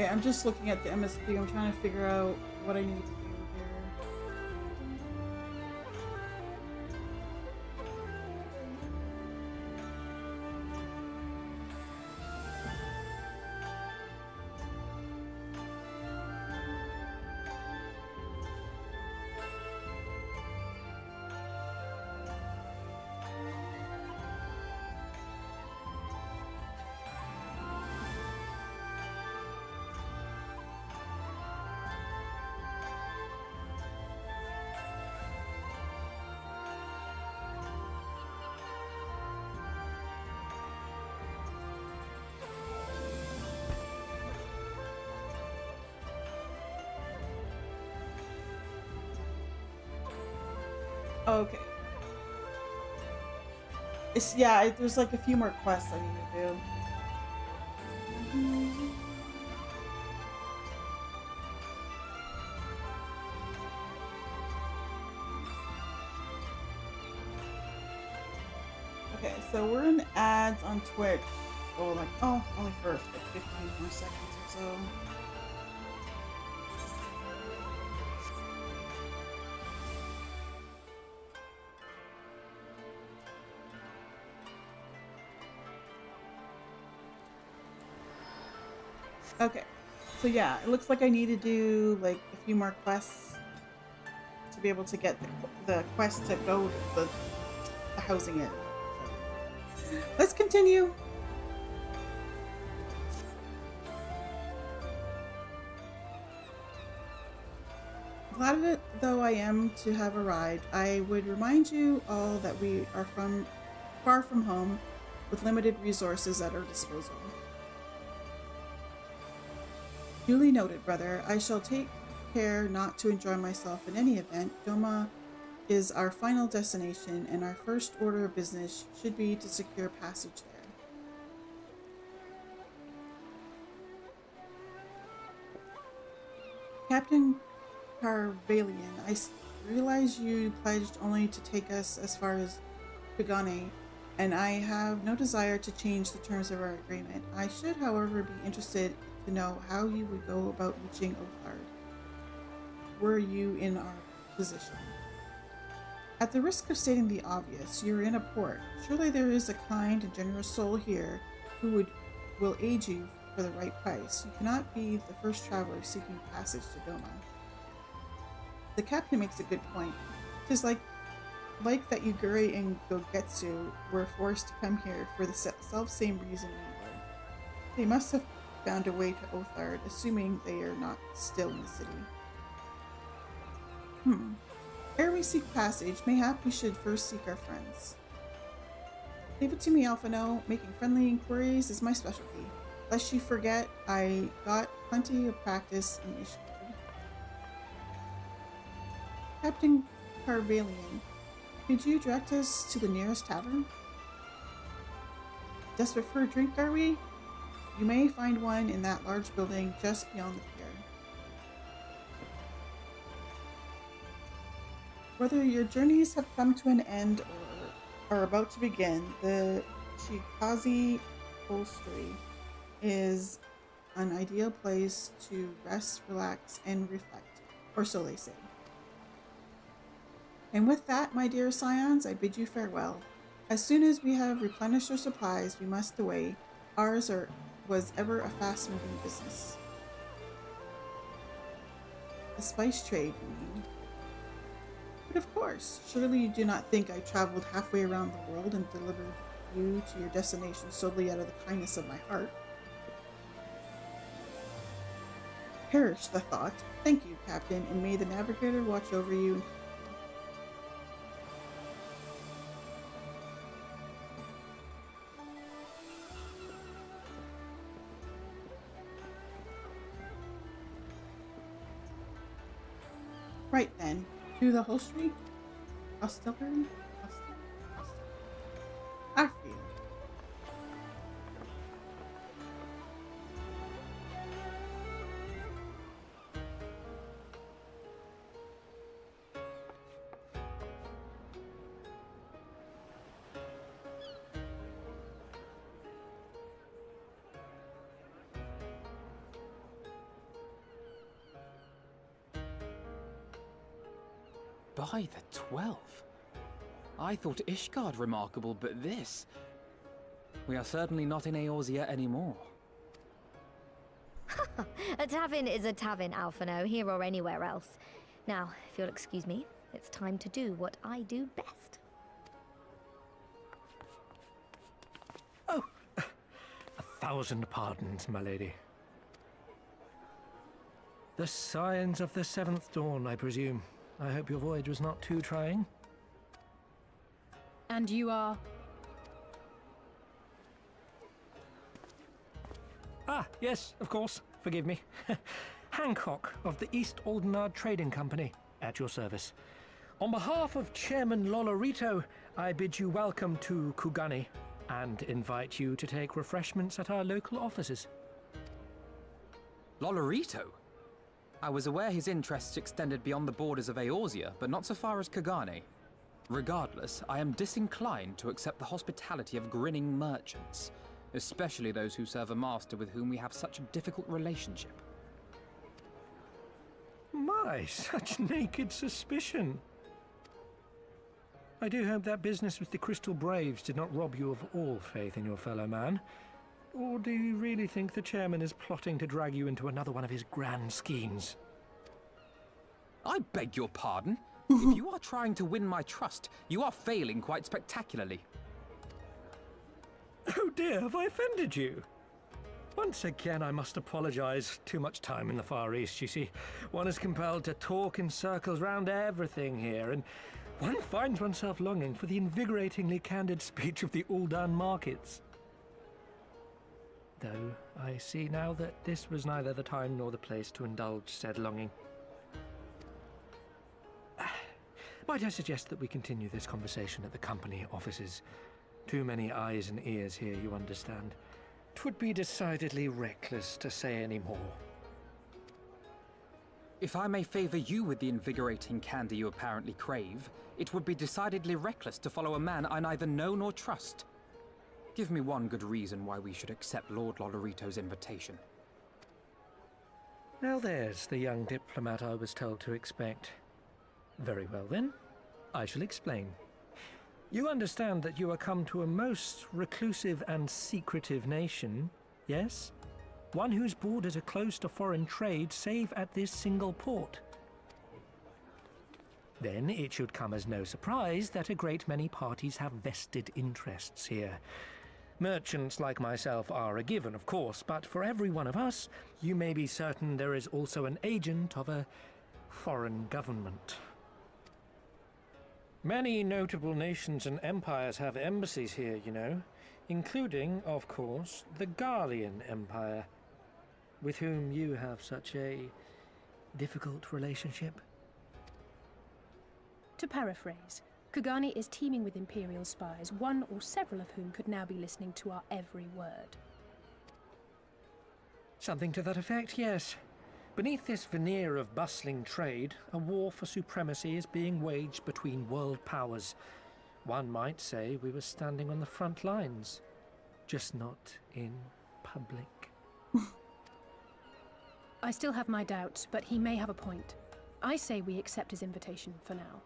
Okay, I'm just looking at the MSQ. I'm trying to figure out what I need to do here. Okay. It's, yeah, there's like a few more quests I need to do. Okay, so we're in ads on Twitch. Oh, like, oh, only for like 15 more seconds or so. Okay, so yeah, it looks like I need to do like a few more quests to be able to get the quest to go to the housing inn. So, let's continue. Glad though I am to have arrived, I would remind you all that we are far from home with limited resources at our disposal. Duly noted, brother. I shall take care not to enjoy myself in any event. Doma is our final destination, and our first order of business should be to secure passage there. Captain Carvalian, I realize you pledged only to take us as far as Pagane, and I have no desire to change the terms of our agreement. I should, however, be interested to know how you would go about reaching Othard, were you in our position. At the risk of stating the obvious, you're in a port. Surely there is a kind and generous soul here who will aid you for the right price. You cannot be the first traveler seeking passage to Doma. The captain makes a good point. Tis like that Yuguri and Gogetsu were forced to come here for the self-same reason we were. They must have found a way to Othard, assuming they are not still in the city. Ere we seek passage, mayhap we should first seek our friends. Leave it to me, Alphino. Making friendly inquiries is my specialty. Lest you forget, I got plenty of practice in Ishgard. Captain Carvalian, could you direct us to the nearest tavern? Desperate for a drink, are we? You may find one in that large building just beyond the pier. Whether your journeys have come to an end or are about to begin, the Chikazi Upholstery is an ideal place to rest, relax, and reflect, or so they say. And with that, my dear scions, I bid you farewell. As soon as we have replenished our supplies, we must away. Ours was ever a fast-moving business. The spice trade, you mean? But of course, surely you do not think I traveled halfway around the world and delivered you to your destination solely out of the kindness of my heart. Perish the thought. Thank you, Captain, and may the Navigator watch over you. Right then, to the hostelry? Hostelry? After you. By the 12. I thought Ishgard remarkable, but this... We are certainly not in Eorzea anymore. A tavern is a tavern, Alphino, here or anywhere else. Now, if you'll excuse me, it's time to do what I do best. Oh, 1,000 pardons, my lady. The signs of the 7th dawn, I presume. I hope your voyage was not too trying. And you are? Ah, yes, of course. Forgive me. Hancock of the East Aldenard Trading Company, at your service. On behalf of Chairman Lolorito, I bid you welcome to Kugani and invite you to take refreshments at our local offices. Lolorito? I was aware his interests extended beyond the borders of Eorzea, but not so far as Kugane. Regardless, I am disinclined to accept the hospitality of grinning merchants, especially those who serve a master with whom we have such a difficult relationship. My, such naked suspicion. I do hope that business with the Crystal Braves did not rob you of all faith in your fellow man. Or do you really think the chairman is plotting to drag you into another one of his grand schemes? I beg your pardon? If you are trying to win my trust, you are failing quite spectacularly. Oh dear, have I offended you? Once again, I must apologize. Too much time in the Far East, you see. One is compelled to talk in circles round everything here, and one finds oneself longing for the invigoratingly candid speech of the Uldan markets. Though I see now that this was neither the time nor the place to indulge said longing. Might I suggest that we continue this conversation at the company offices? Too many eyes and ears here, you understand. 'Twould be decidedly reckless to say any more. If I may favor you with the invigorating candy you apparently crave, it would be decidedly reckless to follow a man I neither know nor trust. Give me one good reason why we should accept Lord Lolorito's invitation. Now there's the young diplomat I was told to expect. Very well then, I shall explain. You understand that you are come to a most reclusive and secretive nation, yes? One whose borders are closed to foreign trade save at this single port. Then it should come as no surprise that a great many parties have vested interests here. Merchants like myself are a given, of course, but for every one of us, you may be certain there is also an agent of a foreign government. Many notable nations and empires have embassies here, you know, including, of course, the Garlean Empire, with whom you have such a difficult relationship. To paraphrase, Kugani is teeming with Imperial spies, one or several of whom could now be listening to our every word. Something to that effect, yes. Beneath this veneer of bustling trade, a war for supremacy is being waged between world powers. One might say we were standing on the front lines, just not in public. I still have my doubts, but he may have a point. I say we accept his invitation for now.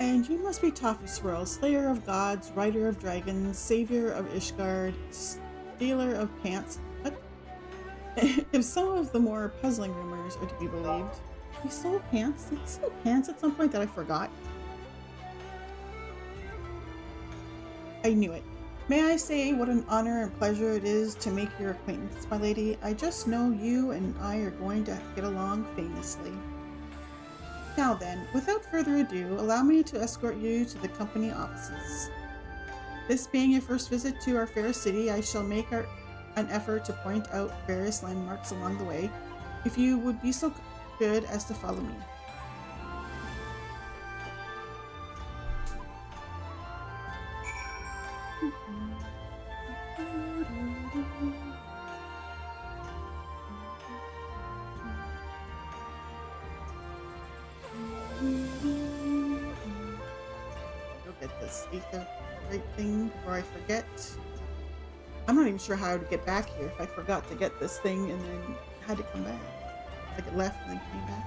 And you must be Toffee Swirl, Slayer of Gods, Rider of Dragons, Savior of Ishgard, Stealer of Pants. What? If some of the more puzzling rumors are to be believed, he stole pants? Did he steal pants at some point that I forgot? I knew it. May I say what an honor and pleasure it is to make your acquaintance, my lady. I just know you and I are going to get along famously. Now then, without further ado, allow me to escort you to the company offices. This being your first visit to our fair city, I shall make an effort to point out various landmarks along the way, if you would be so good as to follow me. Eat the right thing before I forget. I'm not even sure how to get back here if I forgot to get this thing and then had to come back. Like it left and then came back.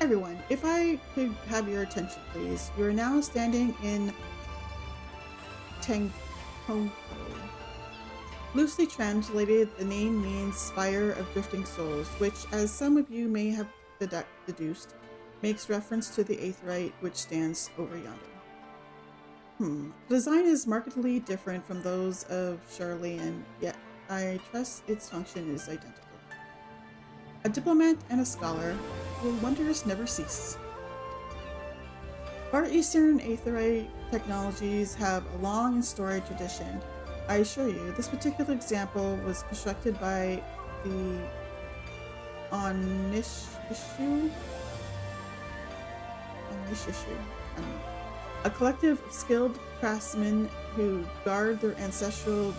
Everyone, if I could have your attention, please. You are now standing in Tangponko. Loosely translated, the name means Spire of Drifting Souls, which, as some of you may have deduced, makes reference to the Aetheryte which stands over yonder. The design is markedly different from those of Charlene, yet I trust its function is identical. A diplomat and a scholar, will wonders never cease. Far Eastern Aetherite technologies have a long and storied tradition. I assure you, this particular example was constructed by the Onishishu? A collective of skilled craftsmen who guard their ancestral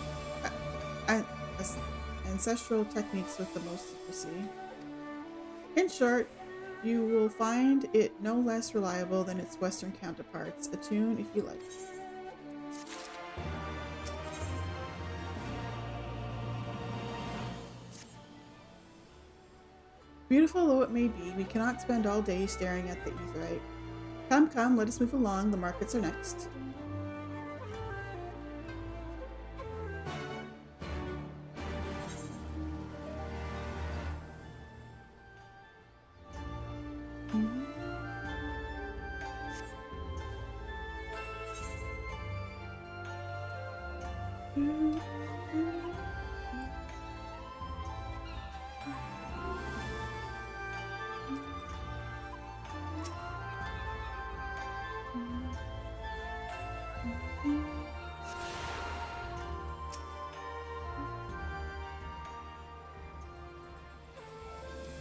techniques with the most secrecy. In short, you will find it no less reliable than its Western counterparts. Attune if you like. Beautiful though it may be, we cannot spend all day staring at the Aetherite. Come, come, let us move along. The markets are next.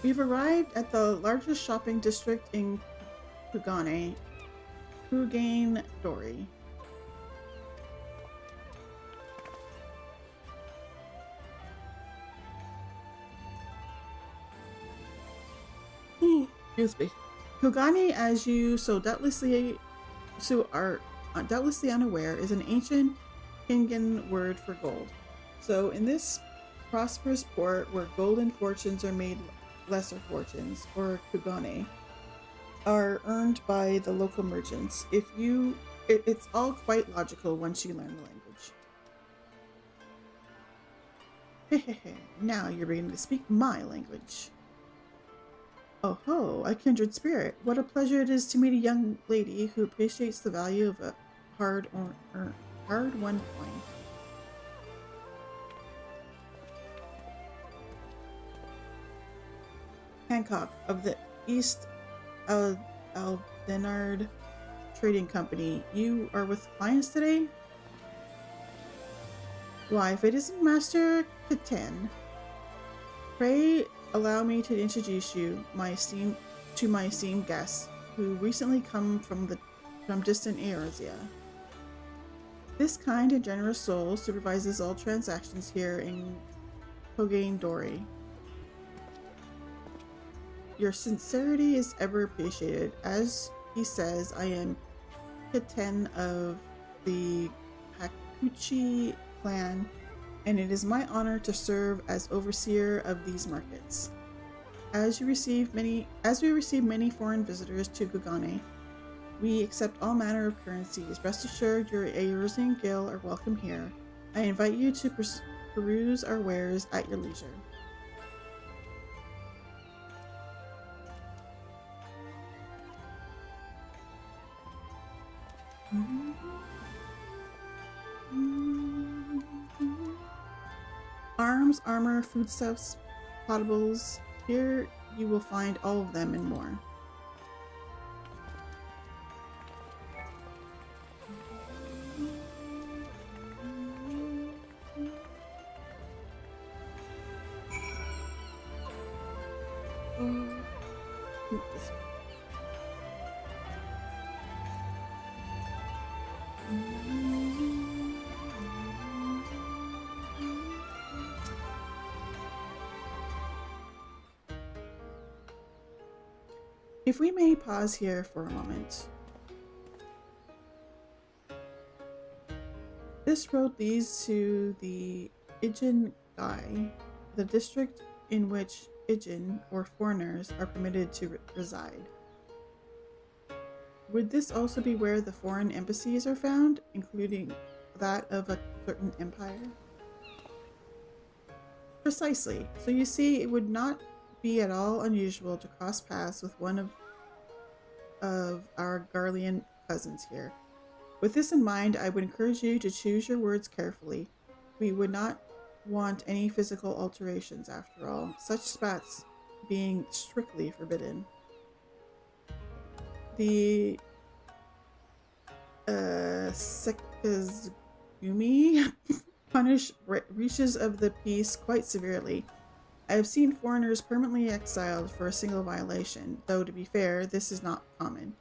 We've arrived at the largest shopping district in Kugane, Kugane Dori. Excuse me. Kugane, as you are doubtlessly unaware, is an ancient Kingan word for gold. So in this prosperous port where golden fortunes are made lesser fortunes, or kugane, are earned by the local merchants. It's all quite logical once you learn the language. Now you're beginning to speak my language. Oh ho, a kindred spirit. What a pleasure it is to meet a young lady who appreciates the value of a hard-won coin. Hancock of the East Aldenard Trading Company. You are with clients today? Why, if it isn't Master Katan, pray allow me to introduce you to my esteemed guests, who recently come from distant Eorzea. This kind and generous soul supervises all transactions here in Kogane Dori. Your sincerity is ever appreciated. As he says, I am Kiten of the Hakuchi clan, and it is my honor to serve as overseer of these markets. As we receive many foreign visitors to Kugane, we accept all manner of currencies. Rest assured, your Eorzean Gil are welcome here. I invite you to peruse our wares at your leisure. Arms, armor, foodstuffs, potables. Here you will find all of them and more. If we may pause here for a moment. This road leads to the Ijin Gai, the district in which Ijin, or foreigners, are permitted to reside. Would this also be where the foreign embassies are found, including that of a certain empire? Precisely. So you see, it would not be at all unusual to cross paths with one of our Garlean cousins here. With this in mind, I would encourage you to choose your words carefully. We would not want any physical alterations after all, such spats being strictly forbidden. The Sekazumi punish breaches of the peace quite severely. I have seen foreigners permanently exiled for a single violation, though to be fair, this is not common.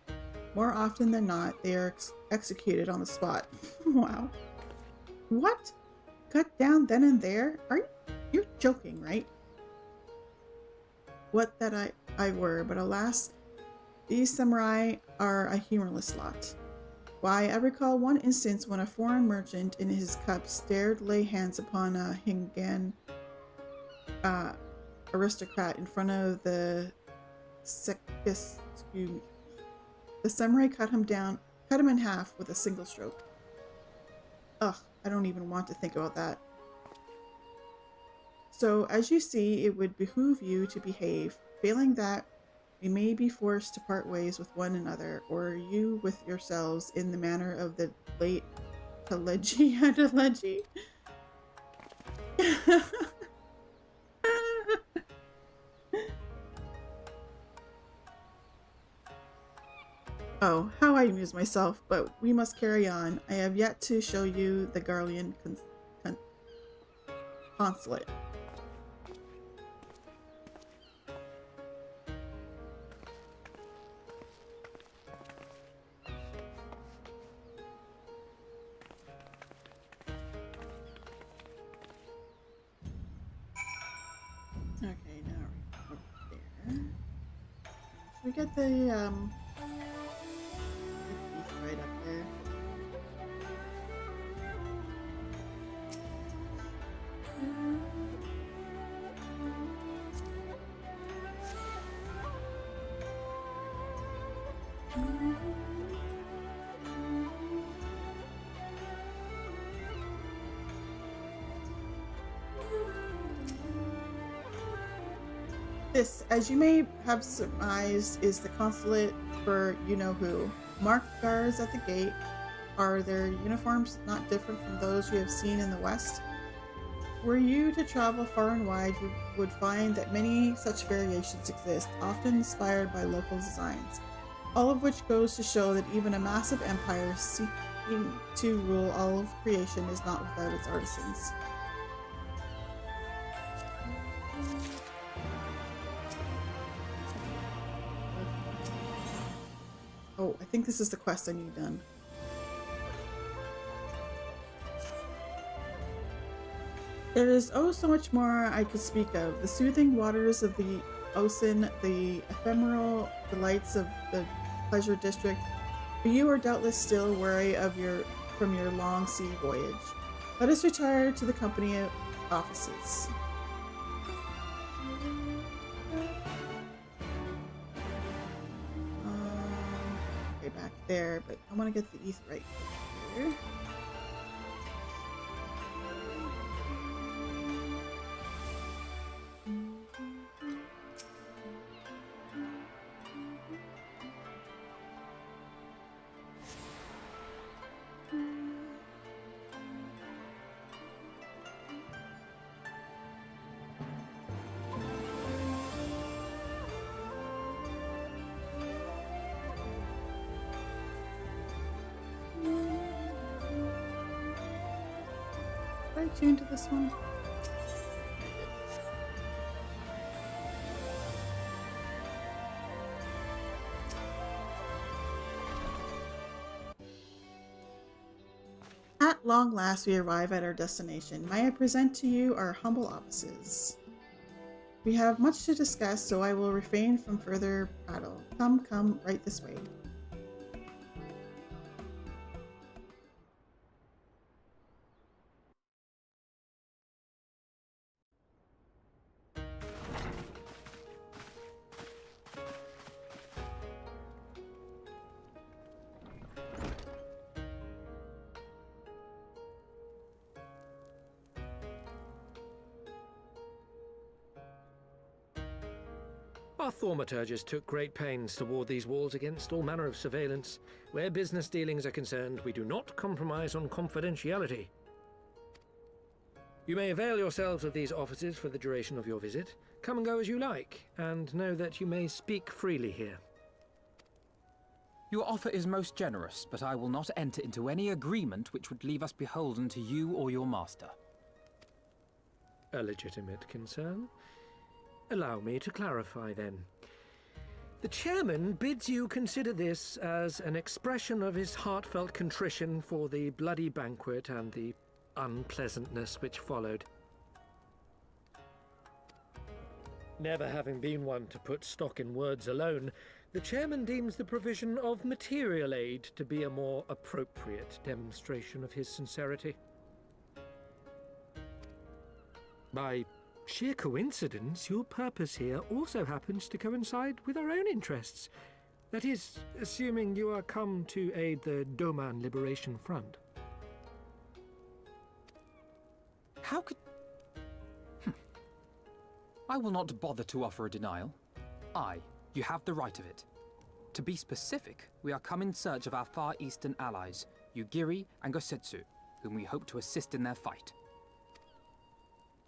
More often than not, they are executed on the spot. Wow. What? Cut down then and there? You're joking, right? What that I were, but alas, these samurai are a humorless lot. Why, I recall one instance when a foreign merchant in his cups dared lay hands upon a Hingan aristocrat in front of the Sekazumi. The samurai cut him in half with a single stroke. Ugh, I don't even want to think about that. So, as you see, it would behoove you to behave. Failing that, we may be forced to part ways with one another, or you with yourselves, in the manner of the late Kaleji and Aleji. Oh, how I amuse myself, but we must carry on. I have yet to show you the Garlean consulate. Okay, now we're up there. Should we get the right up there? This, as you may have surmised, is the consulate for you-know-who. Marked guards at the gate. Are their uniforms not different from those you have seen in the West? Were you to travel far and wide, you would find that many such variations exist, often inspired by local designs. All of which goes to show that even a massive empire seeking to rule all of creation is not without its artisans. Oh, I think this is the quest I need done. There is oh so much more I could speak of. The soothing waters of the Ocean, the ephemeral delights of the Pleasure District. But you are doubtless still weary of from your long sea voyage. Let us retire to the company offices. Back there, but I want to get the ETH right here. Tuned to this one. At long last we arrive at our destination. May I present to you our humble offices. We have much to discuss, so I will refrain from further prattle. Come, right this way. Our thaumaturges took great pains to ward these walls against all manner of surveillance. Where business dealings are concerned, we do not compromise on confidentiality. You may avail yourselves of these offices for the duration of your visit. Come and go as you like, and know that you may speak freely here. Your offer is most generous, but I will not enter into any agreement which would leave us beholden to you or your master. A legitimate concern. Allow me to clarify then. The chairman bids you consider this as an expression of his heartfelt contrition for the bloody banquet and the unpleasantness which followed. Never having been one to put stock in words alone, the chairman deems the provision of material aid to be a more appropriate demonstration of his sincerity. By sheer coincidence, your purpose here also happens to coincide with our own interests. That is, assuming you are come to aid the Doman Liberation Front. How could... I will not bother to offer a denial. You have the right of it. To be specific, we are come in search of our Far Eastern allies, Yugiri and Gosetsu, whom we hope to assist in their fight.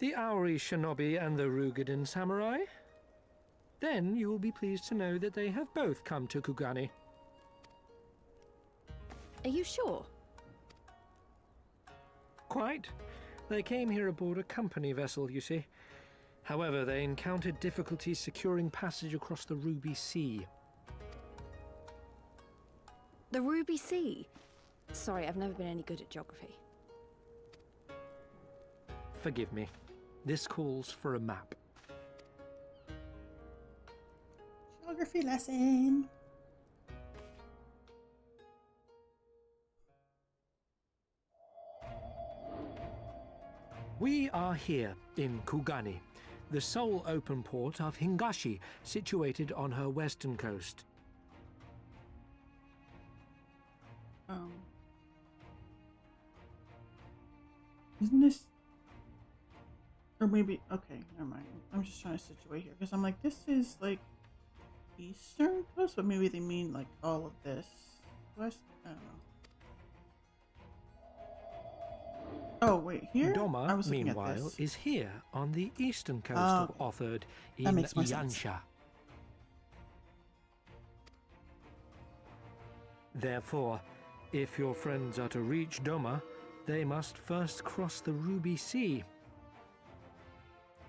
The Auri Shinobi and the Rugadan Samurai? Then you will be pleased to know that they have both come to Kugani. Are you sure? Quite. They came here aboard a company vessel, you see. However, they encountered difficulties securing passage across the Ruby Sea. The Ruby Sea? Sorry, I've never been any good at geography. Forgive me. This calls for a map. Geography lesson. We are here in Kugani, the sole open port of Hingashi, situated on her western coast. Isn't this... Or maybe... Okay, never mind. I'm just trying to situate here, because I'm like, this is, like, eastern coast? But maybe they mean, like, all of this. West? I don't know. Oh, wait, here? Doma, meanwhile, is here on the eastern coast of Othard in Yansha. Therefore, if your friends are to reach Doma, they must first cross the Ruby Sea.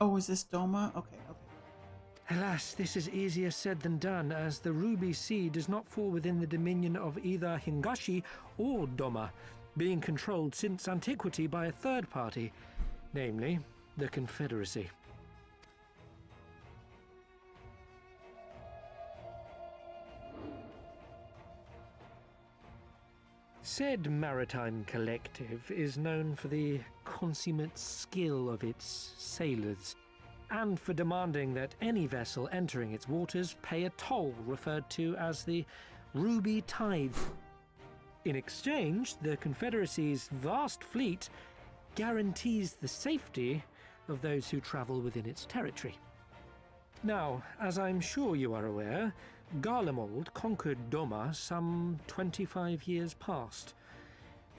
Oh, is this Doma? Okay, okay. Alas, this is easier said than done, as the Ruby Sea does not fall within the dominion of either Hingashi or Doma, being controlled since antiquity by a third party, namely the Confederacy. Said maritime collective is known for the consummate skill of its sailors, and for demanding that any vessel entering its waters pay a toll referred to as the Ruby Tithe. In exchange, the Confederacy's vast fleet guarantees the safety of those who travel within its territory. Now, as I'm sure you are aware, Garlemald conquered Doma some 25 years past,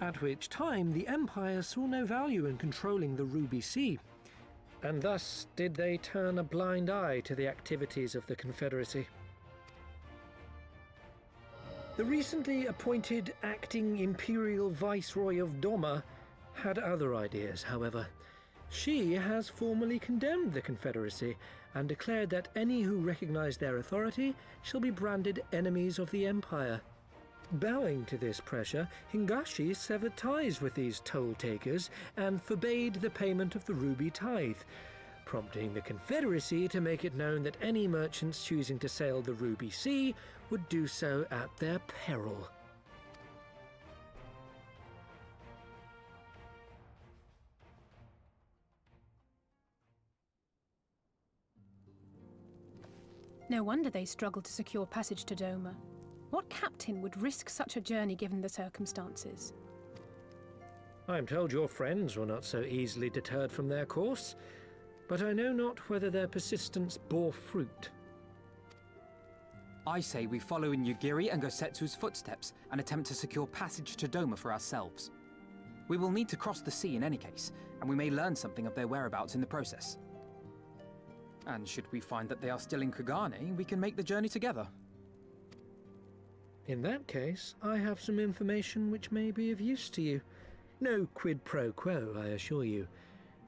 at which time the Empire saw no value in controlling the Ruby Sea, and thus did they turn a blind eye to the activities of the Confederacy. The recently appointed acting Imperial Viceroy of Doma had other ideas, however. She has formally condemned the Confederacy and declared that any who recognize their authority shall be branded enemies of the Empire. Bowing to this pressure, Hingashi severed ties with these toll-takers and forbade the payment of the Ruby Tithe, prompting the Confederacy to make it known that any merchants choosing to sail the Ruby Sea would do so at their peril. No wonder they struggled to secure passage to Doma. What captain would risk such a journey given the circumstances? I'm told your friends were not so easily deterred from their course, but I know not whether their persistence bore fruit. I say we follow in Yugiri and Gosetsu's footsteps and attempt to secure passage to Doma for ourselves. We will need to cross the sea in any case, and we may learn something of their whereabouts in the process. And should we find that they are still in Kugane, we can make the journey together. In that case, I have some information which may be of use to you. No quid pro quo, I assure you.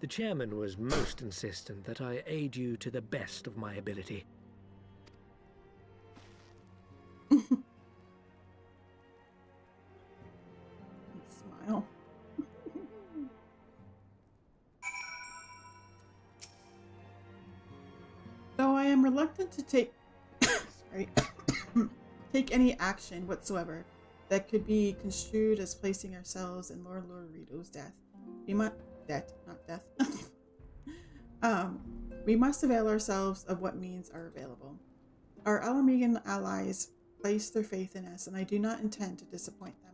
The chairman was most insistent that I aid you to the best of my ability. Smile. Though I am reluctant to take take any action whatsoever that could be construed as placing ourselves in Lord Lorito's death. We must avail ourselves of what means are available. Our Alamegan allies place their faith in us, and I do not intend to disappoint them.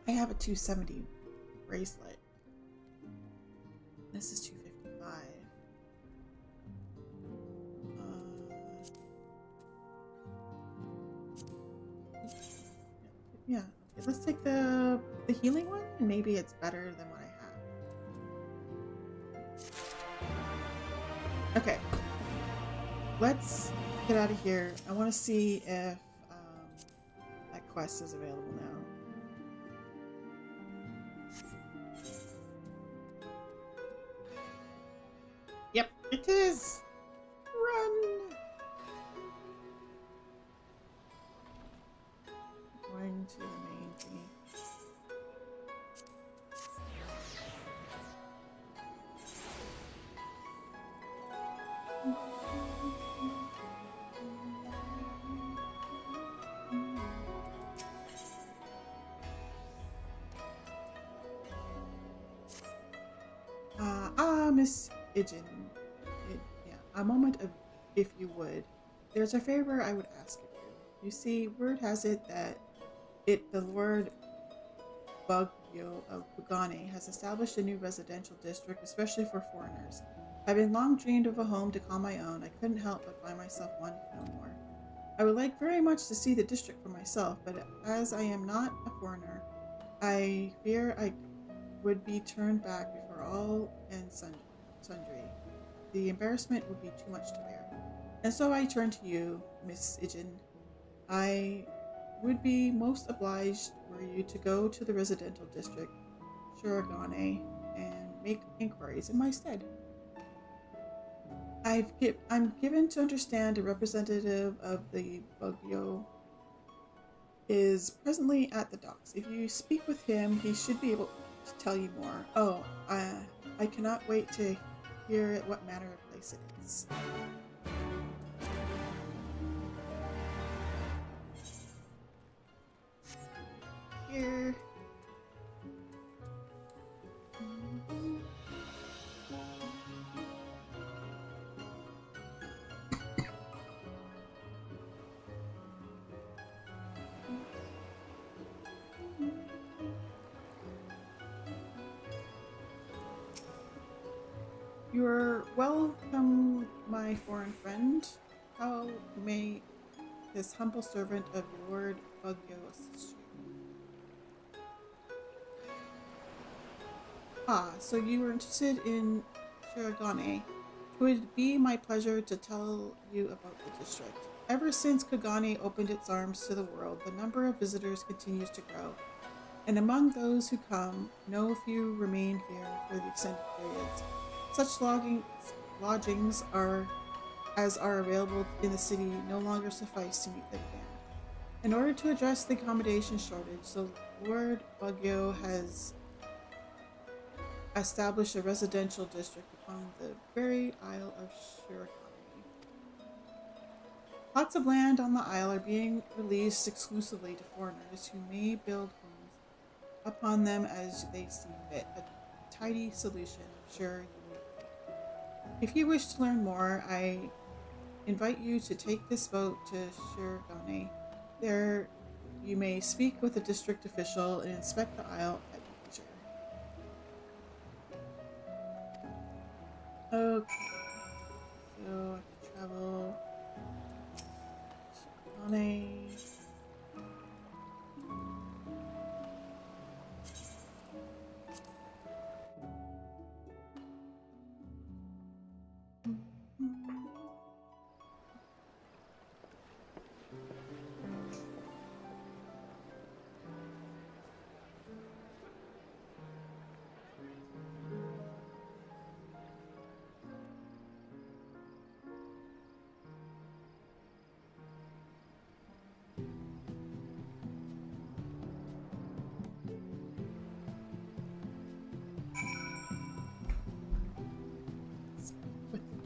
I have a 270 bracelet. This is 255. Yeah. Okay, let's take the healing one, and maybe it's better than what I have. Okay. Let's get out of here. I want to see if that quest is available now. Yep, it is! Run! Going to the main thingy. Miss Ijin. Yeah, a moment of if you would. There's a favor I would ask of you. You see, word has it that the Lord Bugyo of Kugane has established a new residential district, especially for foreigners. Having long dreamed of a home to call my own, I couldn't help but find myself wanting to know more. I would like very much to see the district for myself, but as I am not a foreigner, I fear I would be turned back before all and sundry. The embarrassment would be too much to bear. And so I turn to you, Miss Ijin. I would be most obliged were you to go to the residential district, Shirogane, and make inquiries in my stead. I'm given to understand a representative of the Bugyo is presently at the docks. If you speak with him, he should be able to tell you more. Oh, I cannot wait to hear what manner of place it is. Here. You're welcome, my foreign friend. How may this humble servant of Lord Bugyo assist you? Ah, so you were interested in Shirogane. It would be my pleasure to tell you about the district. Ever since Kugane opened its arms to the world, the number of visitors continues to grow. And among those who come, no few remain here for the extended periods. Such lodgings as are available in the city no longer suffice to meet the demand. In order to address the accommodation shortage, the Lord Bugyo has established a residential district upon the very Isle of Shirogane. Plots of land on the isle are being released exclusively to foreigners who may build homes upon them as they see fit. A tidy solution, I'm sure you will. If you wish to learn more, I invite you to take this boat to Shirogane. There You may speak with a district official and inspect the isle at your leisure. Okay. So I can travel. Shikane.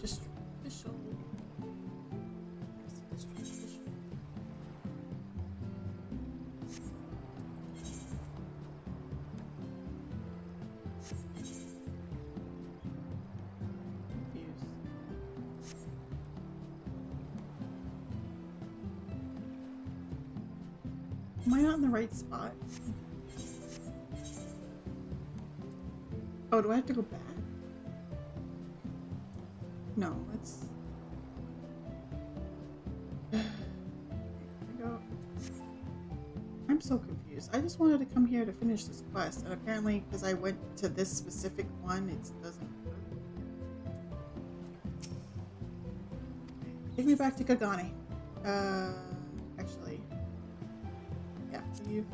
District official. Where's the district official? Confused. Am I not in the right spot? Oh, do I have to go back? No, let's go. I'm so confused. I just wanted to come here to finish this quest, and apparently because I went to this specific one, it doesn't work. Take me back to Kagane. Actually. Yeah, so you.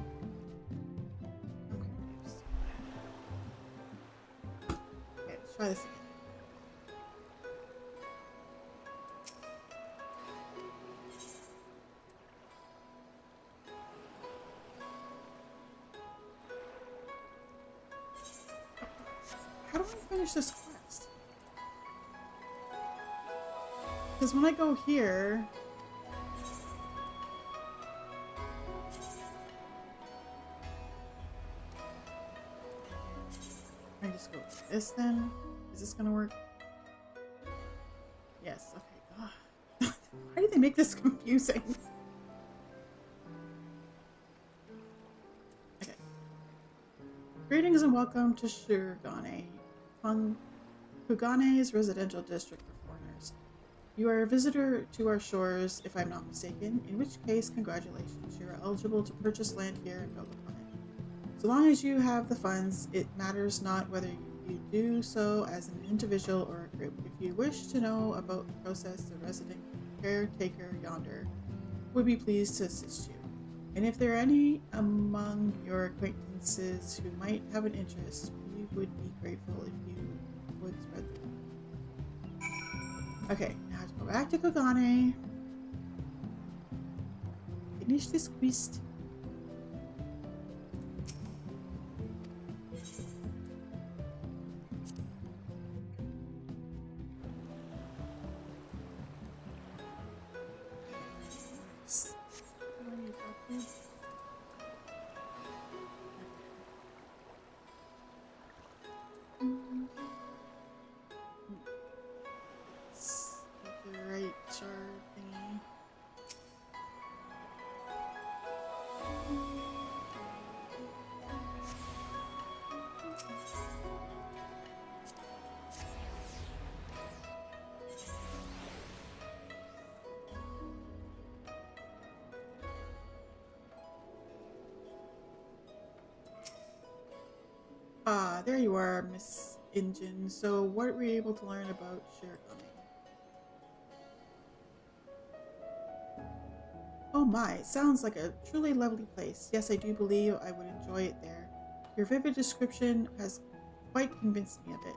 I'm confused. Okay, let's try this again. How do I finish this quest? Because when I go here... I just go like this then? Is this gonna work? Yes, okay. God. Why did they make this confusing? Okay. Greetings and welcome to Shirogane, Kugane's residential district for foreigners. You are a visitor to our shores, if I'm not mistaken, in which case, congratulations. You are eligible to purchase land here and build upon it. So long as you have the funds, it matters not whether you do so as an individual or a group. If you wish to know about the process, the resident caretaker yonder would be pleased to assist you. And if there are any among your acquaintances who might have an interest, we would be grateful if you would spread the word. Okay, now to go back to Kagane. Finish this quest. Ah, there you are, Miss Injin. So, what were you able to learn about Shirogane? Oh my, it sounds like a truly lovely place. Yes, I do believe I would enjoy it there. Your vivid description has quite convinced me of it.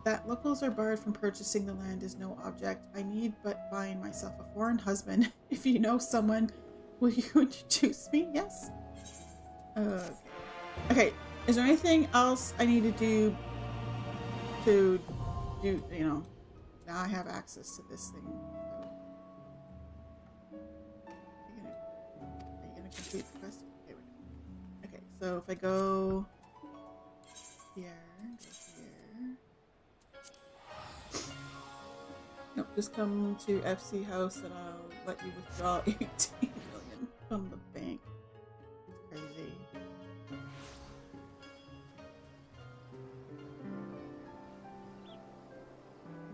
That locals are barred from purchasing the land is no object. I need but find myself a foreign husband. If you know someone, will you introduce me? Yes? Okay. Okay. Is there anything else I need to do, you know, now I have access to this thing. Are you gonna complete the quest? Okay, okay, so if I go here, nope, just come to FC House and I'll let you withdraw 18 million from the bank.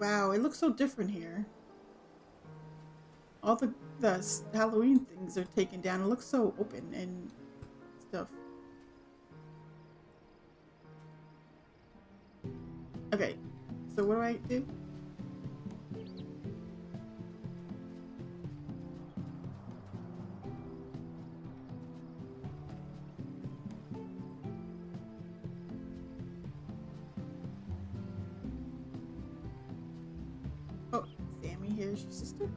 Wow, it looks so different here. All the Halloween things are taken down. It looks so open and stuff. Okay, so what do I do? Oh, Sammy, here's your sister.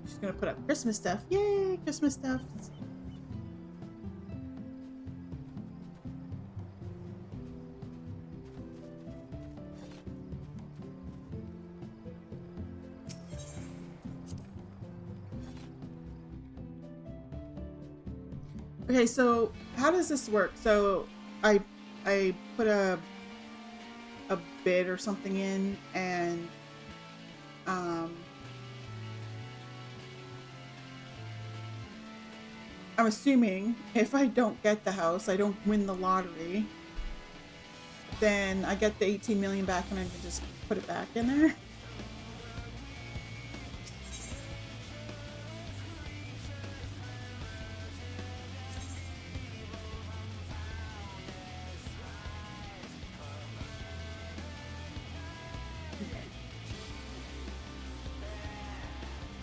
She's gonna put up Christmas stuff. Yay, Christmas stuff. Okay, so how does this work? So I put a bid or something in, and I'm assuming if I don't get the house, I don't win the lottery, then I get the 18 million back and I can just put it back in there.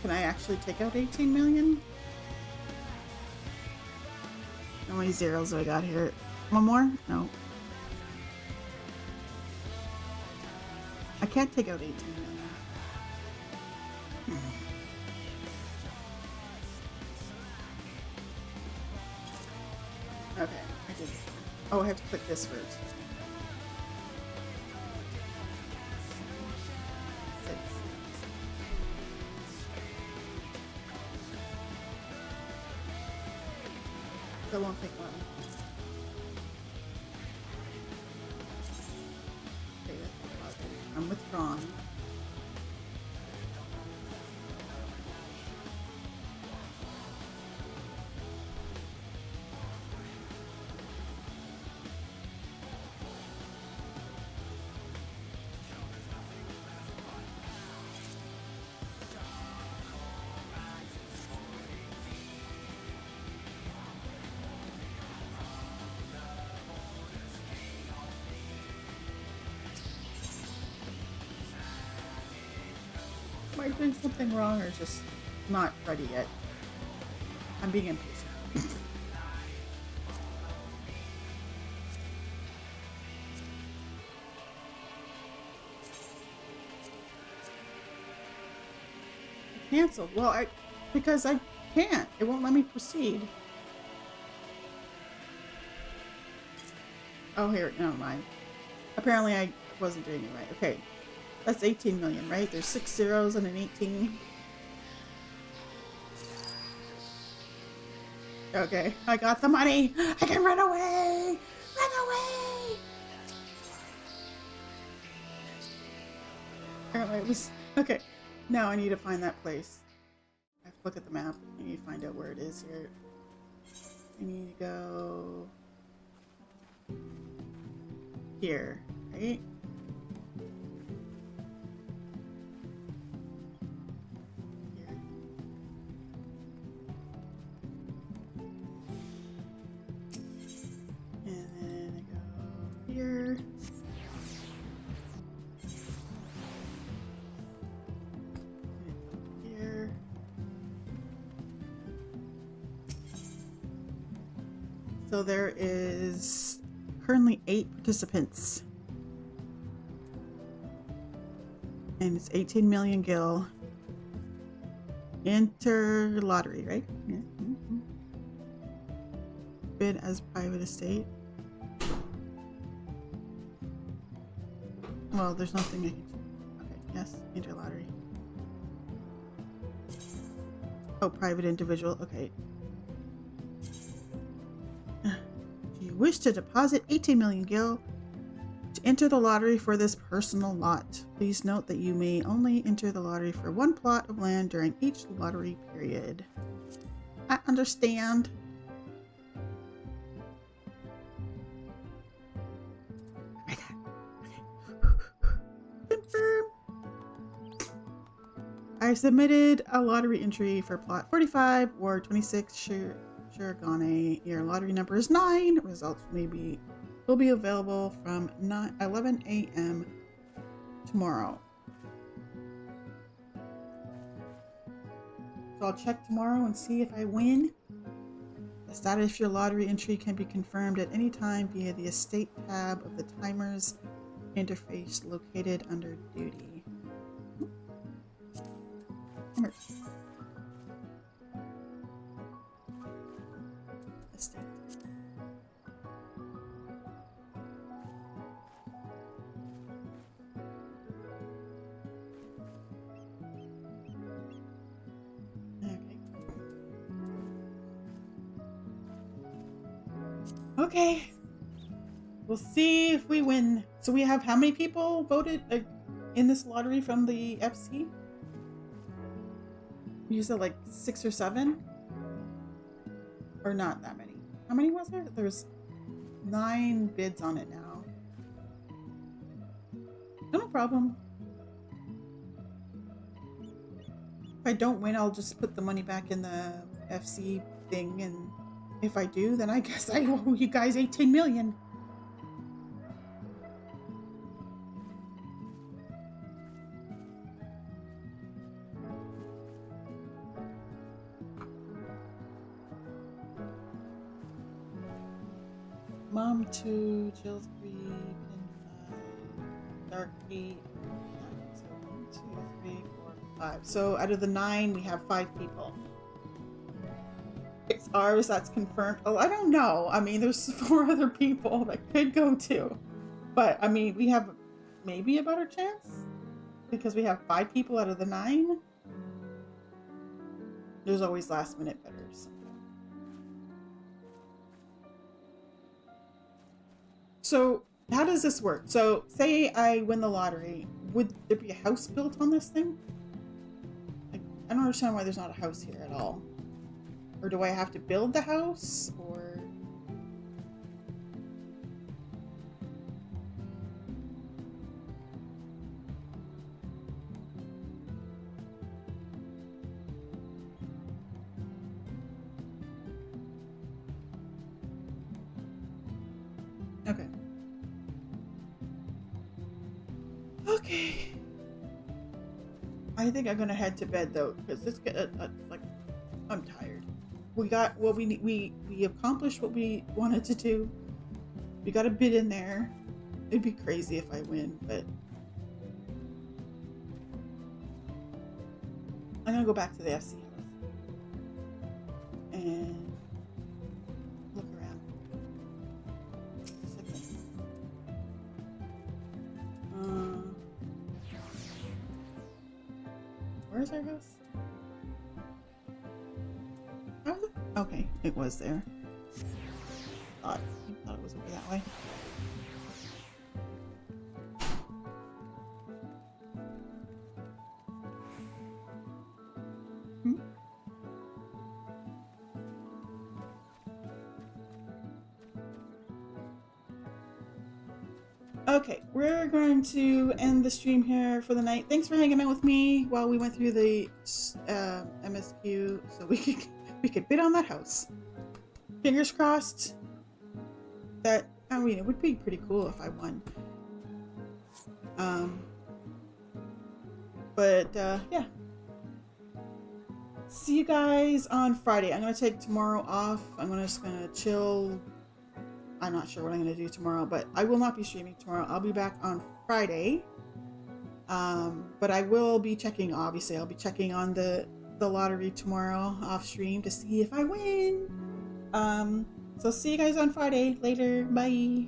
Can I actually take out 18 million? How many zeros do I got here? One more? No. I can't take out 18 million. Okay, I did it. Oh, I have to click this first. That won't take long. Okay, I'm withdrawn. Am I doing something wrong or just not ready yet? I'm being impatient. Cancelled. Well, because I can't. It won't let me proceed. Oh, here. Never mind. Apparently I wasn't doing it right. Okay. That's 18 million, right? There's 6 zeros and an 18. Okay, I got the money. I can run away. Run away. Apparently it was okay. Now I need to find that place. I have to look at the map. I need to find out where it is here. I need to go here, right? Here. Here. So there is currently 8 participants. And it's 18 million gil. Enter lottery, right? Yeah. Mm-hmm. Bid as private estate. Well, there's nothing I can do. Okay, yes, enter lottery. Oh, private individual, okay. Do you wish to deposit 18 million gil to enter the lottery for this personal lot? Please note that you may only enter the lottery for 1 plot of land during each lottery period. I understand. I submitted a lottery entry for plot 45 or 26 Shirogane. Your lottery number is 9. Results will be available from 11 a.m. tomorrow. So I'll check tomorrow and see if I win. The status of your lottery entry can be confirmed at any time via the estate tab of the timers interface located under duty. Estate. Okay. We'll see if we win. So we have how many people voted in this lottery from the FC? You said like 6 or 7? Or not that many. How many was there? There's 9 bids on it now. No problem. If I don't win, I'll just put the money back in the FC thing, and if I do, then I guess I owe you guys 18 million. Mom 2, Jill's 3, Pin 5, Dark 8. So 1, 2, 3, 4, 5. So out of the 9, we have 5 people. It's ours, that's confirmed. Oh, I don't know. I mean, there's 4 other people that could go too. But, I mean, we have maybe a better chance because we have 5 people out of the 9. There's always last minute bidders. So, how does this work? So, say I win the lottery. Would there be a house built on this thing? Like, I don't understand why there's not a house here at all. Or do I have to build the house? Or... Okay. Okay. I think I'm gonna head to bed though, because this like I'm tired. We got what we need. We accomplished what we wanted to do. We got a bid in there. It'd be crazy if I win, but I'm gonna go back to the FC house and look around. Where's our house? Okay, it was there. Thought it was over that way. Okay, we're going to end the stream here for the night. Thanks for hanging out with me while we went through the MSQ so we could bid on that house. Fingers crossed that, I mean, it would be pretty cool if I won. Yeah. See you guys on Friday. I'm going to take tomorrow off. I'm just going to chill. I'm not sure what I'm going to do tomorrow, but I will not be streaming tomorrow. I'll be back on Friday. But I will be checking, obviously, I'll be checking on the lottery tomorrow off stream to see if I win. So see you guys on Friday. Later. Bye.